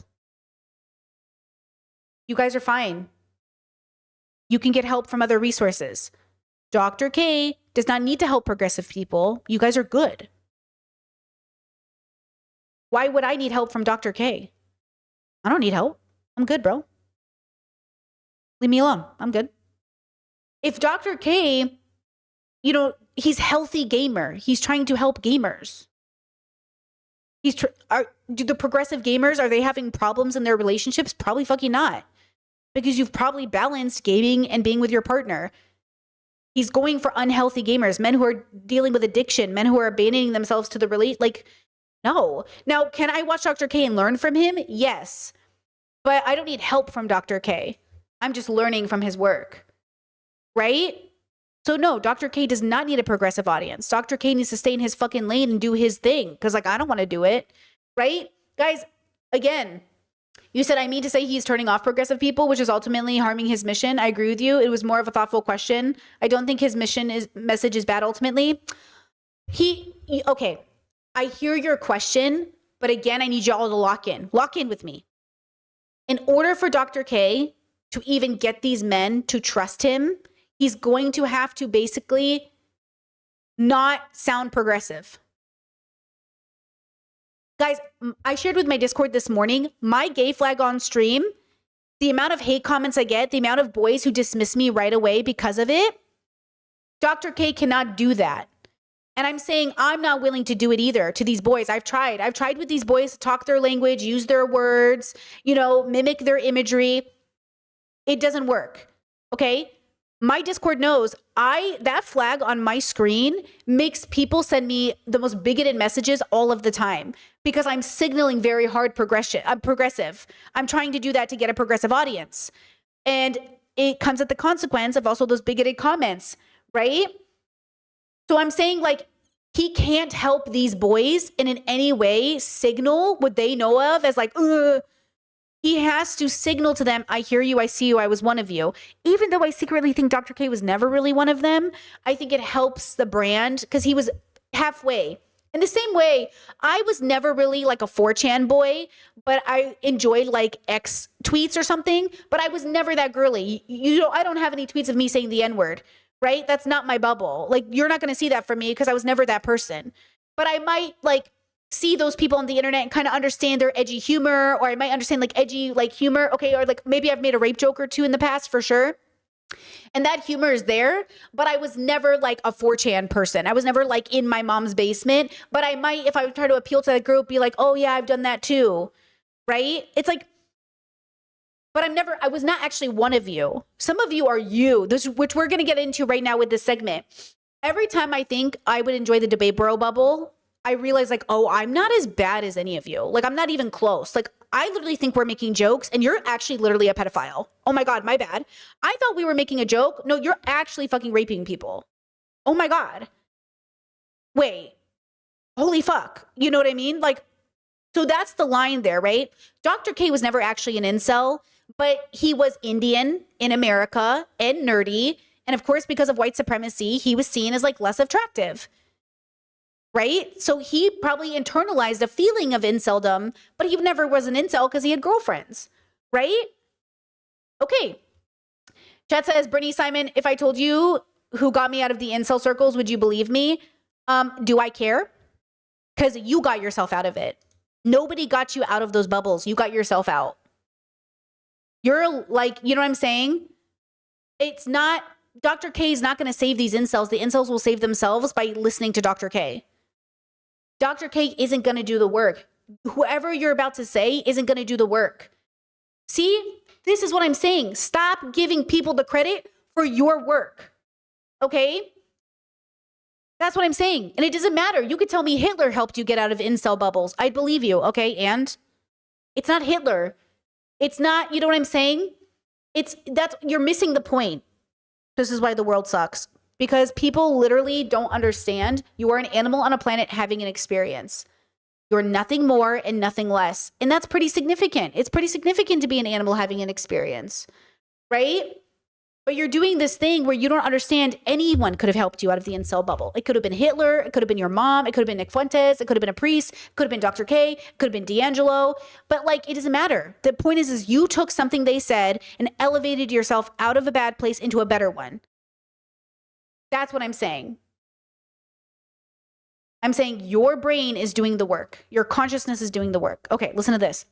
You guys are fine. You can get help from other resources. Dr. K does not need to help progressive people. You guys are good. Why would I need help from Dr. K? I don't need help. I'm good, bro. Leave me alone. I'm good. If Dr. K, he's healthy gamer. He's trying to help gamers. Do the progressive gamers, are they having problems in their relationships? Probably fucking not. Because you've probably balanced gaming and being with your partner. He's going for unhealthy gamers, men who are dealing with addiction, men who are abandoning themselves to the no. Now, can I watch Dr. K and learn from him? Yes. But I don't need help from Dr. K. I'm just learning from his work. Right? So no, Dr. K does not need a progressive audience. Dr. K needs to stay in his fucking lane and do his thing. Because I don't want to do it. Right? Guys, again, you said I mean to say he's turning off progressive people, which is ultimately harming his mission. I agree with you. It was more of a thoughtful question. I don't think his message is bad ultimately. Okay. I hear your question, but again, I need y'all to lock in with me. In order for Dr. K to even get these men to trust him, he's going to have to basically not sound progressive. Guys, I shared with my Discord this morning, my gay flag on stream, the amount of hate comments I get, the amount of boys who dismiss me right away because of it, Dr. K cannot do that. And I'm saying I'm not willing to do it either to these boys. I've tried with these boys to talk their language, use their words, mimic their imagery. It doesn't work. Okay? My Discord knows that flag on my screen makes people send me the most bigoted messages all of the time because I'm signaling very hard progression. I'm progressive. I'm trying to do that to get a progressive audience. And it comes at the consequence of also those bigoted comments. right? So I'm saying like he can't help these boys and in any way signal what they know of as like, ugh. He has to signal to them, I hear you, I see you, I was one of you. Even though I secretly think Dr. K was never really one of them, I think it helps the brand because he was halfway. In the same way, I was never really like a 4chan boy, but I enjoyed like X tweets or something, but I was never that girly. You know, I don't have any tweets of me saying the N-word, right? That's not my bubble. Like, you're not going to see that from me because I was never that person. But I might like see those people on the internet and kind of understand their edgy humor, or I might understand like edgy like humor. Okay, or like maybe I've made a rape joke or two in the past for sure. And that humor is there, but I was never like a 4chan person. I was never like in my mom's basement, but I might, if I would try to appeal to that group, be like, oh yeah, I've done that too, right? It's like, but I was not actually one of you. Some of you are you, which we're going to get into right now with this segment. Every time I think I would enjoy the debate bro bubble, I realize like, oh, I'm not as bad as any of you. Like, I'm not even close. Like, I literally think we're making jokes and you're actually literally a pedophile. Oh my God, my bad. I thought we were making a joke. No, you're actually fucking raping people. Oh my God. Wait, holy fuck. You know what I mean? Like, so that's the line there, right? Dr. K was never actually an incel, but he was Indian in America and nerdy. And of course, because of white supremacy, he was seen as like less attractive. Right? So he probably internalized a feeling of inceldom, but he never was an incel because he had girlfriends. Right? Okay. Chat says, Brittany Simon, if I told you who got me out of the incel circles, would you believe me? Do I care? Because you got yourself out of it. Nobody got you out of those bubbles. You got yourself out. You're like, you know what I'm saying? It's not, Dr. K is not going to save these incels. The incels will save themselves by listening to Dr. K. Dr. K isn't going to do the work. Whoever you're about to say isn't going to do the work. See, this is what I'm saying. Stop giving people the credit for your work. Okay? That's what I'm saying. And it doesn't matter. You could tell me Hitler helped you get out of incel bubbles. I'd believe you. Okay? And it's not Hitler. It's not, you know what I'm saying? You're missing the point. This is why the world sucks. Because people literally don't understand you are an animal on a planet having an experience. You're nothing more and nothing less. And that's pretty significant. It's pretty significant to be an animal having an experience, right? But you're doing this thing where you don't understand anyone could have helped you out of the incel bubble. It could have been Hitler. It could have been your mom. It could have been Nick Fuentes. It could have been a priest. It could have been Dr. K. It could have been D'Angelo. But like, it doesn't matter. The point is you took something they said and elevated yourself out of a bad place into a better one. That's what I'm saying. I'm saying your brain is doing the work. Your consciousness is doing the work. Okay, listen to this.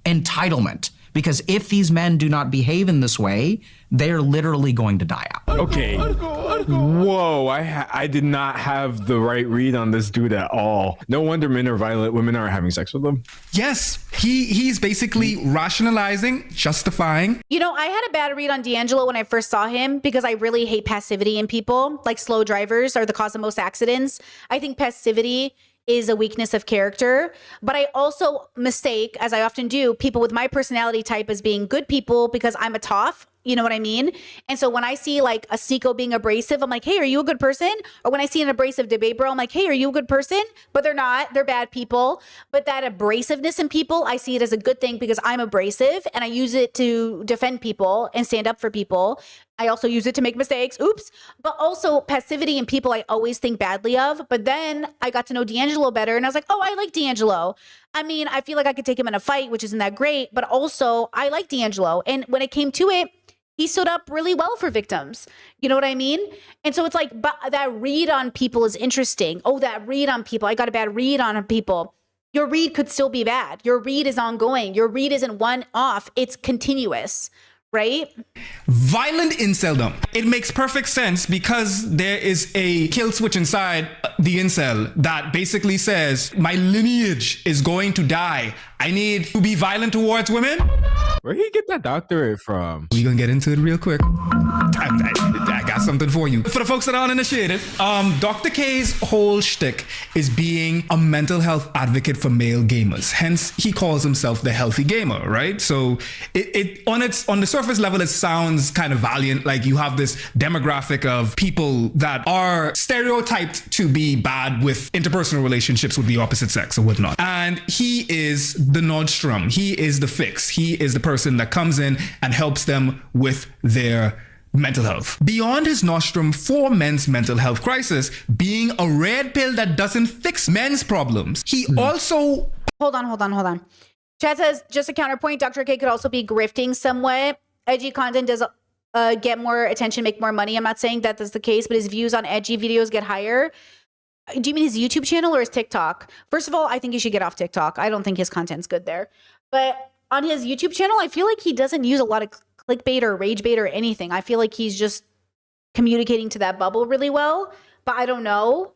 Entitlement. Because if these men do not behave in this way, they're literally going to die out. Okay. Whoa, I did not have the right read on this dude at all. No wonder men are violent. Women aren't having sex with them. Yes, he's basically rationalizing, justifying. You know, I had a bad read on D'Angelo when I first saw him because I really hate passivity in people. Like slow drivers are the cause of most accidents. I think passivity is a weakness of character, but I also mistake, as I often do, people with my personality type as being good people because I'm a toff. You know what I mean? And so when I see like a Siko being abrasive, I'm like, hey, are you a good person? Or when I see an abrasive debate bro, I'm like, hey, are you a good person? But they're not. They're bad people. But that abrasiveness in people, I see it as a good thing because I'm abrasive and I use it to defend people and stand up for people. I also use it to make mistakes. Oops. But also passivity in people I always think badly of. But then I got to know D'Angelo better and I was like, oh, I like D'Angelo. I mean, I feel like I could take him in a fight, which isn't that great. But also I like D'Angelo. And when it came to it, he stood up really well for victims. You know what I mean? And so it's like, but that read on people is interesting. Oh, that read on people. I got a bad read on people. Your read could still be bad. Your read is ongoing. Your read isn't one off. It's continuous, right? Violent inceldom. It makes perfect sense because there is a kill switch inside the incel that basically says, my lineage is going to die. I need to be violent towards women. Where'd he get that doctorate from? We're gonna get into it real quick. I got got something for you. For the folks that aren't initiated, Dr. K's whole shtick is being a mental health advocate for male gamers. Hence, he calls himself the healthy gamer, right? So it on the surface level, it sounds kind of valiant. Like you have this demographic of people that are stereotyped to be bad with interpersonal relationships with the opposite sex or whatnot. And he is the Nordstrom. He is the fix. He is the person that comes in and helps them with their mental health. Beyond his nostrum for men's mental health crisis being a red pill that doesn't fix men's problems, he also... Hold on. Chad says, just a counterpoint, Dr. K could also be grifting somewhat. Edgy content does get more attention, make more money. I'm not saying that that's the case, but his views on edgy videos get higher. Do you mean his YouTube channel or his TikTok? First of all, I think he should get off TikTok. I don't think his content's good there. But on his YouTube channel, I feel like he doesn't use a lot of clickbait or rage bait or anything. I feel like he's just communicating to that bubble really well, but I don't know.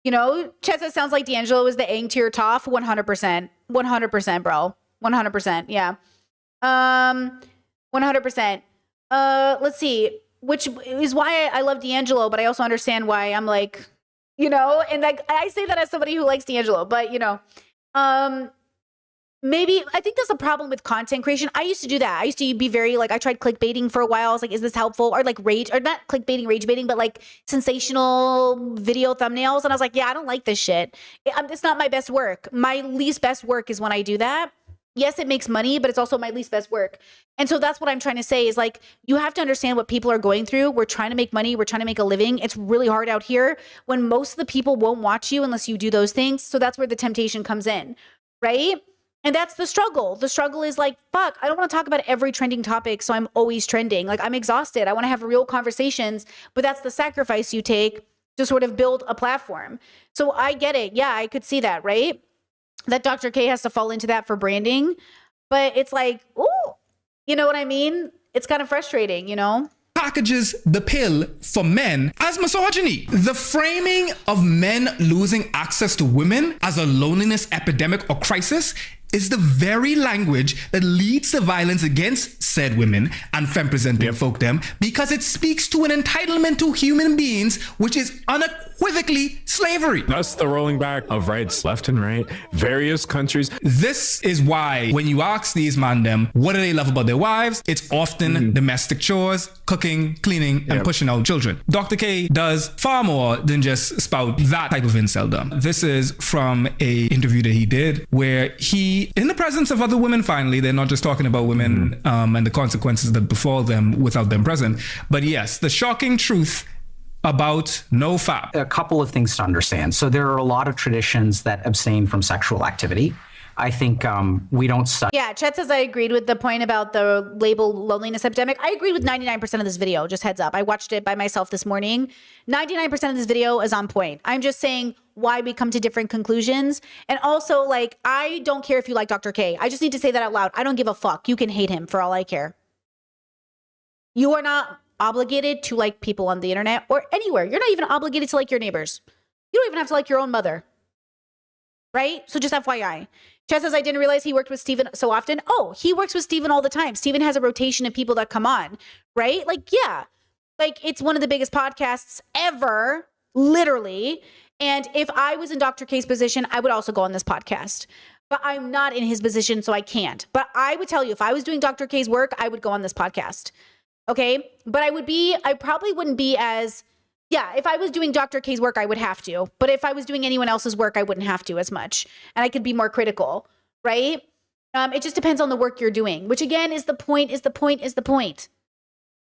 You know, Chessa sounds like D'Angelo is the Aang to your Toph. 100%. 100%, bro. 100%. Yeah. 100%. Let's see. Which is why I love D'Angelo, but I also understand why I'm like, you know, and like I say that as somebody who likes D'Angelo, but you know, maybe I think there's a problem with content creation. I used to do that. I used to be very like, I tried clickbaiting for a while. I was like, is this helpful? Or like rage, or not clickbaiting, rage baiting, but like sensational video thumbnails. And I was like, yeah, I don't like this shit. It's not my best work. My least best work is when I do that. Yes, it makes money, but it's also my least best work. And so that's what I'm trying to say is like, you have to understand what people are going through. We're trying to make money. We're trying to make a living. It's really hard out here when most of the people won't watch you unless you do those things. So that's where the temptation comes in, right? And that's the struggle. The struggle is like, fuck, I don't want to talk about every trending topic, so I'm always trending. Like, I'm exhausted. I want to have real conversations, but that's the sacrifice you take to sort of build a platform. So I get it. Yeah, I could see that, right? That Dr. K has to fall into that for branding. But it's like, ooh, you know what I mean? It's kind of frustrating, you know? Packages the pill for men as misogyny. The framing of men losing access to women as a loneliness epidemic or crisis is the very language that leads to violence against said women and femme-presenting folkdom, because it speaks to an entitlement to human beings, which is unequivocally slavery. Thus the rolling back of rights left and right, various countries. This is why when you ask these man them, what do they love about their wives? It's often domestic chores, cooking, cleaning, and pushing out children. Dr. K does far more than just spout that type of inceldom. This is from a interview that he did where he, in the presence of other women, finally, they're not just talking about women and the consequences that befall them without them present. But yes, the shocking truth about NoFap. A couple of things to understand. So there are a lot of traditions that abstain from sexual activity. I think we don't study. Yeah, Chet says I agreed with the point about the label loneliness epidemic. I agreed with 99% of this video, just heads up. I watched it by myself this morning. 99% of this video is on point. I'm just saying why we come to different conclusions. And also, like, I don't care if you like Dr. K. I just need to say that out loud. I don't give a fuck. You can hate him for all I care. You are not obligated to like people on the internet or anywhere. You're not even obligated to like your neighbors. You don't even have to like your own mother. Right? So just FYI. Chess says, I didn't realize he worked with Steven so often. Oh, he works with Steven all the time. Steven has a rotation of people that come on, right? Like, yeah. Like, it's one of the biggest podcasts ever, literally. And if I was in Dr. K's position, I would also go on this podcast. But I'm not in his position, so I can't. But I would tell you, if I was doing Dr. K's work, I would go on this podcast. Okay? But I probably wouldn't be as... Yeah, if I was doing Dr. K's work, I would have to. But if I was doing anyone else's work, I wouldn't have to as much. And I could be more critical, right? It just depends on the work you're doing, which again is the point.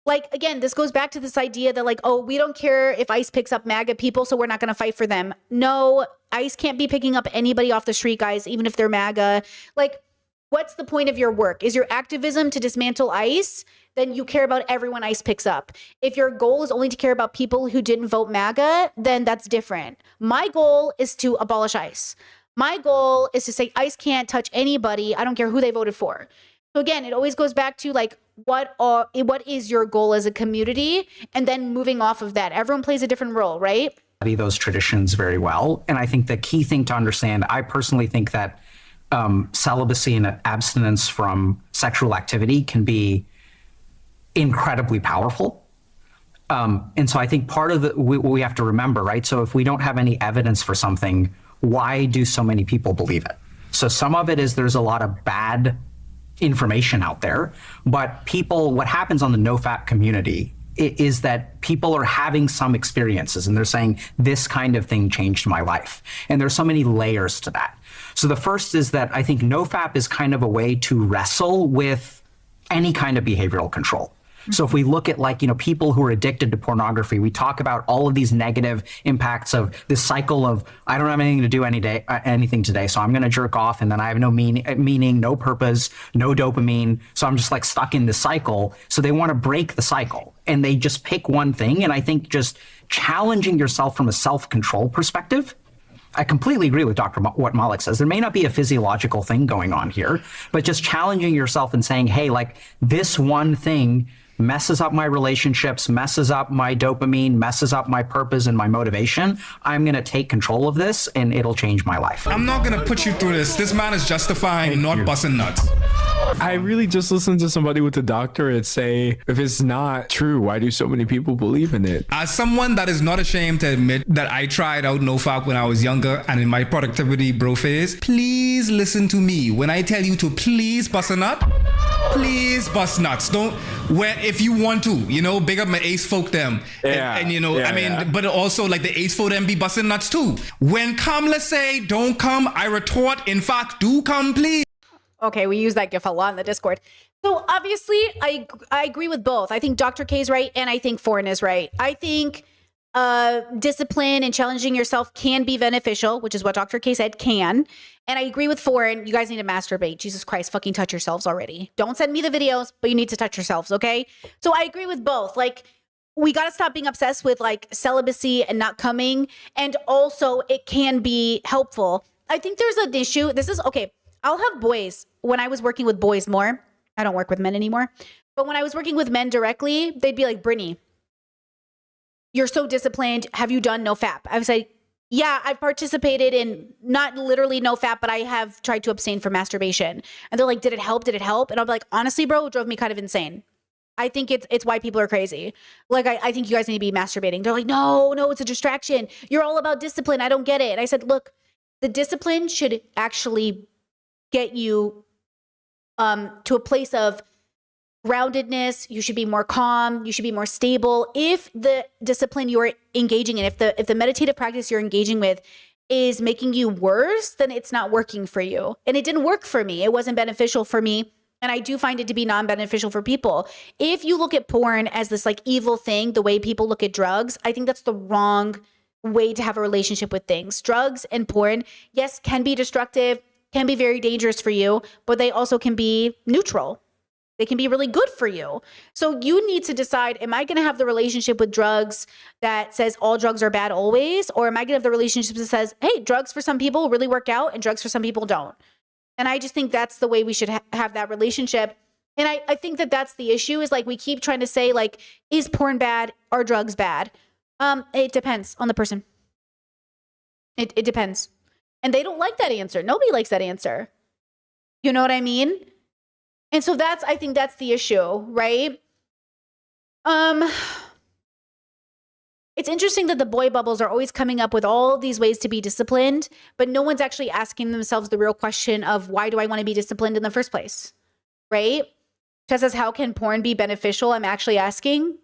Like, again, this goes back to this idea that like, oh, we don't care if ICE picks up MAGA people, so we're not going to fight for them. No, ICE can't be picking up anybody off the street, guys, even if they're MAGA. Like, what's the point of your work? Is your activism to dismantle ICE? Then you care about everyone ICE picks up. If your goal is only to care about people who didn't vote MAGA, then that's different. My goal is to abolish ICE. My goal is to say ICE can't touch anybody. I don't care who they voted for. So again, it always goes back to like, what is your goal as a community? And then moving off of that, everyone plays a different role, right? Study those traditions very well. And I think the key thing to understand, I personally think that celibacy and abstinence from sexual activity can be incredibly powerful. And so I think part of what we have to remember, right? So if we don't have any evidence for something, why do so many people believe it? So some of it is there's a lot of bad information out there, but what happens on the NoFap community is that people are having some experiences and they're saying this kind of thing changed my life. And there's so many layers to that. So the first is that I think NoFap is kind of a way to wrestle with any kind of behavioral control. So if we look at people who are addicted to pornography, we talk about all of these negative impacts of this cycle of, I don't have anything to do anything today, so I'm going to jerk off, and then I have no meaning, no purpose, no dopamine. So I'm just stuck in this cycle. So they want to break the cycle and they just pick one thing. And I think just challenging yourself from a self-control perspective, I completely agree with what Malik says. There may not be a physiological thing going on here, but just challenging yourself and saying, hey, this one thing messes up my relationships, messes up my dopamine, messes up my purpose and my motivation. I'm going to take control of this and it'll change my life. I'm not going to put you through this. This man is justifying not busting nuts. I really just listened to somebody with a doctorate say, if it's not true, why do so many people believe in it? As someone that is not ashamed to admit that I tried out NoFap when I was younger and in my productivity bro phase, please listen to me. When I tell you to please bust a nut, please bust nuts. If you want to, big up my ace folk them. But also the ace folk them be busting nuts too. When come, let's say, don't come, I retort, in fact, do come, please. Okay, we use that gif a lot in the Discord. So obviously, I agree with both. I think Dr. K is right, and I think Foreign is right. I think discipline and challenging yourself can be beneficial, which is what Dr. K said, can. And I agree with Foreign, you guys need to masturbate. Jesus Christ, fucking touch yourselves already. Don't send me the videos, but you need to touch yourselves, okay? So I agree with both. We got to stop being obsessed with celibacy and not coming. And also, it can be helpful. I think there's an issue. I'll have boys. When I was working with boys more, I don't work with men anymore. But when I was working with men directly, they'd be like, Brittany, you're so disciplined. Have you done NoFap? I was like, yeah, I've participated in not literally NoFap, but I have tried to abstain from masturbation. And they're like, did it help? Did it help? And I'm like, honestly, bro, it drove me kind of insane. I think it's why people are crazy. I think you guys need to be masturbating. They're like, no, it's a distraction. You're all about discipline. I don't get it. And I said, look, the discipline should actually get you to a place of groundedness. You should be more calm. You should be more stable. If the discipline you're engaging in, if the meditative practice you're engaging with is making you worse, then it's not working for you. And it didn't work for me. It wasn't beneficial for me. And I do find it to be non-beneficial for people. If you look at porn as this evil thing, the way people look at drugs, I think that's the wrong way to have a relationship with things. Drugs and porn, yes, can be destructive, can be very dangerous for you, but they also can be neutral. They can be really good for you. So you need to decide, am I going to have the relationship with drugs that says all drugs are bad always? Or am I going to have the relationship that says, hey, drugs for some people really work out and drugs for some people don't? And I just think that's the way we should have that relationship. And I think that's the issue is we keep trying to say is porn bad? Are drugs bad? It depends on the person. It depends. And they don't like that answer. Nobody likes that answer. You know what I mean? And so I think that's the issue, right? It's interesting that the boy bubbles are always coming up with all these ways to be disciplined, but no one's actually asking themselves the real question of why do I want to be disciplined in the first place, right? Chad says, how can porn be beneficial? I'm actually asking.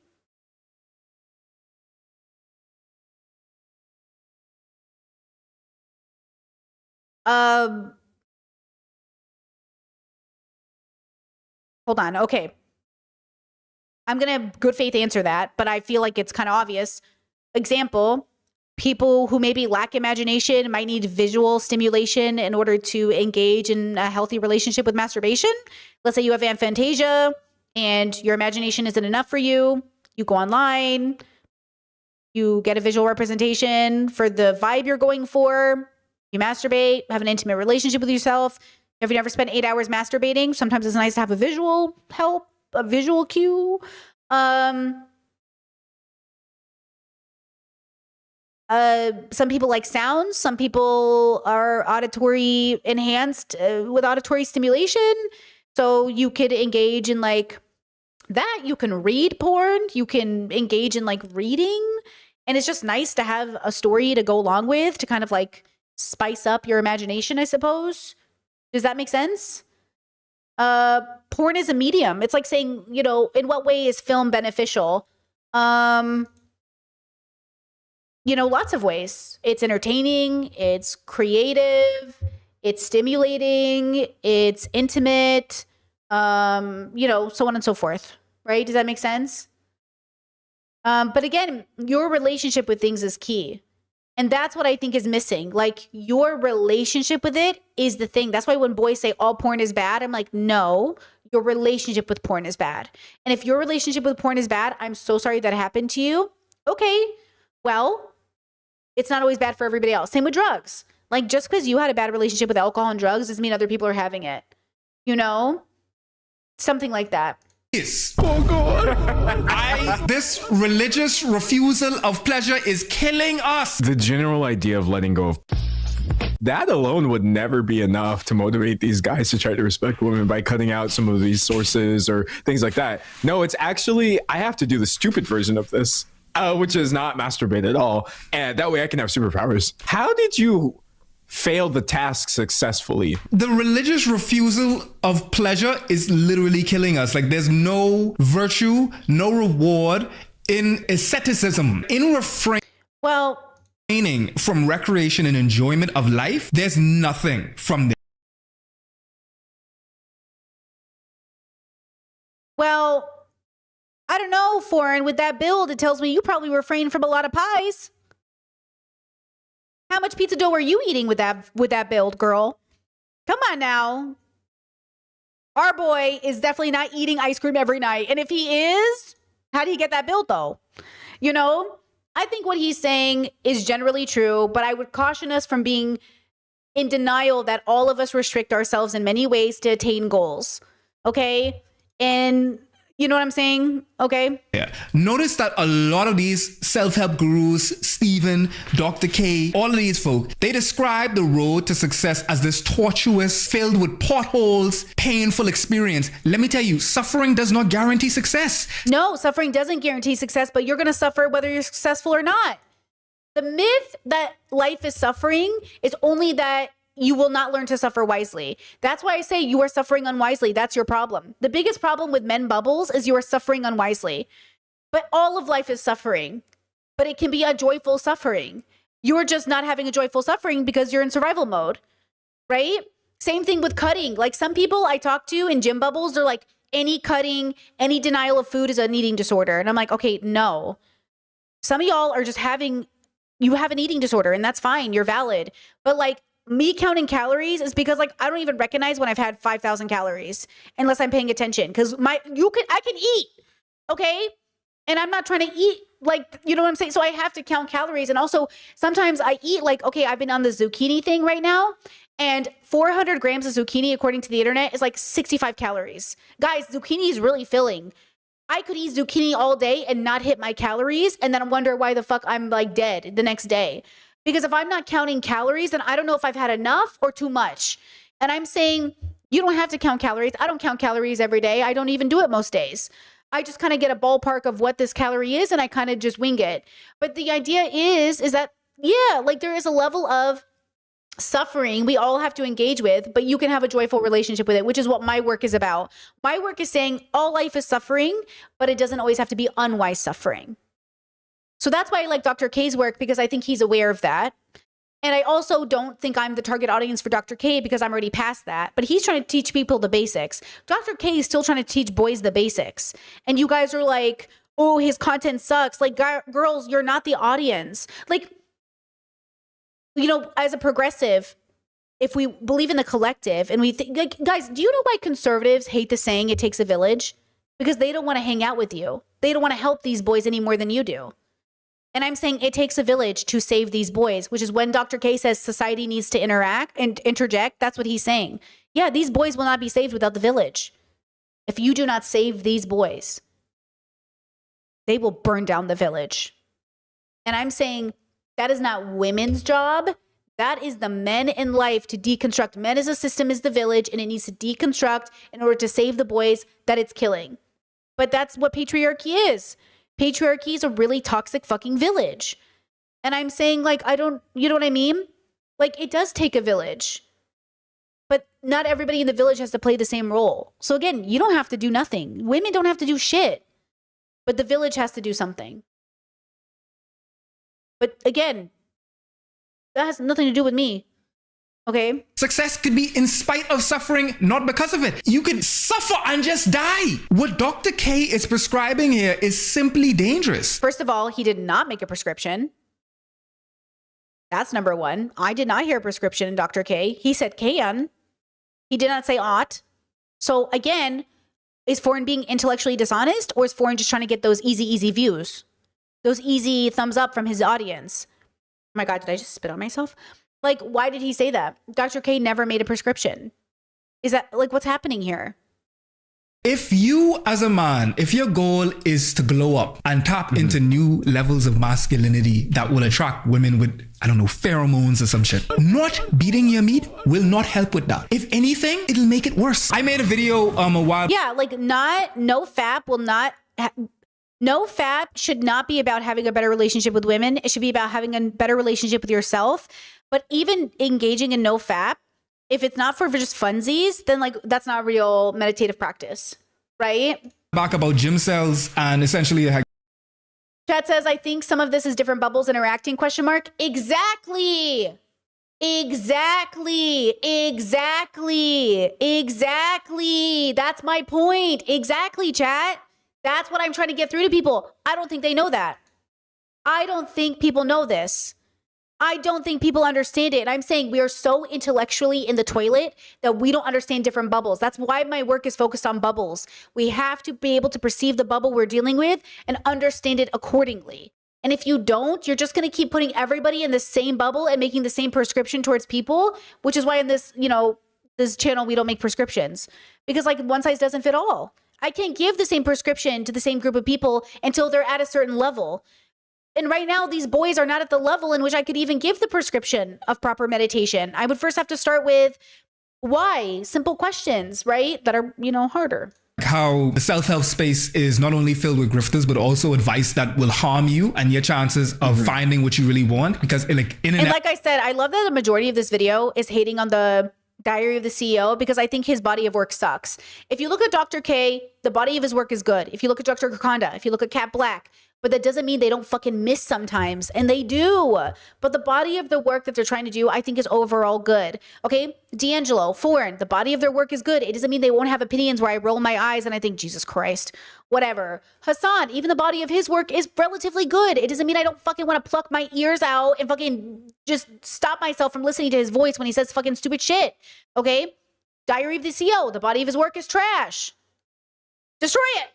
Hold on. Okay. I'm going to good faith answer that, but I feel like it's kind of obvious. Example, people who maybe lack imagination might need visual stimulation in order to engage in a healthy relationship with masturbation. Let's say you have aphantasia and your imagination isn't enough for you. You go online, you get a visual representation for the vibe you're going for. You masturbate, have an intimate relationship with yourself. If you never spent 8 hours masturbating, sometimes it's nice to have a visual help, a visual cue. Some people like sounds. Some people are auditory enhanced with auditory stimulation. So you could engage in that you can read porn, you can engage in like reading, and it's just nice to have a story to go along with to kind of like spice up your imagination, I suppose. Does that make sense? Porn is a medium. It's like saying, you know, in what way is film beneficial? You know, lots of ways. It's entertaining, it's creative, it's stimulating, it's intimate, you know, so on and so forth, right? Does that make sense? But again, your relationship with things is key. And that's what I think is missing. Like, your relationship with it is the thing. That's why when boys say all porn is bad, I'm like, no, your relationship with porn is bad. And if your relationship with porn is bad, I'm so sorry that happened to you. Okay, well, it's not always bad for everybody else. Same with drugs. Like, just because you had a bad relationship with alcohol and drugs doesn't mean other people are having it. You know? Something like that. Oh God. This religious refusal of pleasure is killing us. The general idea of letting go of that alone would never be enough to motivate these guys to try to respect women by cutting out some of these sources or things like that. No, it's actually, I have to do the stupid version of this, which is not masturbate at all. And that way I can have superpowers. How did you fail the task successfully? The religious refusal of pleasure is literally killing us. Like, there's no virtue, no reward in asceticism, in refraining from recreation and enjoyment of life. There's nothing from there. Well, I don't know, Foreign. With that build, it tells me you probably refrained from a lot of pies. How much pizza dough are you eating with that build, girl? Come on now. Our boy is definitely not eating ice cream every night. And if he is, how do you get that build though? You know, I think what he's saying is generally true, but I would caution us from being in denial that all of us restrict ourselves in many ways to attain goals. Okay? And you know what I'm saying? Okay. Yeah. Notice that a lot of these self-help gurus, Stephen, Dr. K, all of these folk, they describe the road to success as this tortuous, filled with potholes, painful experience. Let me tell you, suffering does not guarantee success. No, suffering doesn't guarantee success, but you're going to suffer whether you're successful or not. The myth that life is suffering is only that you will not learn to suffer wisely. That's why I say you are suffering unwisely. That's your problem. The biggest problem with men bubbles is you are suffering unwisely. But all of life is suffering. But it can be a joyful suffering. You're just not having a joyful suffering because you're in survival mode, right? Same thing with cutting. Like, some people I talk to in gym bubbles, they're like, any cutting, any denial of food is an eating disorder. And I'm like, okay, no. Some of y'all are just you have an eating disorder, and that's fine. You're valid. But like, me counting calories is because, like, I don't even recognize when I've had 5,000 calories unless I'm paying attention. Because I can eat, okay? And I'm not trying to eat, like, you know what I'm saying? So I have to count calories. And also, sometimes I eat, like, okay, I've been on the zucchini thing right now, and 400 grams of zucchini, according to the internet, is like 65 calories. Guys, zucchini is really filling. I could eat zucchini all day and not hit my calories, and then wonder why the fuck I'm, like, dead the next day. Because if I'm not counting calories, then I don't know if I've had enough or too much. And I'm saying you don't have to count calories. I don't count calories every day. I don't even do it most days. I just kind of get a ballpark of what this calorie is, and I kind of just wing it. But the idea is that, yeah, like, there is a level of suffering we all have to engage with, but you can have a joyful relationship with it, which is what my work is about. My work is saying all life is suffering, but it doesn't always have to be unwise suffering. So that's why I like Dr. K's work, because I think he's aware of that. And I also don't think I'm the target audience for Dr. K because I'm already past that. But he's trying to teach people the basics. Dr. K is still trying to teach boys the basics. And you guys are like, oh, his content sucks. Like, girls, you're not the audience. Like, you know, as a progressive, if we believe in the collective and we think, like, guys, do you know why conservatives hate the saying it takes a village? Because they don't want to hang out with you. They don't want to help these boys any more than you do. And I'm saying it takes a village to save these boys, which is when Dr. K says society needs to interact and interject. That's what he's saying. Yeah, these boys will not be saved without the village. If you do not save these boys, they will burn down the village. And I'm saying that is not women's job. That is the men in life to deconstruct. Men as a system is the village, and it needs to deconstruct in order to save the boys that it's killing. But that's what patriarchy is. Patriarchy is a really toxic fucking village. And I'm saying, like, you know what I mean? Like, it does take a village. But not everybody in the village has to play the same role. So again, you don't have to do nothing. Women don't have to do shit. But the village has to do something. But again, that has nothing to do with me. Okay? Success could be in spite of suffering, not because of it. You could suffer and just die. What Dr. K is prescribing here is simply dangerous. First of all, he did not make a prescription. That's number one. I did not hear a prescription in Dr. K. He said can. He did not say ought. So again, is Foreign being intellectually dishonest, or is Foreign just trying to get those easy views? Those easy thumbs up from his audience? Oh my God, did I just spit on myself? Like, why did he say that? Dr. K never made a prescription. Is that, like, what's happening here? If you, as a man, if your goal is to glow up and tap into new levels of masculinity that will attract women with, I don't know, pheromones or some shit, not beating your meat will not help with that. If anything, it'll make it worse. I made a video a while. Yeah, like no FAP will not... No FAP should not be about having a better relationship with women. It should be about having a better relationship with yourself. But even engaging in no FAP, if it's not for just funsies, then like that's not real meditative practice, right? Back about gym cells and essentially Chat says, I think some of this is different bubbles interacting, ? Exactly. That's my point. Exactly, chat. That's what I'm trying to get through to people. I don't think they know that. I don't think people know this. I don't think people understand it. And I'm saying we are so intellectually in the toilet that we don't understand different bubbles. That's why my work is focused on bubbles. We have to be able to perceive the bubble we're dealing with and understand it accordingly. And if you don't, you're just going to keep putting everybody in the same bubble and making the same prescription towards people, which is why in this, this channel, we don't make prescriptions, because like one size doesn't fit all. I can't give the same prescription to the same group of people until they're at a certain level. And right now, these boys are not at the level in which I could even give the prescription of proper meditation. I would first have to start with why? Simple questions, right? That are, harder. How the self-help space is not only filled with grifters, but also advice that will harm you and your chances of finding what you really want. Because like I said, I love that the majority of this video is hating on the Diary of the CEO because I think his body of work sucks. If you look at Dr. K, the body of his work is good. If you look at Dr. Kakanda, if you look at Kat Black, but that doesn't mean they don't fucking miss sometimes, and they do. But the body of the work that they're trying to do, I think, is overall good. Okay, D'Angelo, Foreign, the body of their work is good. It doesn't mean they won't have opinions where I roll my eyes and I think, Jesus Christ, whatever. Hassan, even the body of his work is relatively good. It doesn't mean I don't fucking want to pluck my ears out and fucking just stop myself from listening to his voice when he says fucking stupid shit. Okay, Diary of the CEO, the body of his work is trash. Destroy it.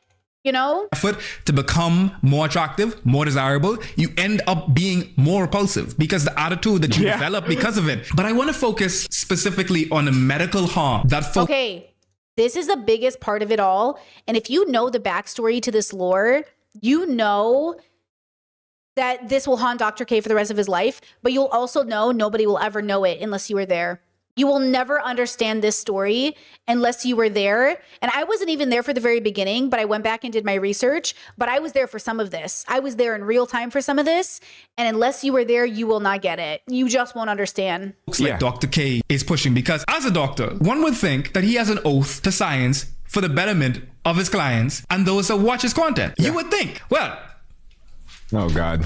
Effort to become more attractive, more desirable, you end up being more repulsive because the attitude that you develop because of it. But I want to focus specifically on the medical harm that okay, this is the biggest part of it all. And if you know the backstory to this lore, you know that this will haunt Dr. K for the rest of his life, but you'll also know nobody will ever know it unless you were there. You will never understand this story unless you were there. And I wasn't even there for the very beginning, but I went back and did my research. But I was there for some of this. I was there in real time for some of this. And unless you were there, you will not get it. You just won't understand. Looks like Dr. K is pushing because as a doctor, one would think that he has an oath to science for the betterment of his clients and those that watch his content. You would think, well, oh God.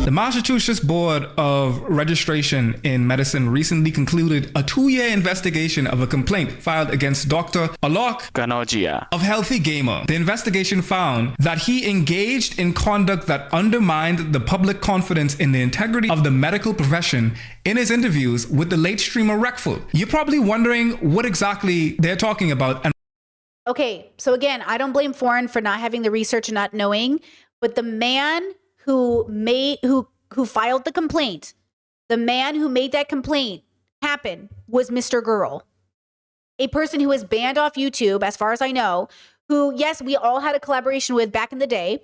The Massachusetts Board of Registration in Medicine recently concluded a 2-year investigation of a complaint filed against Dr. Alok Kanogia of Healthy Gamer. The investigation found that he engaged in conduct that undermined the public confidence in the integrity of the medical profession in his interviews with the late streamer Reckful. You're probably wondering what exactly they're talking about. And okay, so again, I don't blame Foreign for not having the research and not knowing, but the man who filed the complaint, the man who made that complaint happen was Mr. Girl, a person who was banned off YouTube, as far as I know, who, yes, we all had a collaboration with back in the day,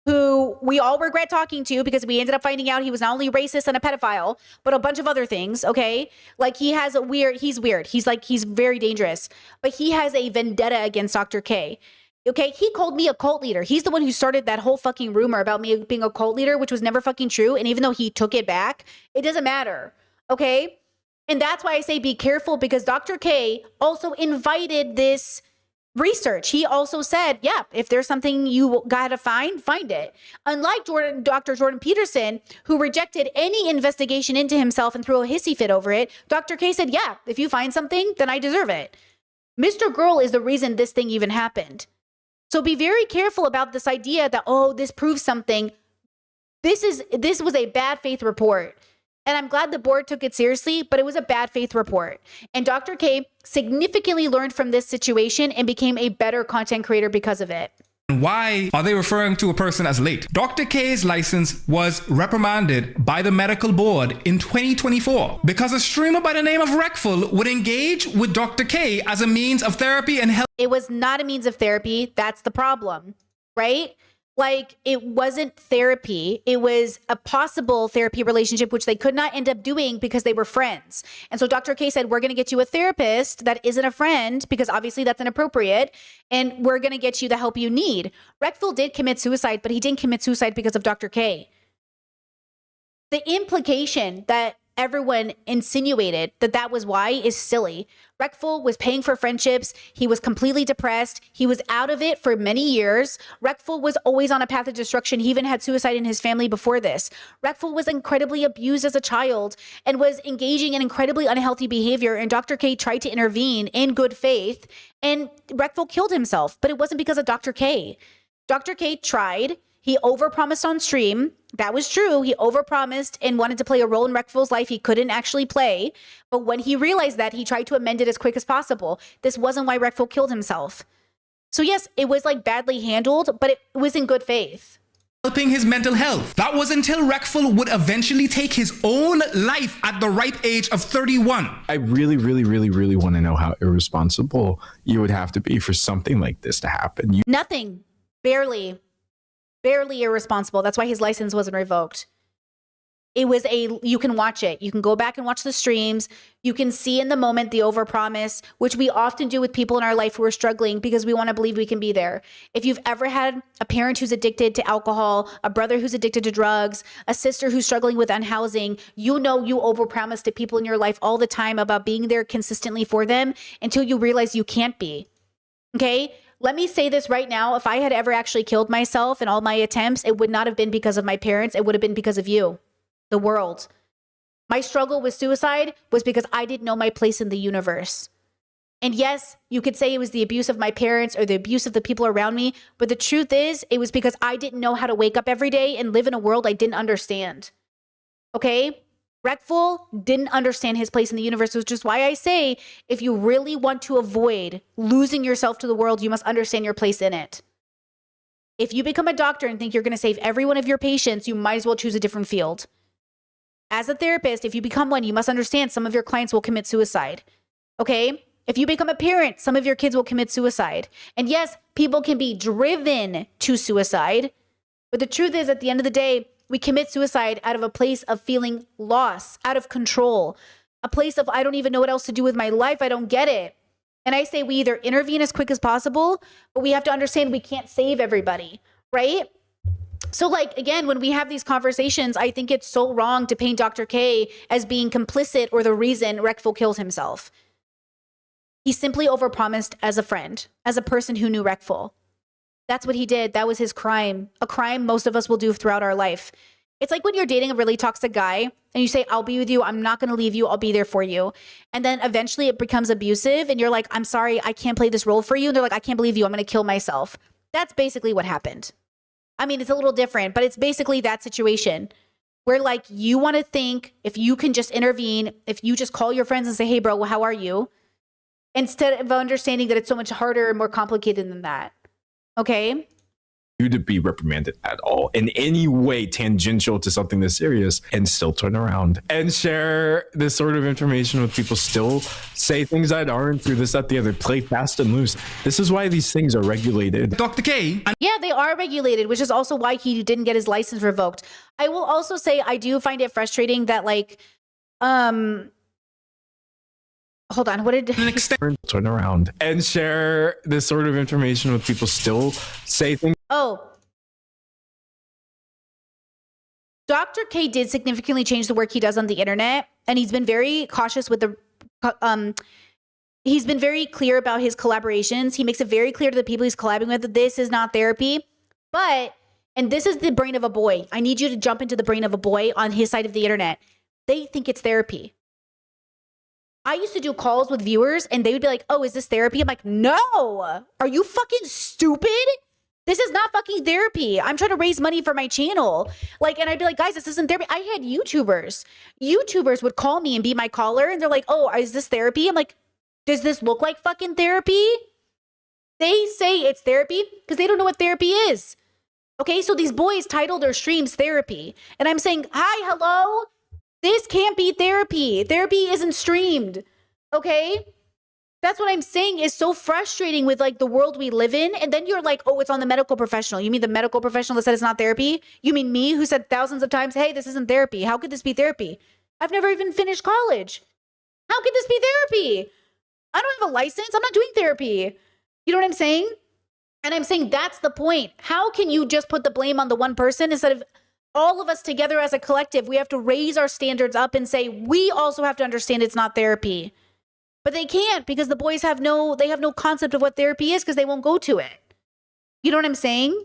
who we all regret talking to because we ended up finding out he was not only racist and a pedophile, but a bunch of other things, okay? Like he's weird. He's very dangerous, but he has a vendetta against Dr. K. Okay, he called me a cult leader. He's the one who started that whole fucking rumor about me being a cult leader, which was never fucking true. And even though he took it back, it doesn't matter. Okay? And that's why I say be careful, because Dr. K also invited this research. He also said, yeah, if there's something you gotta find it. Unlike Dr. Jordan Peterson, who rejected any investigation into himself and threw a hissy fit over it, Dr. K said, yeah, if you find something, then I deserve it. Mr. Girl is the reason this thing even happened. So be very careful about this idea that, oh, this proves something. This was a bad faith report. And I'm glad the board took it seriously, but it was a bad faith report. And Dr. K significantly learned from this situation and became a better content creator because of it. Why are they referring to a person as late? Dr. K's license was reprimanded by the medical board in 2024 because a streamer by the name of Reckful would engage with Dr. K as a means of therapy and help. It was not a means of therapy. That's the problem, right? Like, it wasn't therapy. It was a possible therapy relationship, which they could not end up doing because they were friends. And so Dr. K said, we're going to get you a therapist that isn't a friend, because obviously that's inappropriate. And we're going to get you the help you need. Reckful did commit suicide, but he didn't commit suicide because of Dr. K. The implication that everyone insinuated that was why is silly. Reckful was paying for friendships. He was completely depressed. He was out of it for many years. Reckful was always on a path of destruction. He even had suicide in his family before this. Reckful was incredibly abused as a child and was engaging in incredibly unhealthy behavior. And Dr. K tried to intervene in good faith, and Reckful killed himself. But it wasn't because of Dr. K. Dr. K tried. He overpromised on stream. That was true. He overpromised and wanted to play a role in Reckful's life he couldn't actually play. But when he realized that, he tried to amend it as quick as possible. This wasn't why Reckful killed himself. So yes, it was like badly handled, but it was in good faith. Helping his mental health. That was until Reckful would eventually take his own life at the ripe age of 31. I really, really, really, really want to know how irresponsible you would have to be for something like this to happen. Nothing. Barely irresponsible. That's why his license wasn't revoked. It was you can watch it. You can go back and watch the streams. You can see in the moment the overpromise, which we often do with people in our life who are struggling because we want to believe we can be there. If you've ever had a parent who's addicted to alcohol, a brother who's addicted to drugs, a sister who's struggling with unhousing, you know you overpromise to people in your life all the time about being there consistently for them until you realize you can't be. Okay? Let me say this right now. If I had ever actually killed myself in all my attempts, it would not have been because of my parents. It would have been because of you, the world. My struggle with suicide was because I didn't know my place in the universe. And yes, you could say it was the abuse of my parents or the abuse of the people around me. But the truth is, it was because I didn't know how to wake up every day and live in a world I didn't understand. Okay? Reckful didn't understand his place in the universe, which is why I say, if you really want to avoid losing yourself to the world, you must understand your place in it. If you become a doctor and think you're going to save every one of your patients, you might as well choose a different field. As a therapist, if you become one, you must understand some of your clients will commit suicide. Okay? If you become a parent, some of your kids will commit suicide. And yes, people can be driven to suicide. But the truth is, at the end of the day, we commit suicide out of a place of feeling loss, out of control, a place of, I don't even know what else to do with my life. I don't get it. And I say we either intervene as quick as possible, but we have to understand we can't save everybody, right? So like, again, when we have these conversations, I think it's so wrong to paint Dr. K as being complicit or the reason Reckful killed himself. He simply overpromised as a friend, as a person who knew Reckful. That's what he did. That was his crime. A crime most of us will do throughout our life. It's like when you're dating a really toxic guy and you say, I'll be with you. I'm not going to leave you. I'll be there for you. And then eventually it becomes abusive and you're like, I'm sorry, I can't play this role for you. And they're like, I can't believe you. I'm going to kill myself. That's basically what happened. I mean, it's a little different, but it's basically that situation where like you want to think if you can just intervene, if you just call your friends and say, hey, bro, well, how are you? Instead of understanding that it's so much harder and more complicated than that. Okay. You to be reprimanded at all in any way tangential to something this serious and still turn around and share this sort of information with people, still say things that aren't true, this, that, the other, play fast and loose. This is why these things are regulated. Dr. K. Yeah, they are regulated, which is also why he didn't get his license revoked. I will also say I do find it frustrating that like, hold on. What did an extent turn around and share this sort of information with people, still say things. Oh. Dr. K did significantly change the work he does on the internet, and he's been very cautious with the he's been very clear about his collaborations. He makes it very clear to the people he's collabing with that this is not therapy. But, and this is the brain of a boy. I need you to jump into the brain of a boy on his side of the internet. They think it's therapy. I used to do calls with viewers and they would be like, oh, is this therapy? I'm like, no. Are you fucking stupid? This is not fucking therapy. I'm trying to raise money for my channel. Like, and I'd be like, guys, this isn't therapy. I had YouTubers. YouTubers would call me and be my caller and they're like, oh, is this therapy? I'm like, does this look like fucking therapy? They say it's therapy because they don't know what therapy is. Okay, so these boys titled their streams therapy. And I'm saying, hi, hello? This can't be therapy. Therapy isn't streamed. Okay? That's what I'm saying is so frustrating with like the world we live in. And then you're like, oh, it's on the medical professional. You mean the medical professional that said it's not therapy? You mean me who said thousands of times, hey, this isn't therapy. How could this be therapy? I've never even finished college. How could this be therapy? I don't have a license. I'm not doing therapy. You know what I'm saying? And I'm saying that's the point. How can you just put the blame on the one person instead of all of us together as a collective? We have to raise our standards up and say, we also have to understand it's not therapy. But they can't because the boys have no concept of what therapy is because they won't go to it. You know what I'm saying?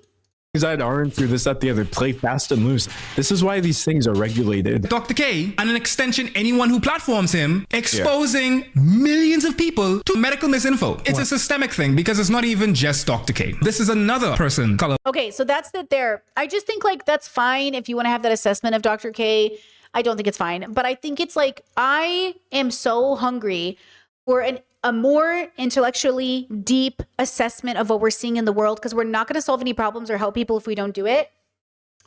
That aren't through this, that, the other. Play fast and loose. This is why these things are regulated. Dr. K, and an extension, anyone who platforms him, exposing millions of people to medical misinfo. It's a systemic thing because it's not even just Dr. K. This is another person. Okay, so that's it there. I just think like that's fine if you want to have that assessment of Dr. K. I don't think it's fine. But I think it's like I am so hungry for a more intellectually deep assessment of what we're seeing in the world because we're not going to solve any problems or help people if we don't do it.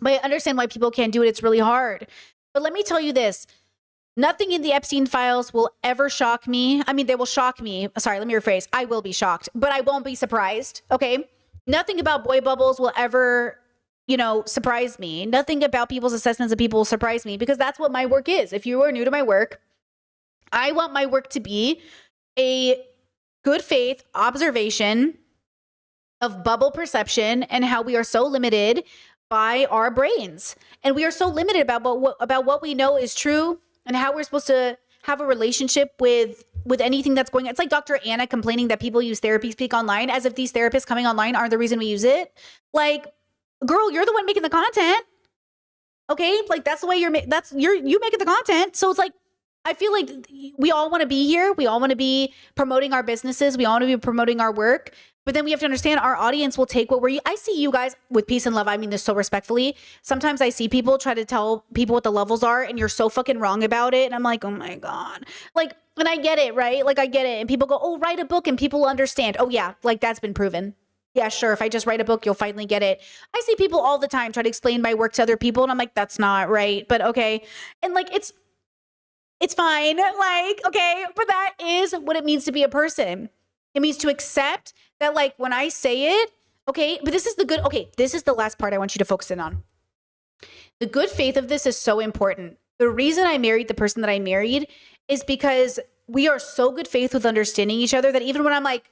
But I understand why people can't do it. It's really hard. But let me tell you this. Nothing in the Epstein files will ever shock me. I mean, they will shock me. Sorry, let me rephrase. I will be shocked, but I won't be surprised. Okay? Nothing about boy bubbles will ever, surprise me. Nothing about people's assessments of people will surprise me because that's what my work is. If you are new to my work, I want my work to be a good faith observation of bubble perception and how we are so limited by our brains. And we are so limited about what we know is true and how we're supposed to have a relationship with anything that's going on. It's like Dr. Anna complaining that people use therapy speak online as if these therapists coming online aren't the reason we use it. Like, girl, you're the one making the content. Okay? Like that's the way you making the content. So it's like, I feel like we all want to be here. We all want to be promoting our businesses. We all want to be promoting our work. But then we have to understand our audience will take what I see you guys with peace and love. I mean this so respectfully. Sometimes I see people try to tell people what the levels are and you're so fucking wrong about it. And I'm like, oh my God. Like, and I get it, right? Like I get it. And people go, oh, write a book and people will understand. Oh yeah, like that's been proven. Yeah, sure. If I just write a book, you'll finally get it. I see people all the time try to explain my work to other people. And I'm like, that's not right. But okay. And like, it's fine. Like, okay, but that is what it means to be a person. It means to accept that, like, when I say it, okay, but this is the last part I want you to focus in on. The good faith of this is so important. The reason I married the person that I married is because we are so good faith with understanding each other that even when I'm like,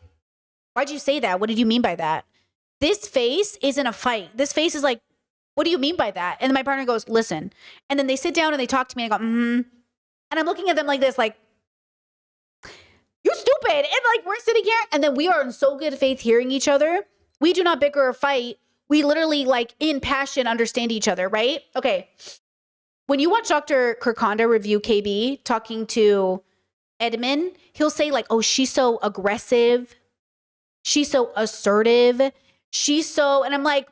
why'd you say that? What did you mean by that? This face isn't a fight. This face is like, what do you mean by that? And then my partner goes, listen. And then they sit down and they talk to me and I go, And I'm looking at them like this, like, you stupid. And like, we're sitting here and then we are in so good faith hearing each other. We do not bicker or fight. We literally like in passion understand each other, right? Okay. When you watch Dr. Kirkonda review KB talking to Edmund, he'll say like, oh, she's so aggressive. She's so assertive. And I'm like,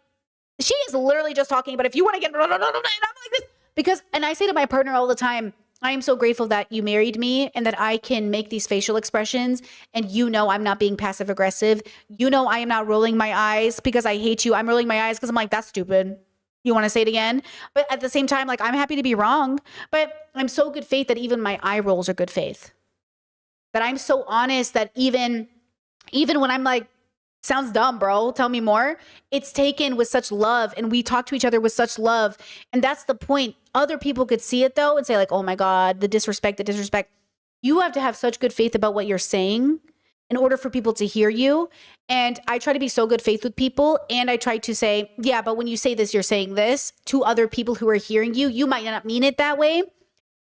she is literally just talking about if you want to get, and I'm like this. And I say to my partner all the time, I am so grateful that you married me and that I can make these facial expressions and I'm not being passive aggressive. I am not rolling my eyes because I hate you. I'm rolling my eyes because I'm like, that's stupid. You want to say it again? But at the same time, like I'm happy to be wrong, but I'm so good faith that even my eye rolls are good faith. That I'm so honest that even when I'm like, sounds dumb, bro, tell me more. It's taken with such love and we talk to each other with such love. And that's the point. Other people could see it though and say like, oh my God, the disrespect. you have to have such good faith about what you're saying in order for people to hear you. And I try to be so good faith with people. And I try to say, yeah, but when you say this, you're saying this to other people who are hearing you. You might not mean it that way.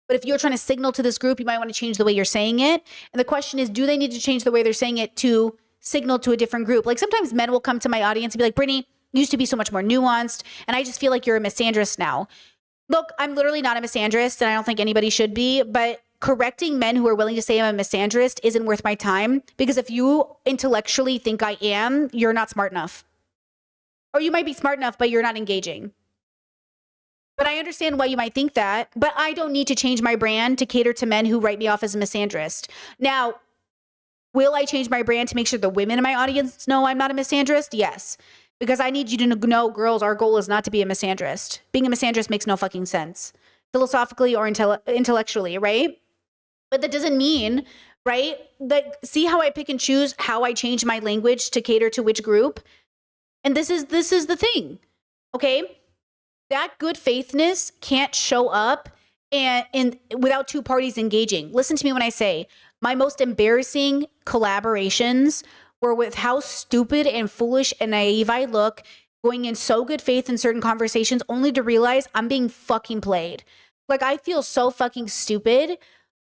But if you're trying to signal to this group, you might want to change the way you're saying it. And the question is, do they need to change the way they're saying it to signal to a different group? Like sometimes men will come to my audience and be like, Brittany, you used to be so much more nuanced. And I just feel like you're a misandrist now. Look, I'm literally not a misandrist and I don't think anybody should be, but correcting men who are willing to say I'm a misandrist isn't worth my time, because if you intellectually think I am, you're not smart enough. Or you might be smart enough, but you're not engaging. But I understand why you might think that, but I don't need to change my brand to cater to men who write me off as a misandrist. Now, will I change my brand to make sure the women in my audience know I'm not a misandrist? Yes. Because I need you to know, girls, our goal is not to be a misandrist. Being a misandrist makes no fucking sense, philosophically or intellectually, right? But that doesn't mean, right? Like, see how I pick and choose how I change my language to cater to which group? And this is the thing, okay? That good faithness can't show up and without two parties engaging. Listen to me when I say my most embarrassing collaborations were with how stupid and foolish and naive I look, going in so good faith in certain conversations only to realize I'm being fucking played. Like, I feel so fucking stupid.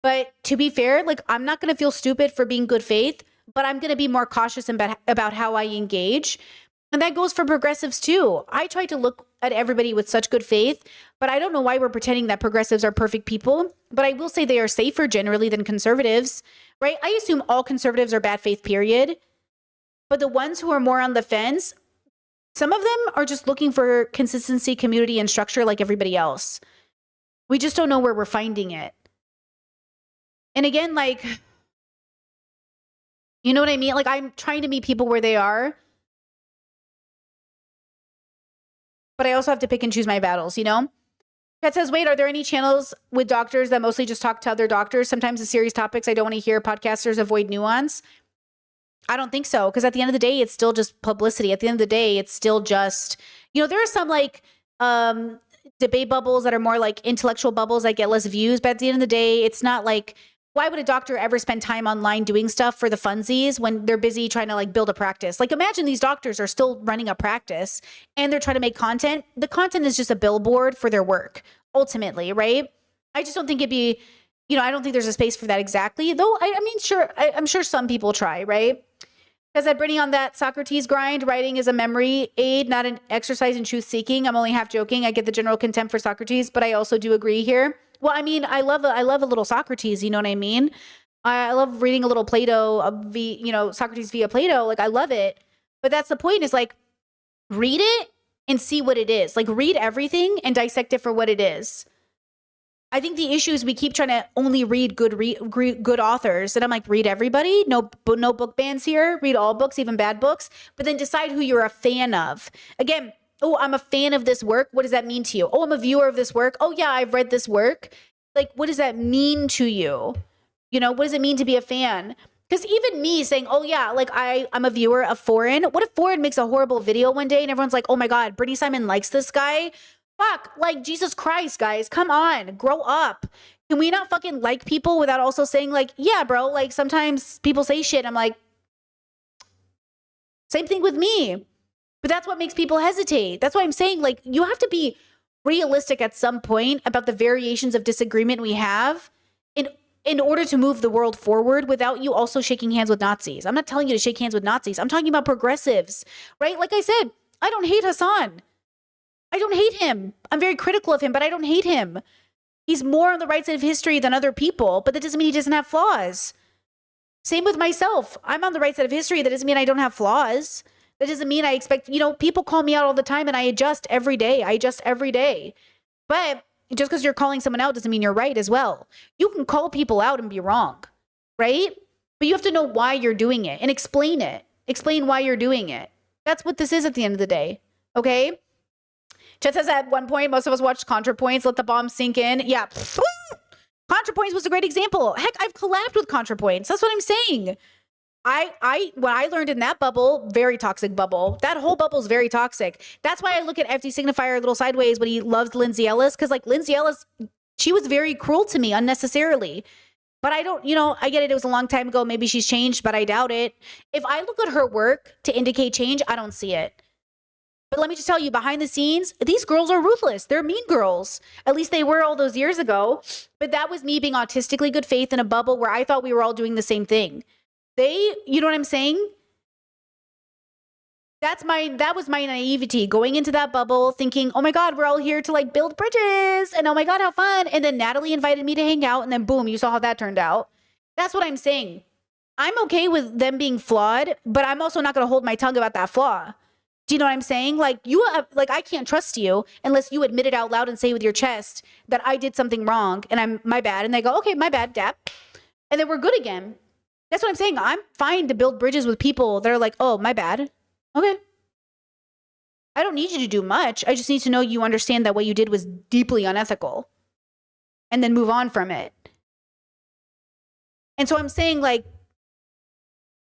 But to be fair, like, I'm not going to feel stupid for being good faith, but I'm going to be more cautious about how I engage. And that goes for progressives too. I try to look at everybody with such good faith, but I don't know why we're pretending that progressives are perfect people. But I will say they are safer generally than conservatives, right? I assume all conservatives are bad faith, period. But the ones who are more on the fence, some of them are just looking for consistency, community, and structure like everybody else. We just don't know where we're finding it. And again, like, you know what I mean? Like, I'm trying to meet people where they are, but I also have to pick and choose my battles, you know? Kat says, wait, are there any channels with doctors that mostly just talk to other doctors? Sometimes the serious topics I don't want to hear, podcasters avoid nuance. I don't think so, because at the end of the day, it's still just publicity. At the end of the day, it's still just, you know, there are some like debate bubbles that are more like intellectual bubbles that get less views, but at the end of the day, it's not like, why would a doctor ever spend time online doing stuff for the funsies when they're busy trying to like build a practice? Like, imagine these doctors are still running a practice and they're trying to make content. The content is just a billboard for their work, ultimately, right? I just don't think it'd be, you know, I don't think there's a space for that exactly. Though, I mean, sure, I'm sure some people try, right? Because that Brittany on that Socrates grind, writing is a memory aid, not an exercise in truth seeking. I'm only half joking. I get the general contempt for Socrates, but I also do agree here. Well, I mean, I love a little Socrates, you know what I mean? I love reading a little Plato, Socrates via Plato. Like, I love it. But that's the point, is like, read it and see what it is. Like, read everything and dissect it for what it is. I think the issue is we keep trying to only read good authors. And I'm like, read everybody? No book bans here. Read all books, even bad books. But then decide who you're a fan of. Again, oh, I'm a fan of this work. What does that mean to you? Oh, I'm a viewer of this work. Oh, yeah, I've read this work. Like, what does that mean to you? You know, what does it mean to be a fan? Because even me saying, oh, yeah, like I'm a viewer of Foreign. What if Foreign makes a horrible video one day and everyone's like, oh, my God, Brittany Simon likes this guy? Fuck, like, Jesus Christ, guys, come on, grow up. Can we not fucking like people without also saying, like, yeah, bro, like, sometimes people say shit. I'm like, same thing with me. But that's what makes people hesitate. That's why I'm saying, like, you have to be realistic at some point about the variations of disagreement we have in order to move the world forward without you also shaking hands with Nazis. I'm not telling you to shake hands with Nazis. I'm talking about progressives, right? Like I said, I don't hate Hassan. I don't hate him. I'm very critical of him, but I don't hate him. He's more on the right side of history than other people, but that doesn't mean he doesn't have flaws. Same with myself. I'm on the right side of history. That doesn't mean I don't have flaws. That doesn't mean I expect, you know, people call me out all the time and I adjust every day. But just because you're calling someone out doesn't mean you're right as well. You can call people out and be wrong, right? But you have to know why you're doing it and explain it. Explain why you're doing it. That's what this is at the end of the day, okay? Chet says at one point, most of us watched ContraPoints, let the bomb sink in. Yeah. ContraPoints was a great example. Heck, I've collabed with ContraPoints. That's what I'm saying. What I learned in that bubble, very toxic bubble. That whole bubble is very toxic. That's why I look at FD Signifier a little sideways when he loves Lindsay Ellis. Because like Lindsay Ellis, she was very cruel to me unnecessarily. But I don't, I get it. It was a long time ago. Maybe she's changed, but I doubt it. If I look at her work to indicate change, I don't see it. But let me just tell you, behind the scenes, these girls are ruthless. They're mean girls. At least they were all those years ago. But that was me being autistically good faith in a bubble where I thought we were all doing the same thing. You know what I'm saying? That was my naivety, going into that bubble thinking, oh my God, we're all here to like build bridges and oh my God, how fun. And then Natalie invited me to hang out and then boom, you saw how that turned out. That's what I'm saying. I'm okay with them being flawed, but I'm also not going to hold my tongue about that flaw. Do you know what I'm saying? Like I can't trust you unless you admit it out loud and say with your chest that I did something wrong and my bad. And they go, okay, my bad, Dap. And then we're good again. That's what I'm saying. I'm fine to build bridges with people that are like, oh, my bad. Okay. I don't need you to do much. I just need to know you understand that what you did was deeply unethical and then move on from it. And so I'm saying, like,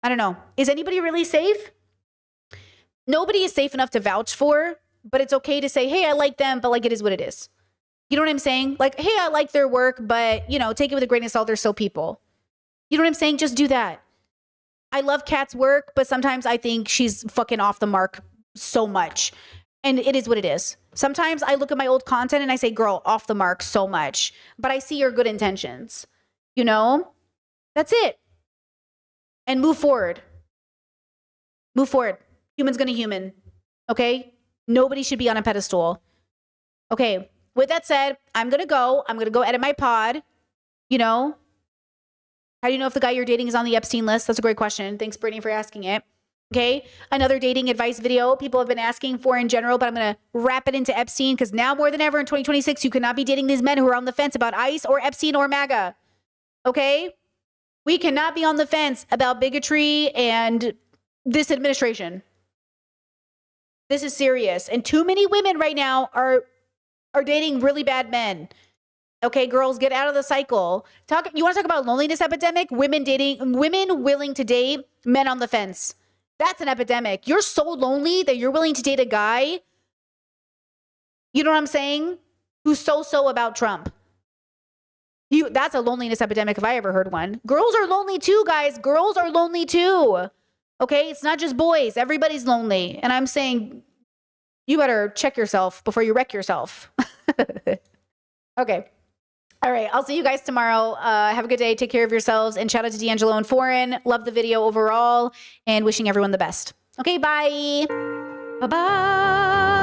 I don't know. Is anybody really safe? Nobody is safe enough to vouch for, but it's okay to say, hey, I like them, but like it is what it is. You know what I'm saying? Like, hey, I like their work, but, take it with a grain of salt. They're still people. You know what I'm saying? Just do that. I love Kat's work, but sometimes I think she's fucking off the mark so much. And it is what it is. Sometimes I look at my old content and I say, girl, off the mark so much. But I see your good intentions. That's it. And move forward. Move forward. Human's gonna human. Okay? Nobody should be on a pedestal. Okay. With that said, I'm gonna go edit my pod. How do you know if the guy you're dating is on the Epstein list? That's a great question. Thanks, Brittany, for asking it. Okay. Another dating advice video people have been asking for in general, but I'm going to wrap it into Epstein because now more than ever in 2026, you cannot be dating these men who are on the fence about ICE or Epstein or MAGA. Okay. We cannot be on the fence about bigotry and this administration. This is serious. And too many women right now are dating really bad men. Okay, girls, get out of the cycle. You want to talk about loneliness epidemic? Women willing to date men on the fence. That's an epidemic. You're so lonely that you're willing to date a guy, you know what I'm saying, who's so about Trump. That's a loneliness epidemic if I ever heard one. Girls are lonely too, guys. Girls are lonely too. Okay, it's not just boys. Everybody's lonely. And I'm saying you better check yourself before you wreck yourself. Okay. All right. I'll see you guys tomorrow. Have a good day. Take care of yourselves. And shout out to D'Angelo and Foreign. Love the video overall and wishing everyone the best. Okay. Bye. Bye-bye.